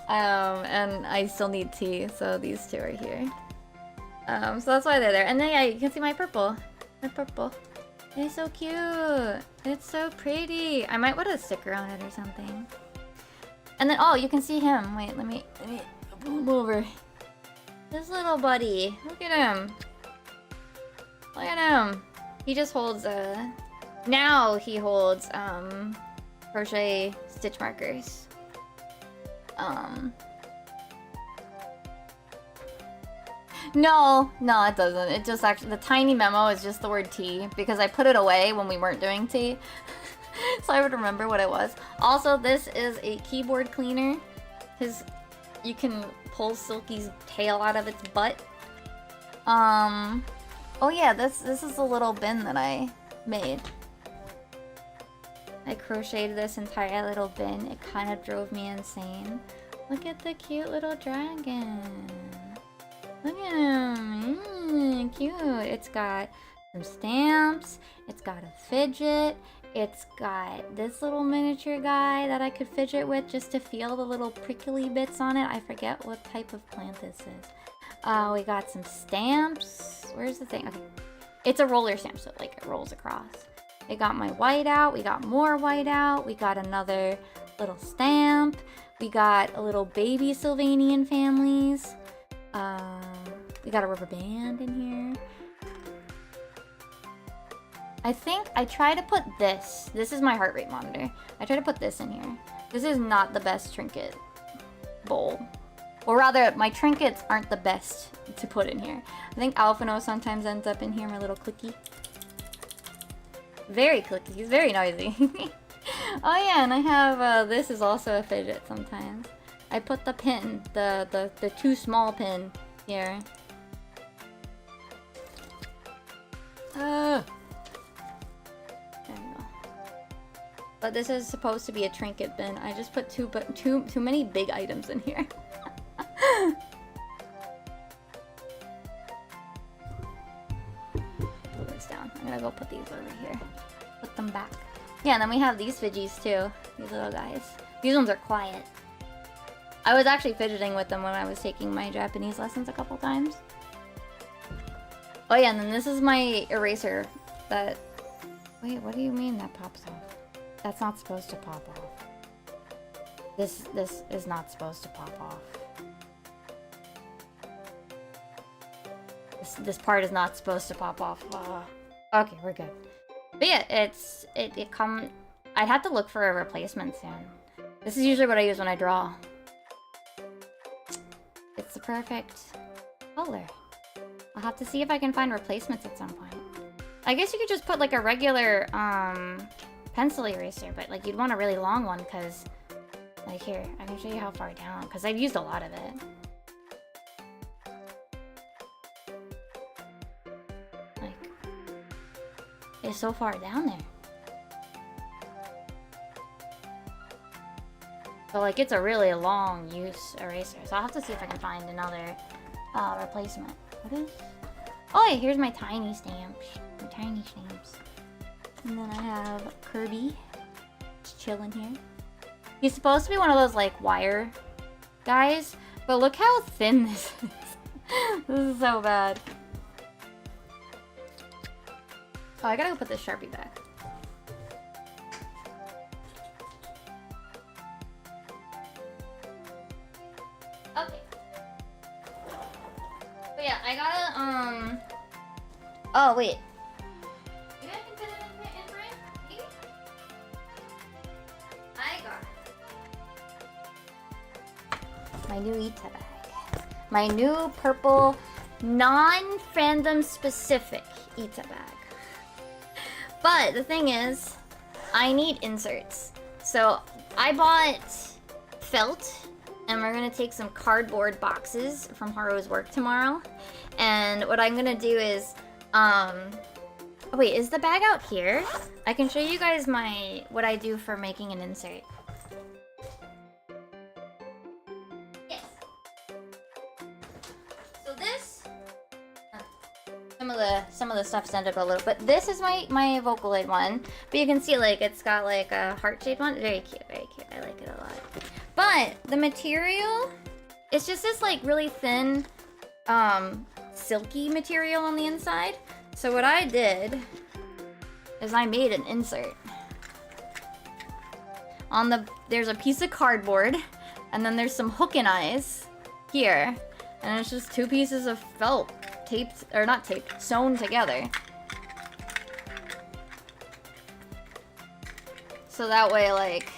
And I still need T, so these two are here. So that's why they're there. And then yeah, you can see my purple. My purple. It's so cute. It's so pretty. I might put a sticker on it or something. And then you can see him. Wait, let me move over. This little buddy. Look at him. Look at him. He just holds now he holds crochet stitch markers. No, it doesn't. It just actually, the tiny memo is just the word tea because I put it away when we weren't doing tea. So I would remember what it was. Also, this is a keyboard cleaner. You can pull Silky's tail out of its butt. Oh yeah, this is a little bin that I made. I crocheted this entire little bin. It kind of drove me insane. Look at the cute little dragon. Look at him. Cute. It's got some stamps. It's got a fidget. It's got this little miniature guy that I could fidget with just to feel the little prickly bits on it. I forget what type of plant this is. We got some stamps. Where's the thing? Okay. It's a roller stamp, so like it rolls across. We got my whiteout. We got more whiteout. We got another little stamp. We got a little baby Sylvanian families. We got a rubber band in here. I think I try to put this. This is my heart rate monitor. I try to put this in here. This is not the best trinket bowl. Or rather, my trinkets aren't the best to put in here. I think Alphino sometimes ends up in here, my little clicky. Very clicky. He's very noisy. Oh yeah, and I have, this is also a fidget sometimes. I put the pin, the too small pin here. There we go. But this is supposed to be a trinket bin. I just put too many big items in here. Put this down. I'm gonna go put these over here. Put them back. Yeah, and then we have these fidgies too. These little guys. These ones are quiet. I was actually fidgeting with them when I was taking my Japanese lessons a couple times. Oh yeah, and then this is my eraser that... Wait, what do you mean that pops off? That's not supposed to pop off. This is not supposed to pop off. This part is not supposed to pop off. Okay, we're good. But yeah, I'd have to look for a replacement soon. This is usually what I use when I draw. It's the perfect color. I'll have to see if I can find replacements at some point. I guess you could just put like a regular pencil eraser, but like you'd want a really long one because like here, I can show you how far down because I've used a lot of it. Like it's so far down there. So like it's a really long use eraser. So I'll have to see if I can find another replacement. What is? Oh, yeah, here's my tiny stamps. My tiny stamps. And then I have Kirby. Just chilling here. He's supposed to be one of those like wire guys, but look how thin this is. This is so bad. Oh, I gotta go put this Sharpie back. Okay. But yeah, I gotta, oh, wait. You guys can fit it in frame? Maybe? I got my new Ita bag. My new purple, non-fandom specific Ita bag. But the thing is, I need inserts. So I bought felt, and we're gonna take some cardboard boxes from Haru's work tomorrow. And what I'm gonna do is, wait, is the bag out here? I can show you guys what I do for making an insert. Yes. So this, some of the stuff's ended up a little, but this is my Vocaloid one. But you can see like it's got like a heart-shaped one. Very cute, very cute. I like it a lot. But the material, it's just this like really thin silky material on the inside. So what I did is I made an insert. There's a piece of cardboard, and then there's some hook and eyes here, and it's just 2 pieces of felt taped, or not taped, sewn together. So that way, like,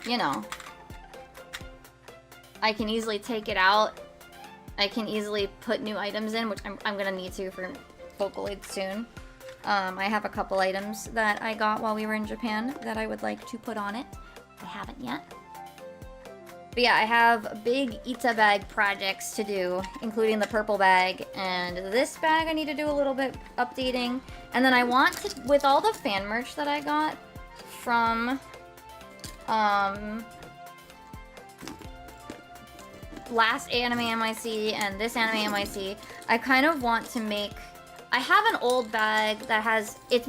you know, I can easily take it out. I can easily put new items in, which I'm gonna need to for Vocaloid soon. I have a couple items that I got while we were in Japan that I would like to put on it. I haven't yet. But yeah, I have big Ita bag projects to do, including the purple bag, and this bag I need to do a little bit updating. And then I want to, with all the fan merch that I got from last Anime NYC and this Anime NYC, I kind of want to make, I have an old bag that has, it's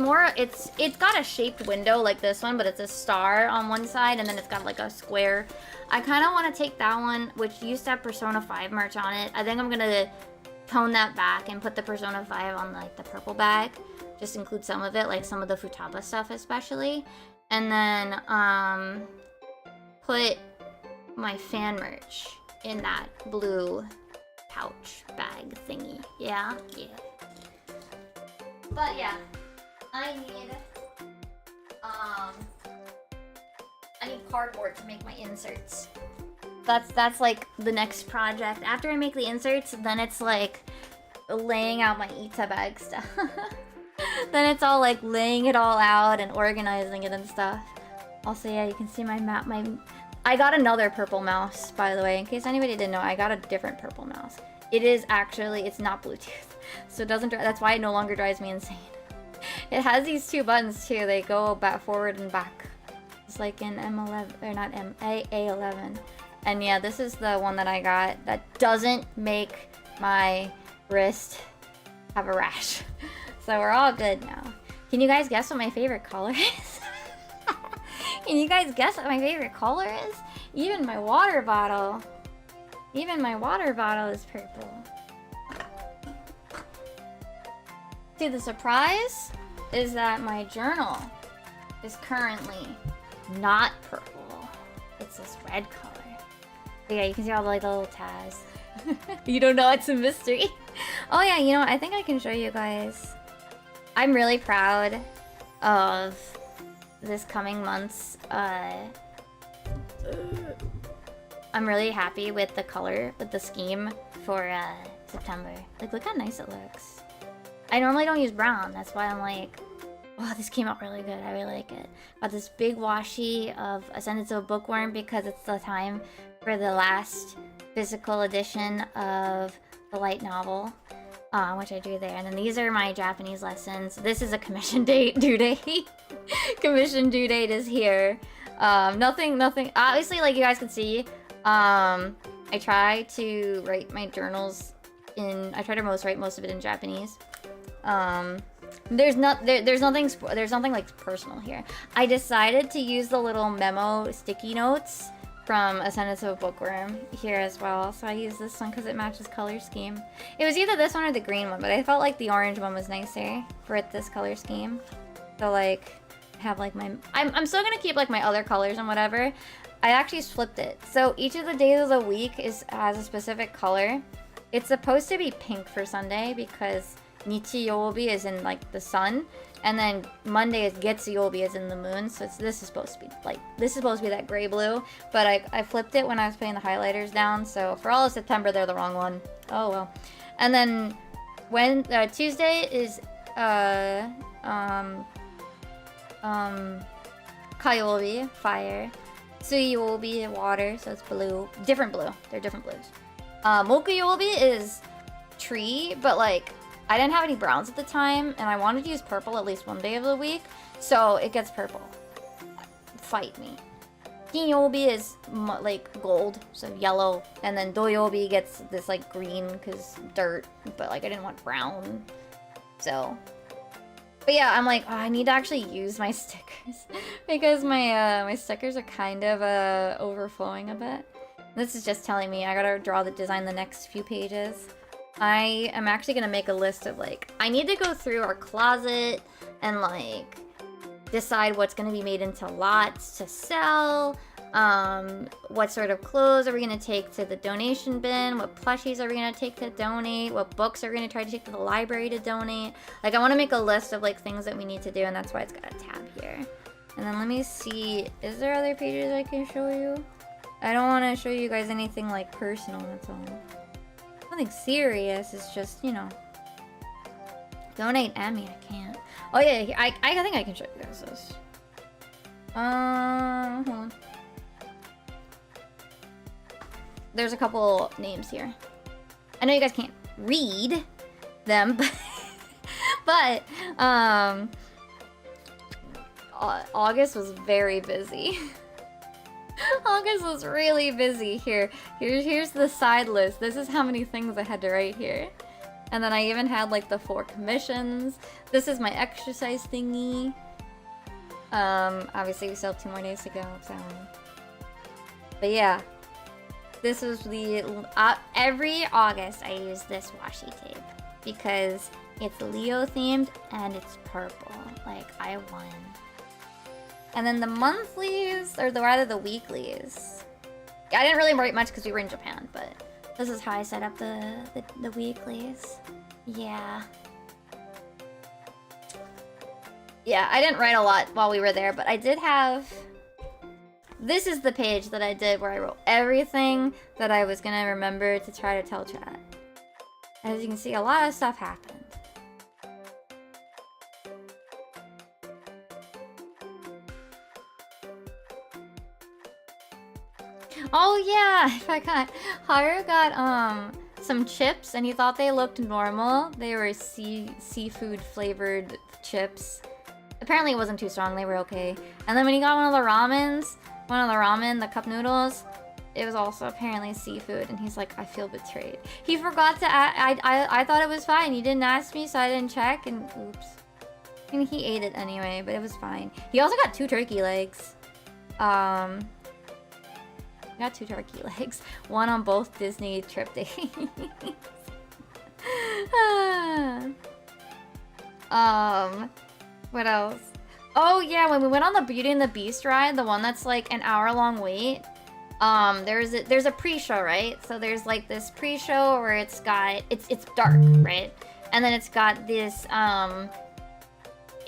got a shaped window like this one, but it's a star on one side and then it's got like a square. I kind of want to take that one, which used to have Persona 5 merch on it. I think I'm gonna tone that back and put the Persona 5 on like the purple bag. Just include some of it, like some of the Futaba stuff especially. And then put my fan merch in that blue pouch bag thingy. Yeah. But yeah, I need cardboard to make my inserts. That's like the next project. After I make the inserts, then it's like laying out my Ita bag stuff. Then it's all like laying it all out and organizing it and stuff. Also, yeah, you can see my map. I got another purple mouse, by the way. In case anybody didn't know, I got a different purple mouse. It is actually, it's not Bluetooth. So it doesn't, that's why it no longer drives me insane. It has these 2 buttons too. They go back, forward and back. It's like in M11, or not A11. And yeah, this is the one that I got that doesn't make my wrist have a rash. So we're all good now. Can you guys guess what my favorite color is? Can you guys guess what my favorite color is? Even my water bottle is purple. See, the surprise is that my journal is currently not purple. It's this red color. But yeah, you can see all the, like, the little tabs. You don't know, it's a mystery. Oh yeah, you know what? I think I can show you guys. I'm really proud of this coming month's, I'm really happy with the color, with the scheme for September. Like, look how nice it looks. I normally don't use brown, that's why I'm like, oh, this came out really good, I really like it. Got this big washi of Ascendance of a Bookworm because it's the time for the last physical edition of the light novel, which I drew there. And then these are my Japanese lessons. This is a commission due date. Commission due date is here. Nothing, obviously, like you guys can see, I try to write my journals in, I try to write most of it in Japanese. There's nothing like personal here. I decided to use the little memo sticky notes from Ascendance of a Bookworm here as well. So I use this one because it matches color scheme. It was either this one or the green one, but I felt like the orange one was nicer for this color scheme. So like, I have like my, I'm still gonna keep like my other colors and whatever. I actually flipped it. So each of the days of the week has a specific color. It's supposed to be pink for Sunday because Nichiyobi is in like the sun, and then Monday is Getsuyobi is in the moon. So this is supposed to be that gray blue. But I flipped it when I was putting the highlighters down. So for all of September, they're the wrong one. Oh well. And then when Tuesday is Kayobi, fire. Tsuyobi, water, so it's blue. Different blue. They're different blues. Mokuyobi is tree, but like I didn't have any browns at the time, and I wanted to use purple at least one day of the week, so it gets purple. Fight me. Kinyobi is like gold, so yellow, and then Doyobi gets this like green because dirt, but like I didn't want brown, so. But yeah, I'm like, oh, I need to actually use my stickers because my my stickers are kind of overflowing a bit. This is just telling me I gotta draw the design the next few pages. I am actually gonna make a list of like, I need to go through our closet and like decide what's gonna be made into lots to sell. What sort of clothes are we gonna take to the donation bin? What plushies are we gonna take to donate? What books are we gonna try to take to the library to donate? Like, I want to make a list of like things that we need to do, and that's why it's got a tab here. And then let me see, is there other pages I can show you? I don't want to show you guys anything like personal, that's all. Nothing serious, it's just, you know. Donate Emmy, I can't. Oh yeah, I think I can show you guys this. Hold on. There's a couple names here. I know you guys can't read them, but August was very busy. August was really busy. Here's the side list. This is how many things I had to write here. And then I even had like the 4 commissions. This is my exercise thingy. Obviously we still have 2 more days to go, so. But yeah. This was the, every August I use this washi tape because it's Leo themed and it's purple. Like, I won. And then the monthlies, or rather the weeklies. I didn't really write much because we were in Japan, but this is how I set up the weeklies. Yeah. Yeah, I didn't write a lot while we were there, but I did have... This is the page that I did where I wrote everything that I was gonna remember to try to tell chat. As you can see, a lot of stuff happened. Oh yeah, I forgot. Haru got some chips and he thought they looked normal. They were seafood flavored chips. Apparently it wasn't too strong, they were okay. And then when he got one of the ramen, the cup noodles, it was also apparently seafood, and he's like, I feel betrayed. He forgot to I thought it was fine. He didn't ask me, so I didn't check, and oops. I mean, he ate it anyway, but it was fine. He also got 2 turkey legs. Got 2 turkey legs. One on both Disney trip days. What else? Oh yeah, when we went on the Beauty and the Beast ride, the one that's like an hour-long wait, there's a pre-show, right? So there's like this pre-show where it's got it's dark, right? And then it's got this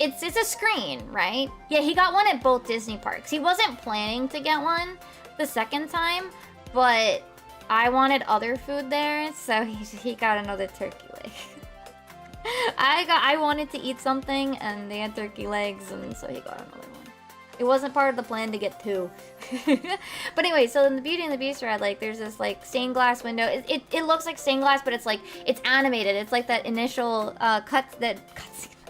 it's a screen, right? Yeah, he got one at both Disney parks. He wasn't planning to get one the second time, but I wanted other food there, so he got another turkey leg. I wanted to eat something, and they had turkey legs, and so he got another one. It wasn't part of the plan to get 2. But anyway, so in the Beauty and the Beast ride, like, there's this, like, stained glass window. It looks like stained glass, but it's, like, it's animated. It's like that initial, the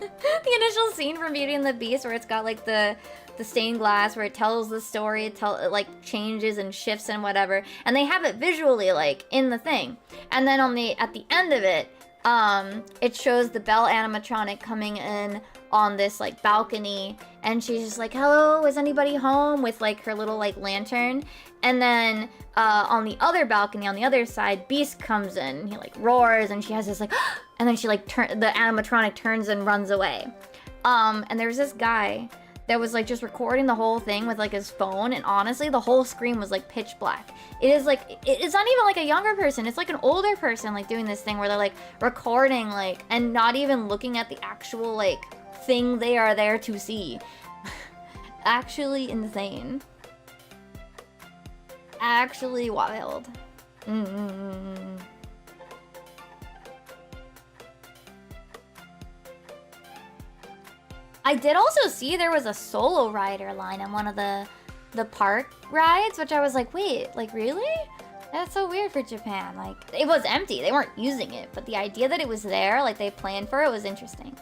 initial scene from Beauty and the Beast where it's got, like, the stained glass where it tells the story, it like changes and shifts and whatever. And they have it visually, like, in the thing. And then at the end of it, it shows the Belle animatronic coming in on this like balcony, and she's just like, hello, is anybody home, with like her little like lantern. And then on the other balcony on the other side, Beast comes in and he like roars, and she has this like and then she like the animatronic turns and runs away. And there's this guy that was like just recording the whole thing with like his phone, and honestly the whole screen was like pitch black. It is like, it's not even like a younger person, it's like an older person like doing this thing where they're like recording like and not even looking at the actual like thing they are there to see. Actually insane. Actually wild. I did also see there was a solo rider line on one of the park rides, which I was like, wait, like really? That's so weird for Japan. Like, it was empty, they weren't using it, but the idea that it was there, like they planned for it, was interesting.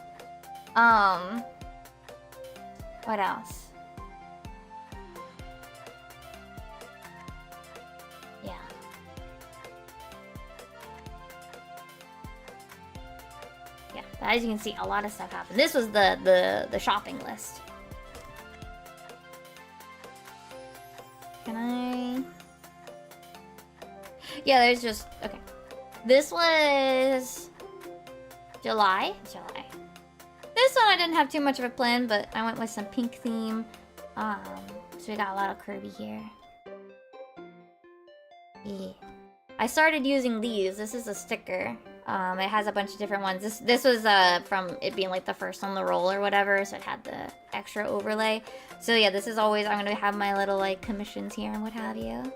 What else? Yeah. Yeah, as you can see, a lot of stuff happened. This was the shopping list. Can I... Yeah, there's just... Okay. This was... July? July. This one I didn't have too much of a plan, but I went with some pink theme. So we got a lot of Kirby here. Yeah. I started using these. This is a sticker. It has a bunch of different ones. This was from it being like the first on the roll or whatever, so it had the extra overlay. So yeah, this is always, I'm gonna have my little like commissions here and what have you.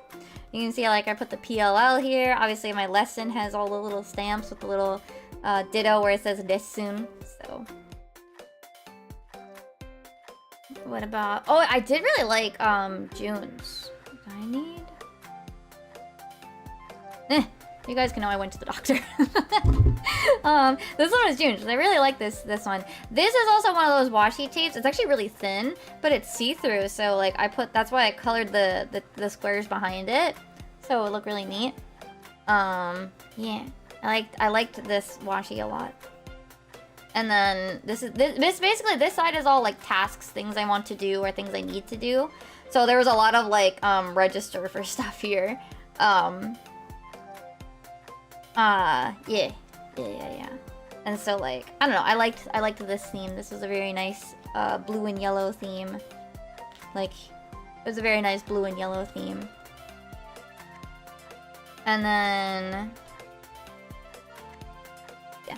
You can see like I put the PLL here. Obviously my lesson has all the little stamps with the little ditto where it says lesson. So what about, oh, I did really like June's. Do I need? You guys can know I went to the doctor. This one was June's. I really like this one. This is also one of those washi tapes. It's actually really thin, but it's see-through. So like that's why I colored the squares behind it, so it would look really neat. Yeah, I liked this washi a lot. And then this basically, this side is all like tasks, things I want to do or things I need to do. So there was a lot of like register for stuff here. Yeah. And so like, I don't know, I liked this theme. This was a very nice blue and yellow theme. Like, it was a very nice blue and yellow theme. And then yeah,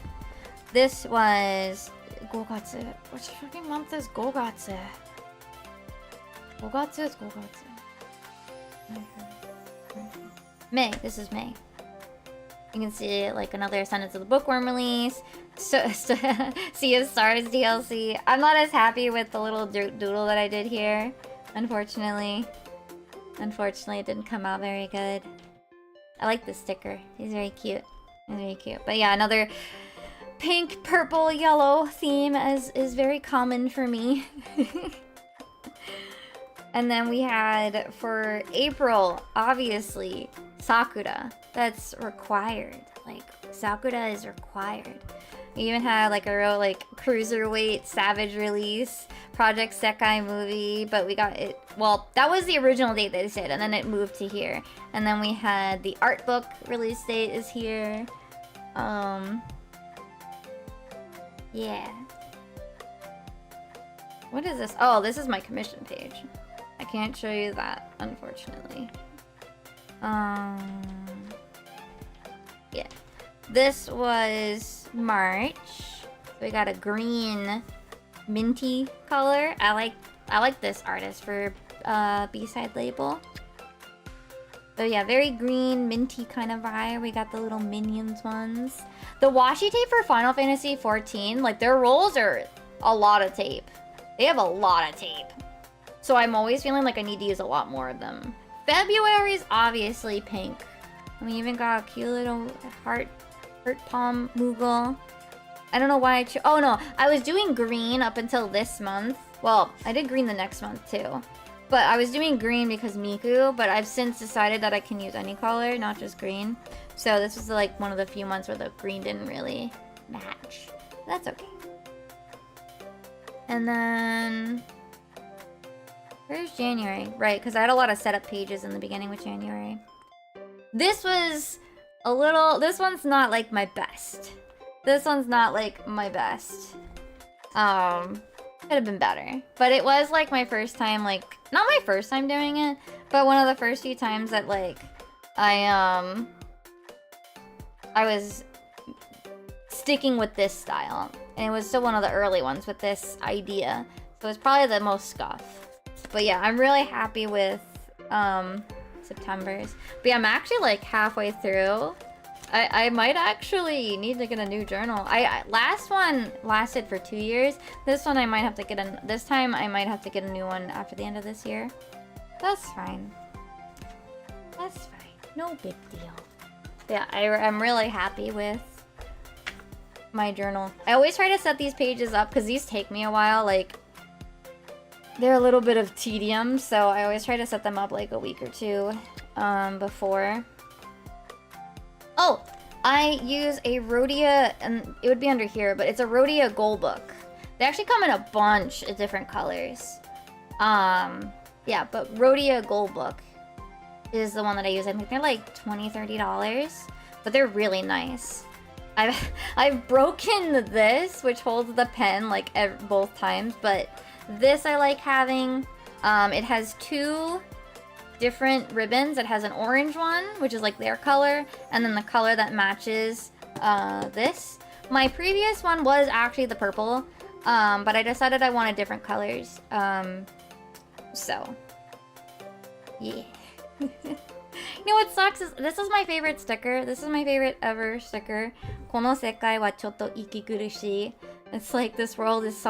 this was 5月. Which fucking month is 5月? 5月 is 5月. May. This is May. You can see like another sentence of the bookworm release. Sea of Stars DLC. I'm not as happy with the little doodle that I did here, unfortunately. Unfortunately, it didn't come out very good. I like the sticker. He's very cute. He's very cute. But yeah, another pink, purple, yellow theme is very common for me. And then we had for April, obviously, Sakura. That's required. Like, Sakura is required. We even had like a real like cruiserweight Savage release, Project Sekai movie, but we got it. Well, that was the original date they said, and then it moved to here. And then we had the art book release date is here. Yeah. What is this? Oh, this is my commission page. I can't show you that, unfortunately. Yeah. This was March. We got a green minty color. I like this artist for B-side label. So yeah, very green, minty kind of vibe. We got the little minions ones. The washi tape for Final Fantasy XIV, like their rolls are a lot of tape. They have a lot of tape. So I'm always feeling like I need to use a lot more of them. February's obviously pink. And we even got a cute little heart palm Moogle. I don't know why I chose. Oh no, I was doing green up until this month. Well, I did green the next month too. But I was doing green because Miku, but I've since decided that I can use any color, not just green. So this was like one of the few months where the green didn't really match. That's okay. And then... where's January? Right, because I had a lot of setup pages in the beginning with January. This was a little... this one's not like my best. This one's not like my best. Could have been better. But it was like my first time, like... not my first time doing it, but one of the first few times that like... I was sticking with this style. And it was still one of the early ones with this idea. So it's probably the most scuff. But yeah, I'm really happy with September's. But yeah, I'm actually like halfway through. I might actually need to get a new journal. Last one lasted for 2 years. This one I might have to get this time I might have to get a new one after the end of this year. That's fine. That's fine. No big deal. Yeah, I'm really happy with my journal. I always try to set these pages up because these take me a while. Like, they're a little bit of tedium, so I always try to set them up like a week or two before. Oh, I use a Rhodia, and it would be under here, but it's a Rhodia Gold Book. They actually come in a bunch of different colors. Yeah, but Rhodia Gold Book. is the one that I use. I think they're like $20-$30, but they're really nice. I've broken this, which holds the pen like both times, but this I like having. It has 2 different ribbons. It has an orange one, which is like their color, and then the color that matches this. My previous one was actually the purple, but I decided I wanted different colors. So yeah. You know what sucks is this is my favorite sticker. This is my favorite ever sticker. この世界はちょっと息苦しい. It's like this world is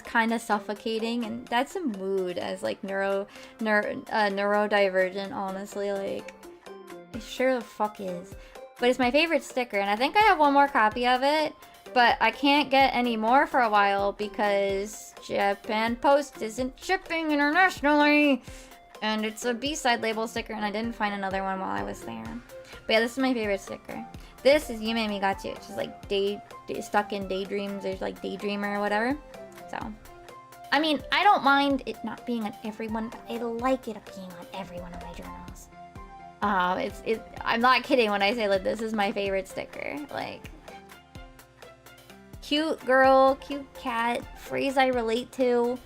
kind of suffocating, and that's a mood as like neurodivergent. Honestly, like it sure the fuck is. But it's my favorite sticker, and I think I have one more copy of it, but I can't get any more for a while because Japan Post isn't shipping internationally. And it's a B-side label sticker, and I didn't find another one while I was there. But yeah, this is my favorite sticker. This is Yume Migachi, which is like stuck in daydreams, or like daydreamer or whatever. So, I mean, I don't mind it not being on everyone, but I like it being on every one of my journals. I'm not kidding when I say like this is my favorite sticker. Like, cute girl, cute cat, phrase I relate to.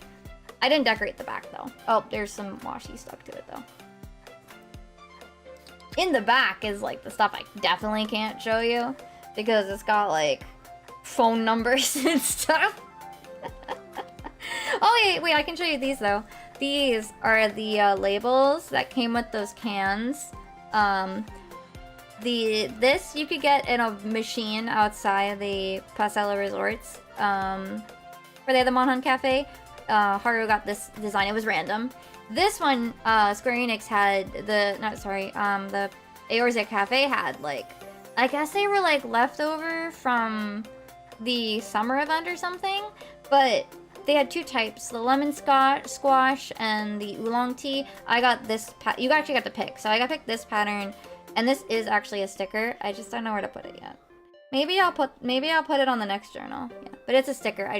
I didn't decorate the back though. Oh, there's some washi stuck to it though. In the back is like the stuff I definitely can't show you because it's got like phone numbers and stuff. Oh wait, I can show you these though. These are the labels that came with those cans. This you could get in a machine outside the Pasella Resorts for the Monhan Cafe. Haru got this design. It was random. This one, Square Enix had the Eorze Cafe had like, I guess they were like leftover from the summer event or something, but they had 2 types, the lemon squash and the oolong tea. I got this, you actually got to pick. So I got to pick this pattern, and this is actually a sticker. I just don't know where to put it yet. Maybe I'll put it on the next journal. Yeah, but it's a sticker.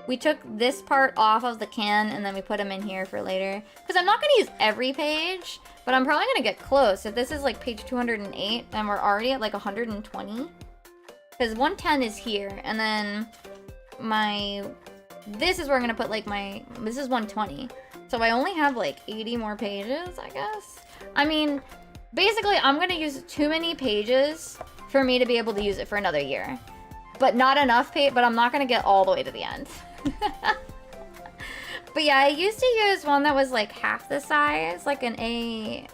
We took this part off of the can and then we put them in here for later. Because I'm not going to use every page, but I'm probably going to get close. If this is like page 208 and we're already at like 120. Because 110 is here, and then this is where I'm going to put like this is 120. So I only have like 80 more pages, I guess. I mean, basically I'm going to use too many pages for me to be able to use it for another year. But not enough but I'm not going to get all the way to the end. But yeah, I used to use one that was like half the size, like an A5.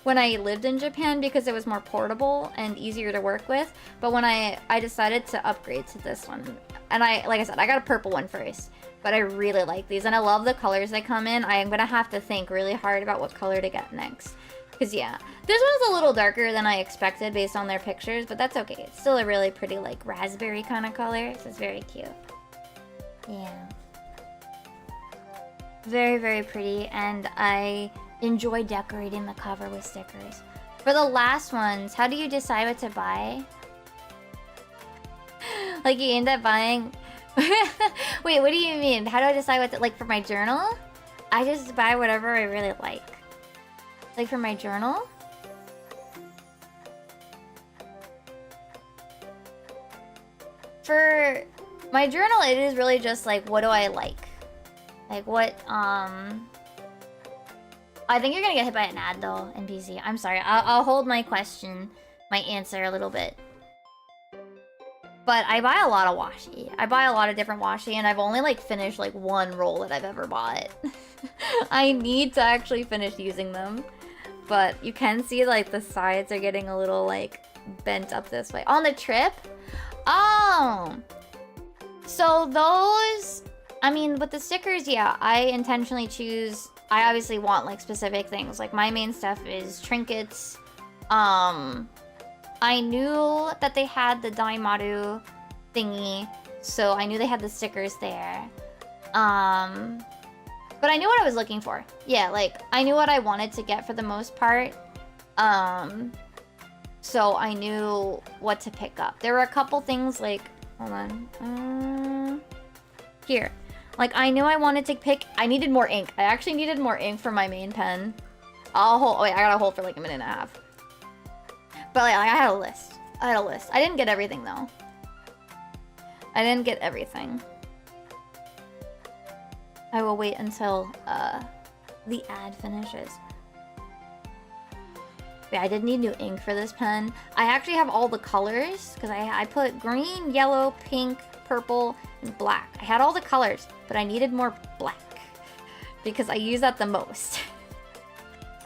When I lived in Japan because it was more portable and easier to work with. But when I decided to upgrade to this one, and like I said, I got a purple one first. But I really like these, and I love the colors they come in. I'm gonna have to think really hard about what color to get next. Because yeah, this one's a little darker than I expected based on their pictures, but that's okay. It's still a really pretty like raspberry kind of color, so it's very cute. Yeah. Very, very pretty, and I enjoy decorating the cover with stickers. For the last ones, how do you decide what to buy? Like you end up buying... Wait, what do you mean? How do I decide what to... Like for my journal? I just buy whatever I really like. Like for my journal? For my journal, it is really just like, what do I like? Like what, I think you're gonna get hit by an ad though, NPC. I'm sorry, I'll hold my answer a little bit. But I buy a lot of washi. I buy a lot of different washi, and I've only like finished like 1 roll that I've ever bought. I need to actually finish using them. But you can see like the sides are getting a little like bent up this way. On the trip? Oh! So those, I mean, with the stickers, yeah, I intentionally choose, I obviously want like specific things. Like my main stuff is trinkets. I knew that they had the Daimaru thingy, so I knew they had the stickers there. But I knew what I was looking for. Yeah, like, I knew what I wanted to get for the most part. So I knew what to pick up. There were a couple things like, hold on. Here. Like, I knew I wanted to pick... I needed more ink. I actually needed more ink for my main pen. I'll hold... Wait, I gotta hold for like a minute and a half. But like, I had a list. I didn't get everything, though. I didn't get everything. I will wait until the ad finishes. Yeah, I did need new ink for this pen. I actually have all the colors because I put green, yellow, pink, purple, and black. I had all the colors, but I needed more black because I use that the most.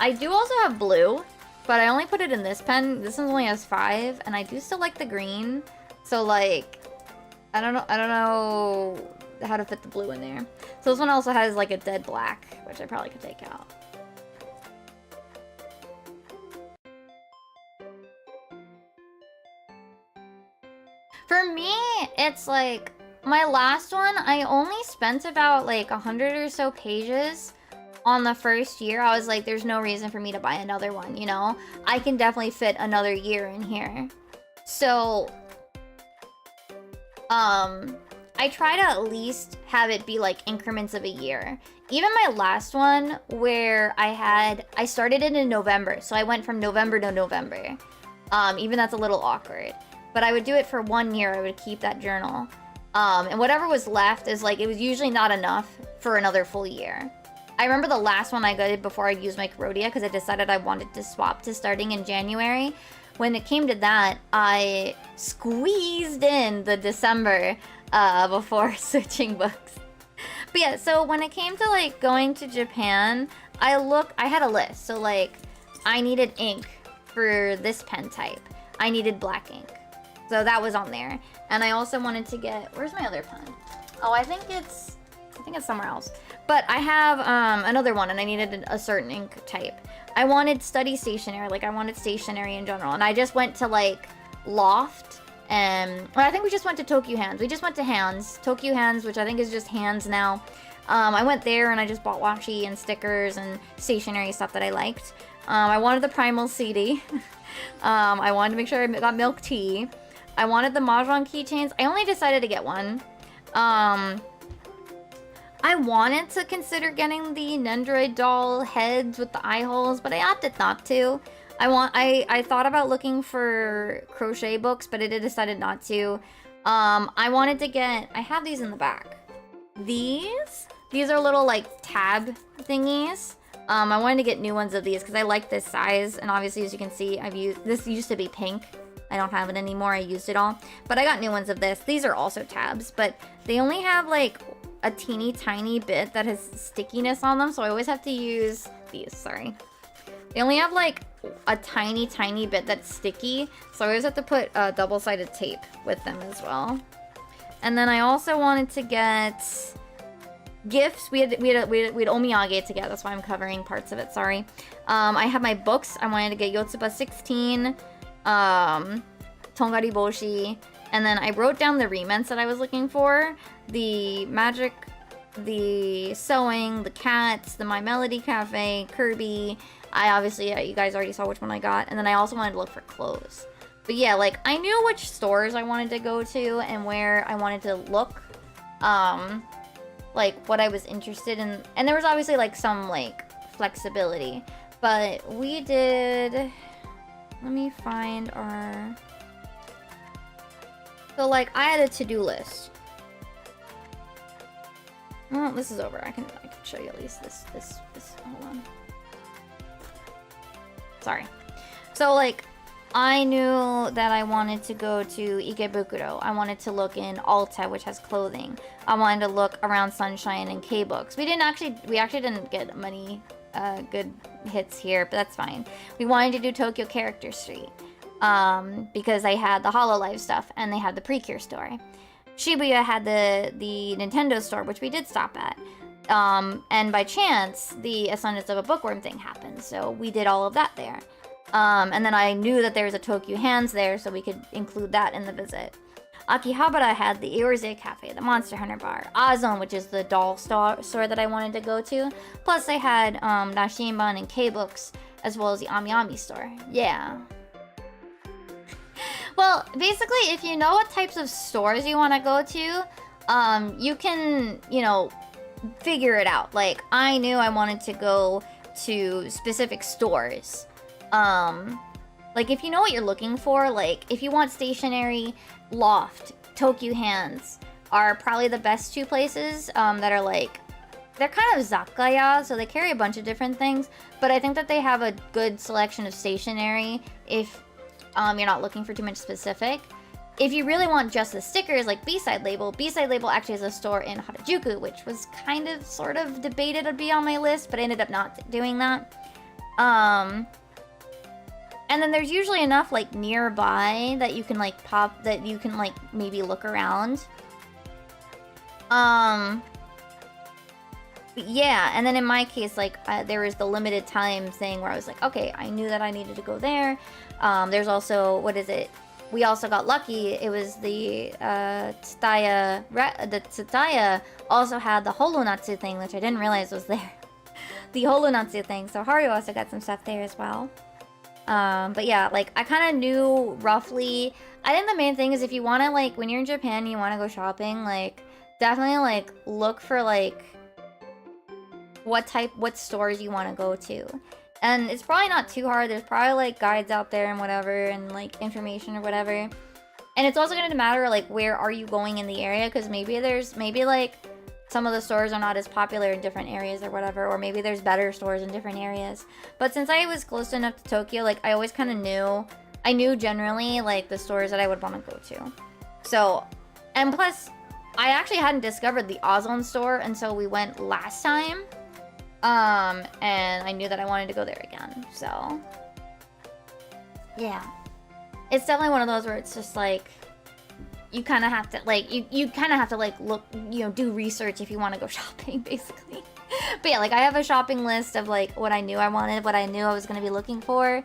I do also have blue, but I only put it in this pen. This one only has 5, and I do still like the green. So like, I don't know how to fit the blue in there. So this one also has like a dead black, which I probably could take out. For me, it's like, my last one, I only spent about like 100 or so pages on the first year. I was like, there's no reason for me to buy another one, you know? I can definitely fit another year in here. So, I try to at least have it be like increments of a year. Even my last one where I started it in November. So I went from November to November. Even that's a little awkward. But I would do it for 1 year. I would keep that journal. And whatever was left is like, it was usually not enough for another full year. I remember the last one I did before I used my Carodia because I decided I wanted to swap to starting in January. When it came to that, I squeezed in the December before switching books. But yeah, so when it came to like going to Japan, I had a list. So like, I needed ink for this pen type. I needed black ink. So that was on there. And I also wanted to get, where's my other pen? Oh, I think it's somewhere else. But I have another one and I needed a certain ink type. I wanted study stationery, like I wanted stationery in general. And I just went to like Loft and, well, I think we just went to Tokyo Hands. We just went to Hands, Tokyo Hands, which I think is just Hands now. I went there and I just bought washi and stickers and stationery stuff that I liked. I wanted the Primal CD. I wanted to make sure I got milk tea. I wanted the Mahjong keychains. I only decided to get one. I wanted to consider getting the Nendoroid doll heads with the eye holes, but I opted not to. I thought about looking for crochet books, but I decided not to. I wanted to get, I have these in the back. These are little like tab thingies. I wanted to get new ones of these because I like this size, and obviously as you can see, this used to be pink. I don't have it anymore, I used it all. But I got new ones of this. These are also tabs, but they only have like a teeny tiny bit that has stickiness on them, so I always have to use these, sorry. They only have like a tiny bit that's sticky, so I always have to put double-sided tape with them as well. And then I also wanted to get gifts. We had omiyage to get, that's why I'm covering parts of it, sorry. I have my books. I wanted to get Yotsuba 16, Tongari Boshi, and then I wrote down the Re-ments that I was looking for. The magic, the sewing, the cats, the My Melody Cafe, Kirby. You guys already saw which one I got. And then I also wanted to look for clothes. But yeah, like, I knew which stores I wanted to go to and where I wanted to look. Like, what I was interested in. And there was obviously, like, some, like, flexibility. But we did... Let me find our... So, like, I had a to-do list. Oh, this is over. I can show you at least this. Hold on. Sorry. So, like, I knew that I wanted to go to Ikebukuro. I wanted to look in Alta, which has clothing. I wanted to look around Sunshine and K-Books. We actually didn't get many good hits here, but that's fine. We wanted to do Tokyo Character Street because they had the HoloLive stuff and they had the Precure store. Shibuya had the Nintendo store, which we did stop at. And by chance, the Ascendance of a Bookworm thing happened, so we did all of that there. And then I knew that there was a Tokyo Hands there, so we could include that in the visit. Akihabara had the Eorze Cafe, the Monster Hunter Bar, Ozone, which is the doll store that I wanted to go to. Plus, they had Nashinban and K-Books, as well as the Ami store. Yeah. Well, basically, if you know what types of stores you want to go to, you can, figure it out. Like, I knew I wanted to go to specific stores. Like, if you know what you're looking for, like, if you want stationery, Loft, Tokyo Hands are probably the best two places that are like, they're kind of zakaya, so they carry a bunch of different things, but I think that they have a good selection of stationery if you're not looking for too much specific. If you really want just the stickers, like B-Side Label actually has a store in Harajuku, which was kind of sort of debated to be on my list, but I ended up not doing that. And then there's usually enough like nearby that you can like that you can like maybe look around. But yeah, and then in my case, like, there was the limited time thing where I was like, okay, I knew that I needed to go there. There's also, what is it? We also got lucky. It was the Tsutaya. The Tsutaya also had the Holonatsu thing, which I didn't realize was there. The Holonatsu thing. So Haru also got some stuff there as well. But yeah, like, I kind of knew roughly. I think the main thing is if you want to, like, when you're in Japan and you want to go shopping, like, definitely, like, look for, like, what stores you want to go to. And it's probably not too hard. There's probably like guides out there and whatever, and like information or whatever. And it's also going to matter like where are you going in the area, because maybe like some of the stores are not as popular in different areas or whatever, or maybe there's better stores in different areas. But since I was close enough to Tokyo, like I always kind of knew generally like the stores that I would want to go to. So, and plus I actually hadn't discovered the Ozone store until we went last time. And I knew that I wanted to go there again, so yeah. It's definitely one of those where it's just like, you kind of have to, like, you kind of have to, like, look, you know, do research if you want to go shopping, basically. But yeah, like, I have a shopping list of, like, what I knew I wanted, what I knew I was going to be looking for,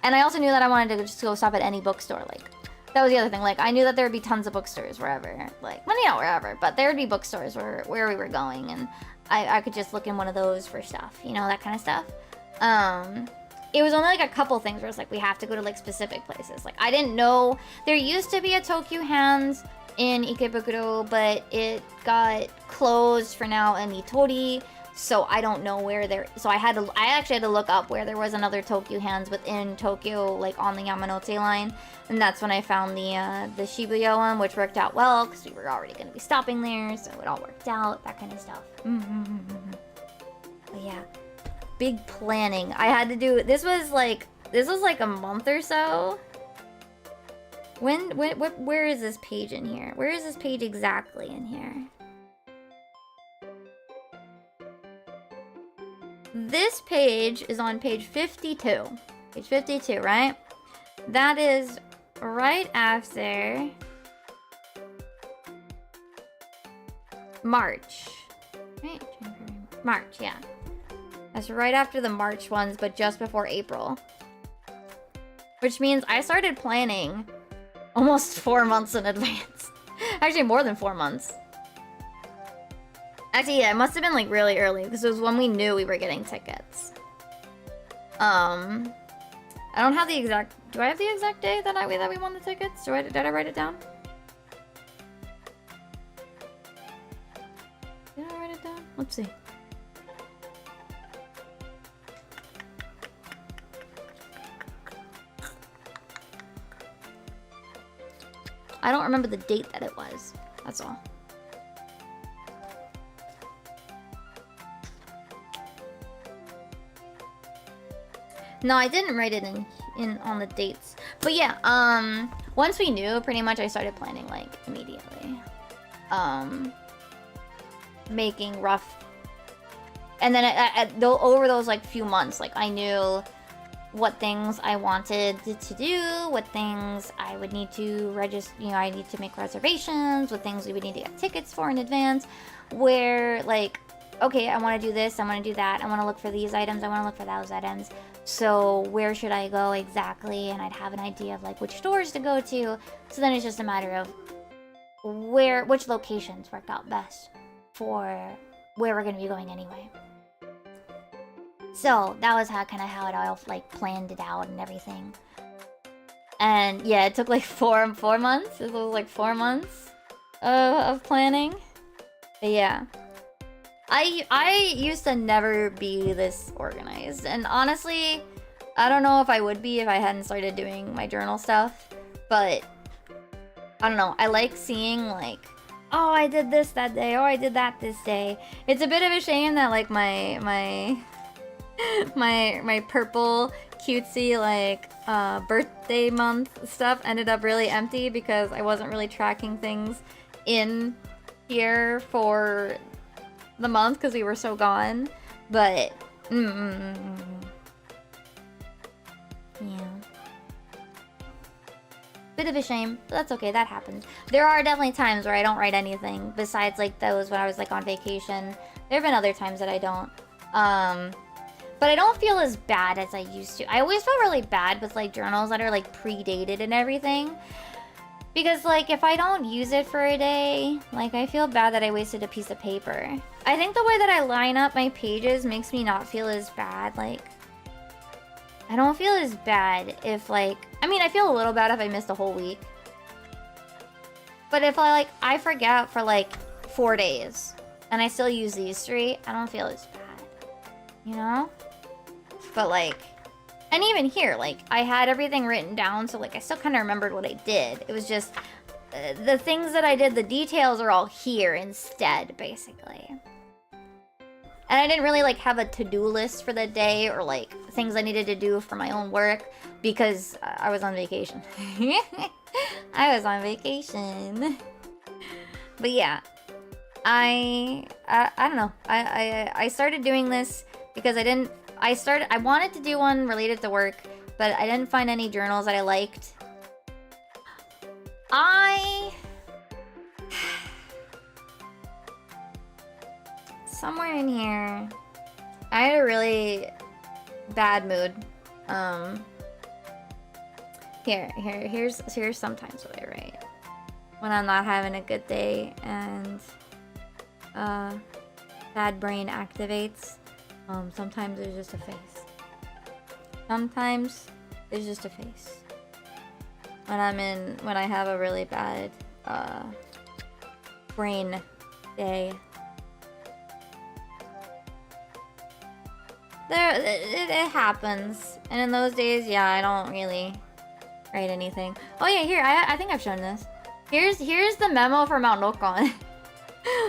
and I also knew that I wanted to just go stop at any bookstore, like, that was the other thing, like, I knew that there would be tons of bookstores wherever, like, well, not wherever, but there would be bookstores where we were going, and I could just look in one of those for stuff, you know, that kind of stuff. It was only like a couple things where it's like, we have to go to like specific places. Like, I didn't know, there used to be a Tokyo Hands in Ikebukuro, but it got closed for now in Itori, so I don't know where there, so I actually had to look up where there was another Tokyo Hands within Tokyo, like on the Yamanote line, and that's when I found the Shibuya one, which worked out well, because we were already going to be stopping there, so it all worked out, that kind of stuff. But yeah, big planning. I had to do, this was like a month or so. Where is this page in here? Where is this page exactly in here? This page is on page 52. Page 52, right? That is right after March. Right? March, yeah. That's right after the March ones, but just before April. Which means I started planning almost 4 months in advance. Actually, more than 4 months. Actually, yeah, it must have been like really early because it was when we knew we were getting tickets. I don't have the exact. Do I have the exact day that we won the tickets? Did I write it down? Did I write it down? Let's see. I don't remember the date that it was. That's all. No, I didn't write it in on the dates. But yeah, once we knew, pretty much I started planning like immediately. Making rough, and then over those like few months, like I knew what things I wanted to do, what things I would need to register, you know, I need to make reservations, what things we would need to get tickets for in advance, where like, okay, I want to do this, I want to do that, I want to look for these items, I want to look for those items. So where should I go exactly? And I'd have an idea of like which stores to go to. So then it's just a matter of which locations work out best for where we're going to be going anyway. So that was how it all like planned it out and everything. And yeah, it took like four months. It was like 4 months of planning. But yeah. I used to never be this organized, and honestly, I don't know if I would be if I hadn't started doing my journal stuff, but I don't know. I like seeing like, oh, I did this that day. Oh, I did that this day. It's a bit of a shame that like my purple cutesy like birthday month stuff ended up really empty because I wasn't really tracking things in here for the month because we were so gone. But yeah. Bit of a shame, but that's okay, that happens. There are definitely times where I don't write anything besides like those when I was like on vacation. There have been other times that I don't. But I don't feel as bad as I used to. I always felt really bad with like journals that are like predated and everything. Because like if I don't use it for a day, like I feel bad that I wasted a piece of paper. I think the way that I line up my pages makes me not feel as bad. Like I don't feel as bad if like, I mean, I feel a little bad if I missed a whole week. But if I forget for like 4 days and I still use these 3, I don't feel as bad, you know? But like, and even here, like I had everything written down, so like I still kind of remembered what I did. It was just the things that I did, the details are all here instead, basically. And I didn't really like have a to-do list for the day or like things I needed to do for my own work because I was on vacation. I was on vacation. But yeah, I don't know. I started doing this because I wanted to do one related to work, but I didn't find any journals that I liked. Somewhere in here, I had a really bad mood. Here's sometimes what I write when I'm not having a good day and bad brain activates. Sometimes there's just a face. Sometimes there's just a face. When I have a really bad brain day. It happens. And in those days, yeah, I don't really write anything. Oh yeah, here, I think I've shown this. Here's the memo for Mount Nokon.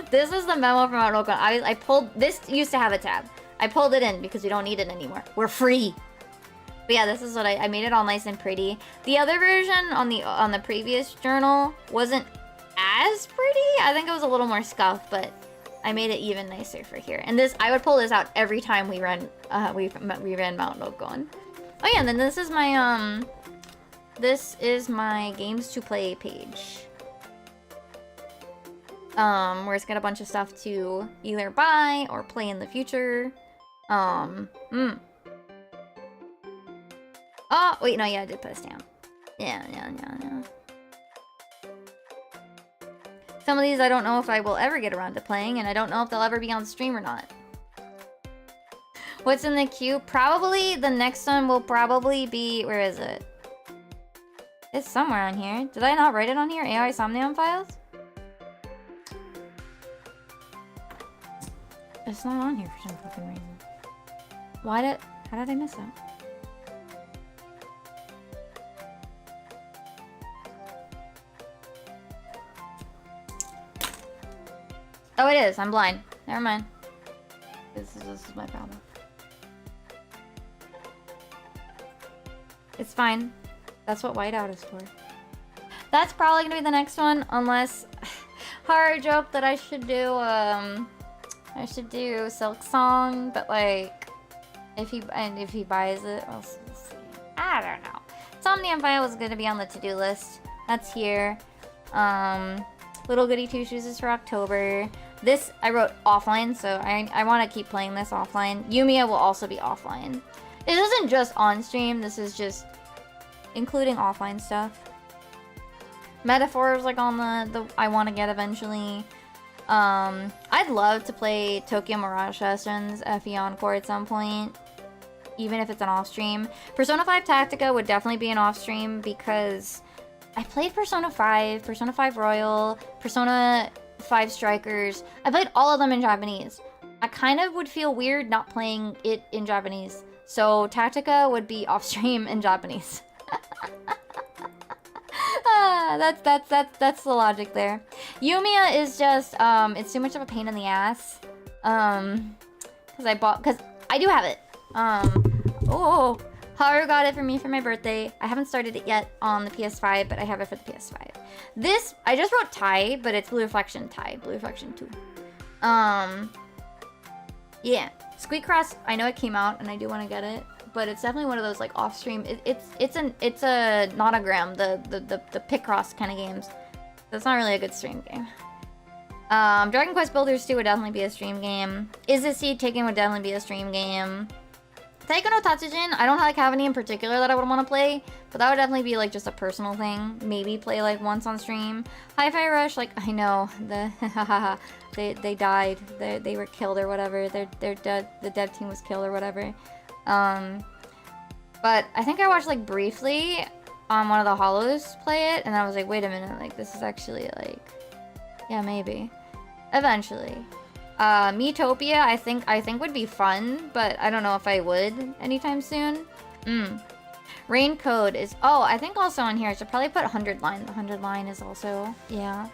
This is the memo for Mount Nokon. I pulled, this used to have a tab. I pulled it in because we don't need it anymore. We're free. But yeah, this is what I made it all nice and pretty. The other version on the previous journal wasn't as pretty. I think it was a little more scuffed, but I made it even nicer for here. And this, I would pull this out every time we ran Mount Nokon. Oh yeah, and then this is my games to play page. Where it's got a bunch of stuff to either buy or play in the future. Oh, wait, no, yeah, I did put a stamp. Yeah. Some of these I don't know if I will ever get around to playing, and I don't know if they'll ever be on stream or not. What's in the queue? Probably the next one will probably be... Where is it? It's somewhere on here. Did I not write it on here? AI Somnium files? It's not on here for some fucking reason. How did I miss that? Oh, it is. I'm blind. Never mind. This is my problem. It's fine. That's what whiteout is for. That's probably gonna be the next one, unless hard joke that I should do Silk Song, but like if he buys it, we'll see. I don't know. Somnium File is gonna be on the to-do list. That's here. Little Goody Two Shoes is for October. This I wrote offline, so I want to keep playing this offline. Yumiya will also be offline. It isn't just on stream. This is just including offline stuff. Metaphors like on the I want to get eventually. I'd love to play Tokyo Mirage Sessions FE Encore at some point, even if it's an off stream. Persona 5 Tactica would definitely be an off stream because I played Persona 5, Persona 5 Royal, Persona 5 Strikers. I played all of them in Japanese. I kind of would feel weird not playing it in Japanese. So Tactica would be off stream in Japanese. That's the logic there. Yumiya is just it's too much of a pain in the ass. Cause I do have it. Oh, Haru got it for me for my birthday. I haven't started it yet on the PS5, but I have it for the PS5. This I just wrote Tai, but it's Blue Reflection Tai, Blue Reflection 2. Yeah, Squeak Cross. I know it came out, and I do want to get it, but it's definitely one of those like off stream. It's a nonogram, the Picross kind of games. That's not really a good stream game. Dragon Quest Builders 2 would definitely be a stream game. Is It Seed Taken would definitely be a stream game. Taiko no Tatsujin, I don't like have any in particular that I would want to play, but that would definitely be like just a personal thing. Maybe play like once on stream. Hi-Fi Rush, like I know they died. They were killed or whatever. They're dead. The dev team was killed or whatever. But I think I watched like briefly on one of the Hollows play it, and I was like, wait a minute, like this is actually like, yeah, maybe, eventually. Miitopia, I think would be fun, but I don't know if I would anytime soon. Rain Code is, oh, I think also on here I should probably put 100 line. The 100 line is also, yeah.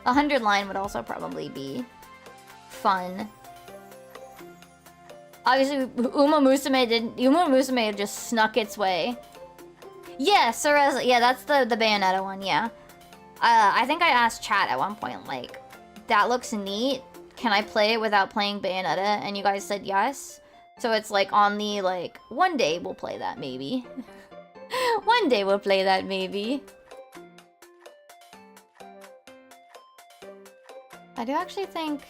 100 line would also probably be fun. Obviously, Uma Musume just snuck its way. Yeah, Cereza, yeah, that's the Bayonetta one, yeah. I think I asked chat at one point, like, that looks neat. Can I play it without playing Bayonetta? And you guys said yes. So it's like on the, like, one day we'll play that, maybe. One day we'll play that, maybe. I do actually think...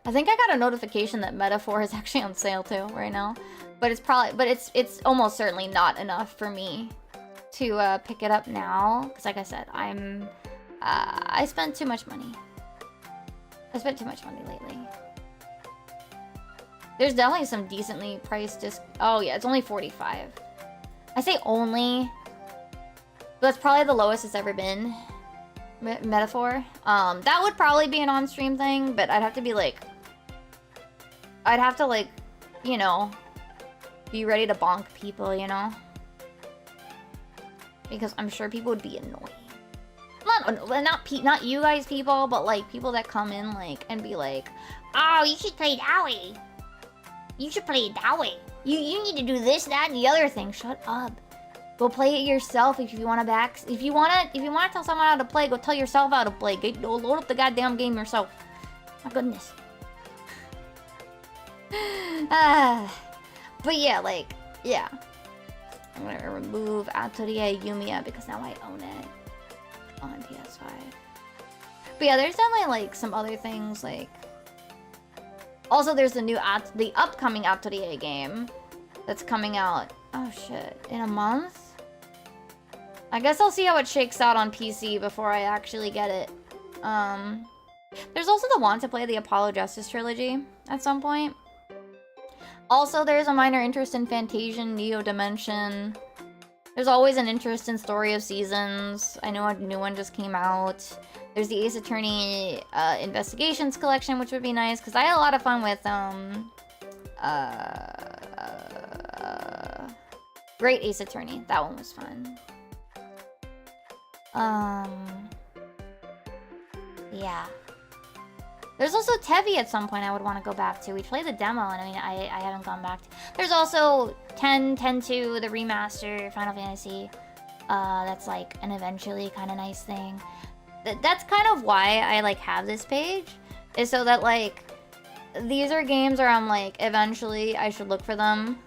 I think I got a notification that Metaphor is actually on sale too right now. But it's probably... But it's almost certainly not enough for me to pick it up now. Because like I said, I spent too much money. I spent too much money lately. There's definitely some decently priced oh yeah, it's only 45. I say only. But that's probably the lowest it's ever been. Metaphor. That would probably be an on-stream thing, but I'd have to be like... I'd have to like, you know, be ready to bonk people, you know? Because I'm sure people would be annoying. Not you guys people, but like people that come in like and be like, oh, you should play that way. You should play it that way. You need to do this, that, and the other thing. Shut up. Go play it yourself if you want to if you want to tell someone how to play, go tell yourself how to play. Go load up the goddamn game yourself. My goodness. But yeah, like, yeah. I'm gonna remove Atelier Yumiya because now I own it on PS5. But yeah, there's definitely like some other things like. Also, there's the upcoming Atelier game that's coming out. Oh shit, in a month? I guess I'll see how it shakes out on PC before I actually get it. There's also the want to play the Apollo Justice trilogy at some point. Also, there's a minor interest in Fantasian Neo Dimension. There's always an interest in Story of Seasons. I know a new one just came out. There's the Ace Attorney Investigations collection, which would be nice, because I had a lot of fun with Great Ace Attorney. That one was fun. Yeah. There's also Tevi at some point I would want to go back to. We played the demo, and I mean, I haven't gone back to. There's also 10-2, the remaster, Final Fantasy. That's like an eventually kind of nice thing. That's kind of why I like have this page, is so that like these are games where I'm like, eventually I should look for them.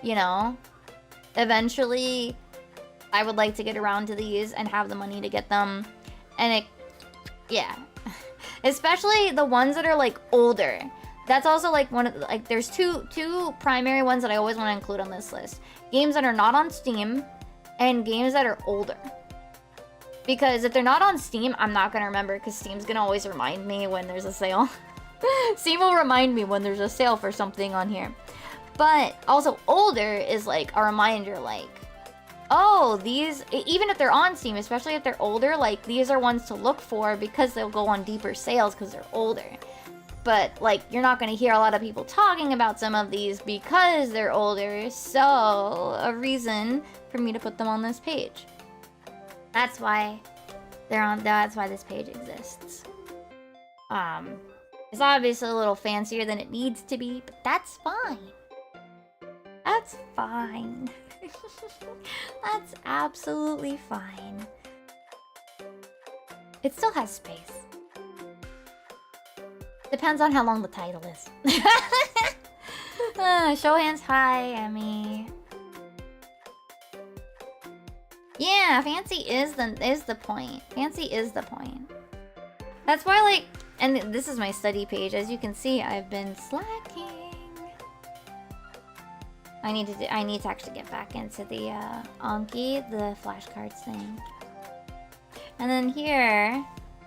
You know, eventually I would like to get around to these and have the money to get them, and it, yeah. Especially the ones that are like older. That's also like one of the, like there's two primary ones that I always want to include on this list. Games that are not on Steam and games that are older. Because if they're not on Steam, I'm not gonna remember because Steam's gonna always remind me when there's a sale. Steam will remind me when there's a sale for something on here. But also older is like a reminder like, oh, these, even if they're on Steam, especially if they're older, like, these are ones to look for because they'll go on deeper sales because they're older. But, like, you're not going to hear a lot of people talking about some of these because they're older, so a reason for me to put them on this page. That's why that's why this page exists. It's obviously a little fancier than it needs to be, but that's fine. That's fine. That's absolutely fine. It still has space. Depends on how long the title is. Show hands, hi, Emmy. Yeah, fancy is the point. Fancy is the point. That's why, like, and this is my study page. As you can see, I've been slacking. I need to actually get back into the Anki, the flashcards thing. And then here,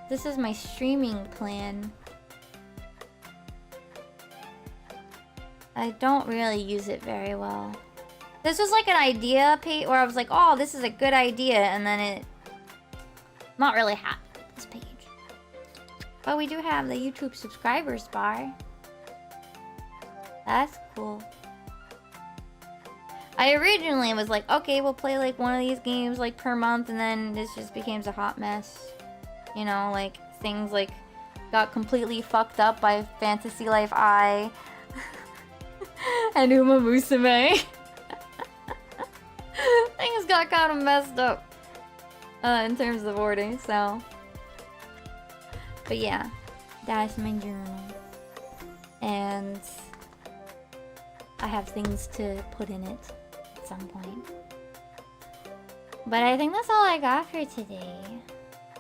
this is my streaming plan. I don't really use it very well. This was like an idea page where I was like, oh, this is a good idea, and then it... Not really happy with this page. But we do have the YouTube subscribers bar. That's cool. I originally was like, okay, we'll play like one of these games like per month, and then this just became a hot mess. You know, like things like got completely fucked up by Fantasy Life I and Uma Musume. Things got kind of messed up in terms of ordering, so. But yeah, that's my journal. And I have things to put in it at some point. But I think that's all I got for today.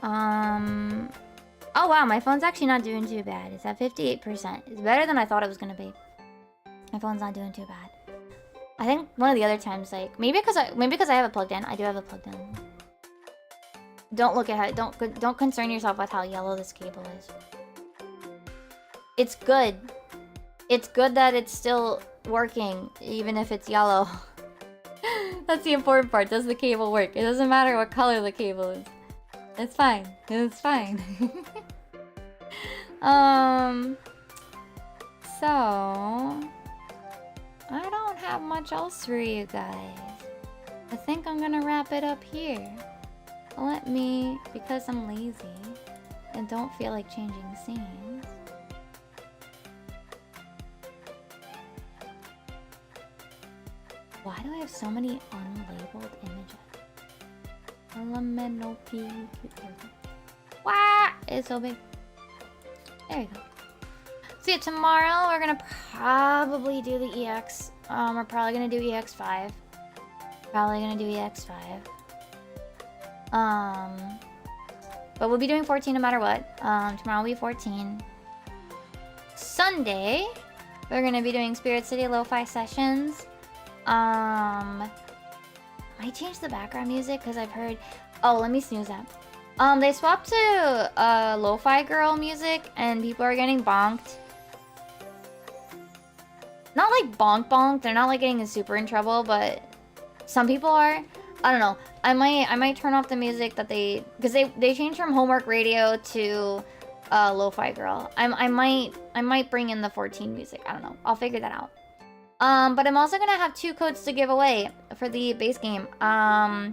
Oh wow, my phone's actually not doing too bad. It's at 58%. It's better than I thought it was gonna be. My phone's not doing too bad. I think one of the other times, like maybe because I have it plugged in. I do have it plugged in. Don't look at how don't concern yourself with how yellow this cable is. It's good. It's good that it's still working, even if it's yellow. That's the important part. Does the cable work? It doesn't matter what color the cable is. It's fine. It's fine. So I don't have much else for you guys. I think I'm gonna wrap it up here. Let me, because I'm lazy and don't feel like changing scenes. Why do I have so many unlabeled images? Elemental P. Wow! It's so big. There you go. So yeah, tomorrow we're gonna probably do the EX. We're probably gonna do EX5. Probably gonna do EX5. But we'll be doing 14 no matter what. Tomorrow will be 14. Sunday, we're gonna be doing Spirit City Lo-Fi sessions. I changed the background music because I've heard... Oh, let me snooze that. They swapped to Lo-Fi girl music and people are getting bonked. Not like bonk. They're not like getting super in trouble, but some people are. I don't know. I might turn off the music that because they changed from homework radio to Lo-Fi girl. I might bring in the 14 music. I don't know. I'll figure that out. But I'm also gonna have 2 codes to give away for the base game. I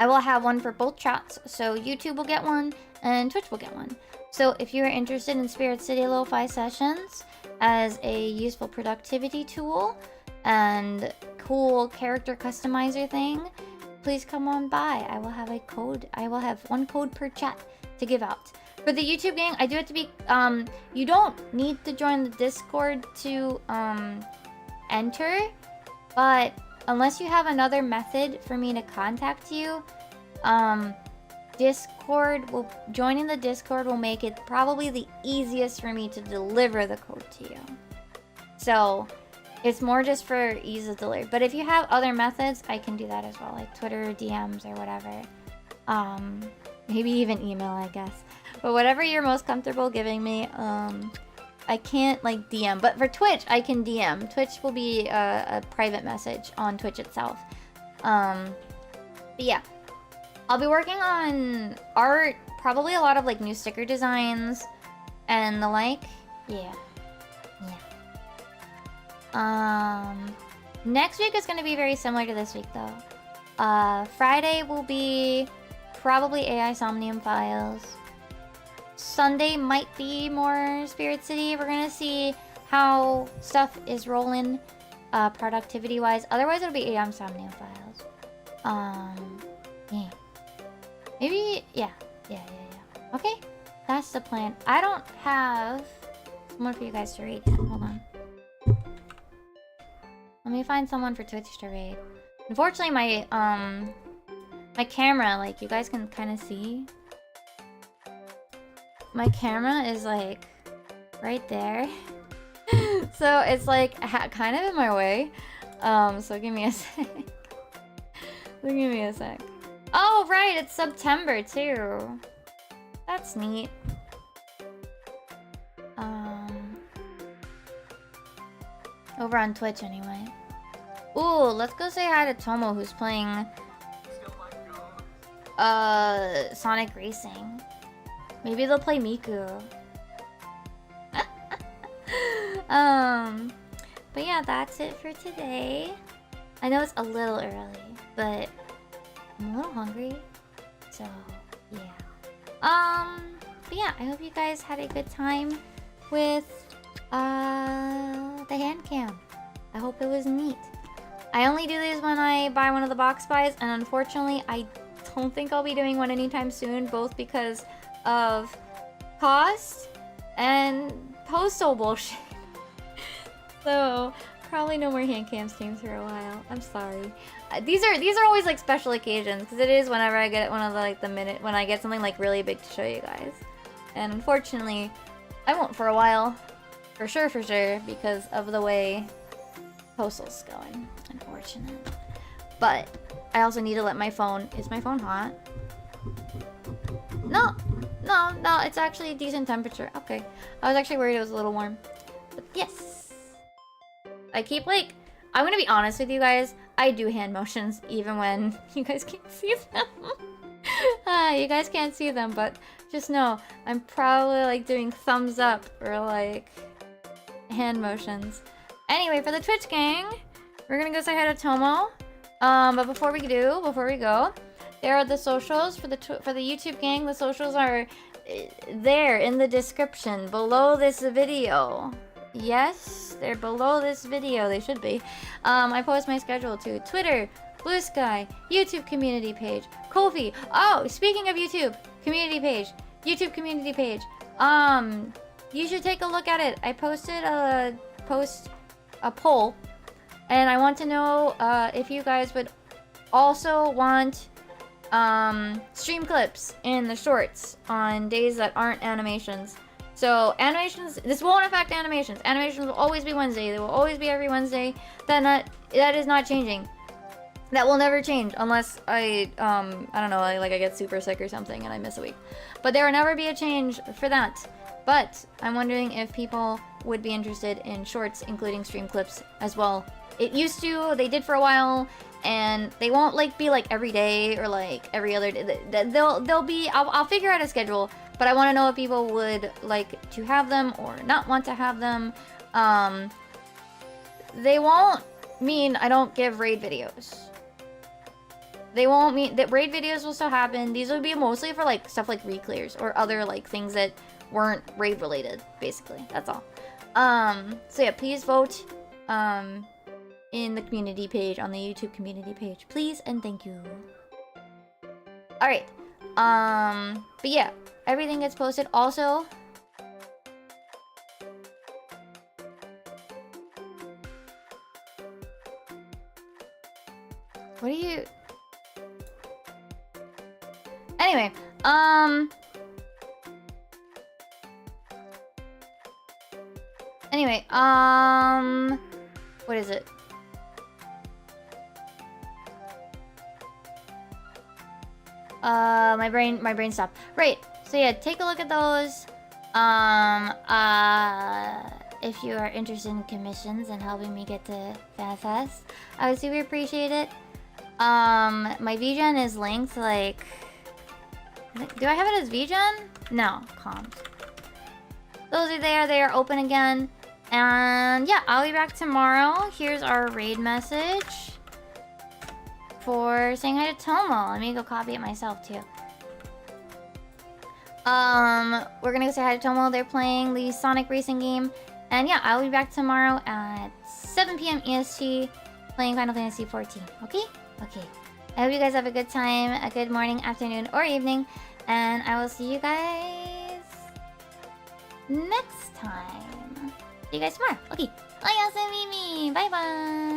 will have one for both chats, so YouTube will get one and Twitch will get one. So if you're interested in Spirit City Lo-Fi sessions as a useful productivity tool and cool character customizer thing, please come on by. I will have a code. I will have 1 code per chat to give out. For the YouTube gang, I do it to be, you don't need to join the Discord to, enter, but unless you have another method for me to contact you, joining the Discord will make it probably the easiest for me to deliver the code to you. So it's more just for ease of delivery. But if you have other methods, I can do that as well, like Twitter, DMs, or whatever. Maybe even email, I guess. But whatever you're most comfortable giving me, I can't like DM. But for Twitch, I can DM. Twitch will be a private message on Twitch itself. But yeah, I'll be working on art, probably a lot of like new sticker designs and the like. Yeah. Next week is going to be very similar to this week though. Friday will be probably AI Somnium Files. Sunday might be more Spirit City. We're gonna see how stuff is rolling productivity wise. Otherwise it'll be AI Somnium Files. Yeah. Maybe yeah. Okay, that's the plan. I don't have someone for you guys to raid yet. Hold on. Let me find someone for Twitch to raid. Unfortunately, my camera, like, you guys can kind of see. My camera is, like, right there. So, it's, like, kind of in my way. So give me a sec. Give me a sec. Oh, right, it's September, too. That's neat. Over on Twitch, anyway. Ooh, let's go say hi to Tomo, who's playing Sonic Racing. Maybe they'll play Miku. But yeah, that's it for today. I know it's a little early, but I'm a little hungry. So yeah. But yeah, I hope you guys had a good time with the Handcam. I hope it was neat. I only do these when I buy one of the box buys, and unfortunately I don't think I'll be doing one anytime soon, both because of cost and postal bullshit. So probably no more Handcam streams for a while. I'm sorry. These are always like special occasions, because it is whenever I get one of the, like, the minute when I get something like really big to show you guys. And unfortunately I won't for a while. For sure, because of the way postal's going. Unfortunate. But I also need to let my phone... Is my phone hot? No, it's actually a decent temperature. Okay. I was actually worried it was a little warm. But yes. I keep, like... I'm gonna be honest with you guys. I do hand motions even when you guys can't see them. You guys can't see them, but just know I'm probably, like, doing thumbs up or, like... hand motions. Anyway, for the Twitch gang, we're gonna go say hi to Tomo. But before we go, there are the socials for the YouTube gang. The socials are there in the description below this video. Yes, they're below this video. They should be. I post my schedule to Twitter, Blue Sky, YouTube community page, Ko-fi. Oh, speaking of YouTube community page, you should take a look at it. I posted a poll, and I want to know if you guys would also want stream clips in the shorts on days that aren't animations. So animations, this won't affect animations. Animations will always be Wednesday. They will always be every Wednesday. That is not changing. That will never change unless I don't know, like I get super sick or something and I miss a week. But there will never be a change for that. But I'm wondering if people would be interested in shorts, including stream clips as well. It used to, they did for a while, and they won't like be like every day or like every other day. They'll be, I'll figure out a schedule, but I want to know if people would like to have them or not want to have them. They won't mean I don't give raid videos. They won't mean that raid videos will still happen. These would be mostly for like stuff like re-clears or other like things that weren't raid related, basically. That's all. So yeah, please vote in the community page, on the YouTube community page, please and thank you. Alright. But yeah, everything gets posted. Also, what are you... Anyway, what is it? My brain stopped. Right. So yeah, take a look at those. If you are interested in commissions and helping me get to FanFest, I would super appreciate it. My VGen is linked, like... Do I have it as VGen? No, comms. Those are there, they are open again. And yeah, I'll be back tomorrow. Here's our raid message for saying hi to Tomo. Let me go copy it myself too. We're gonna go say hi to Tomo. They're playing the Sonic racing game. And yeah, I'll be back tomorrow at 7 p.m. EST playing Final Fantasy 14. Okay? Okay. I hope you guys have a good time, a good morning, afternoon, or evening. And I will see you guys next time. See you guys tomorrow. Okay. Oyasumimi. Bye bye.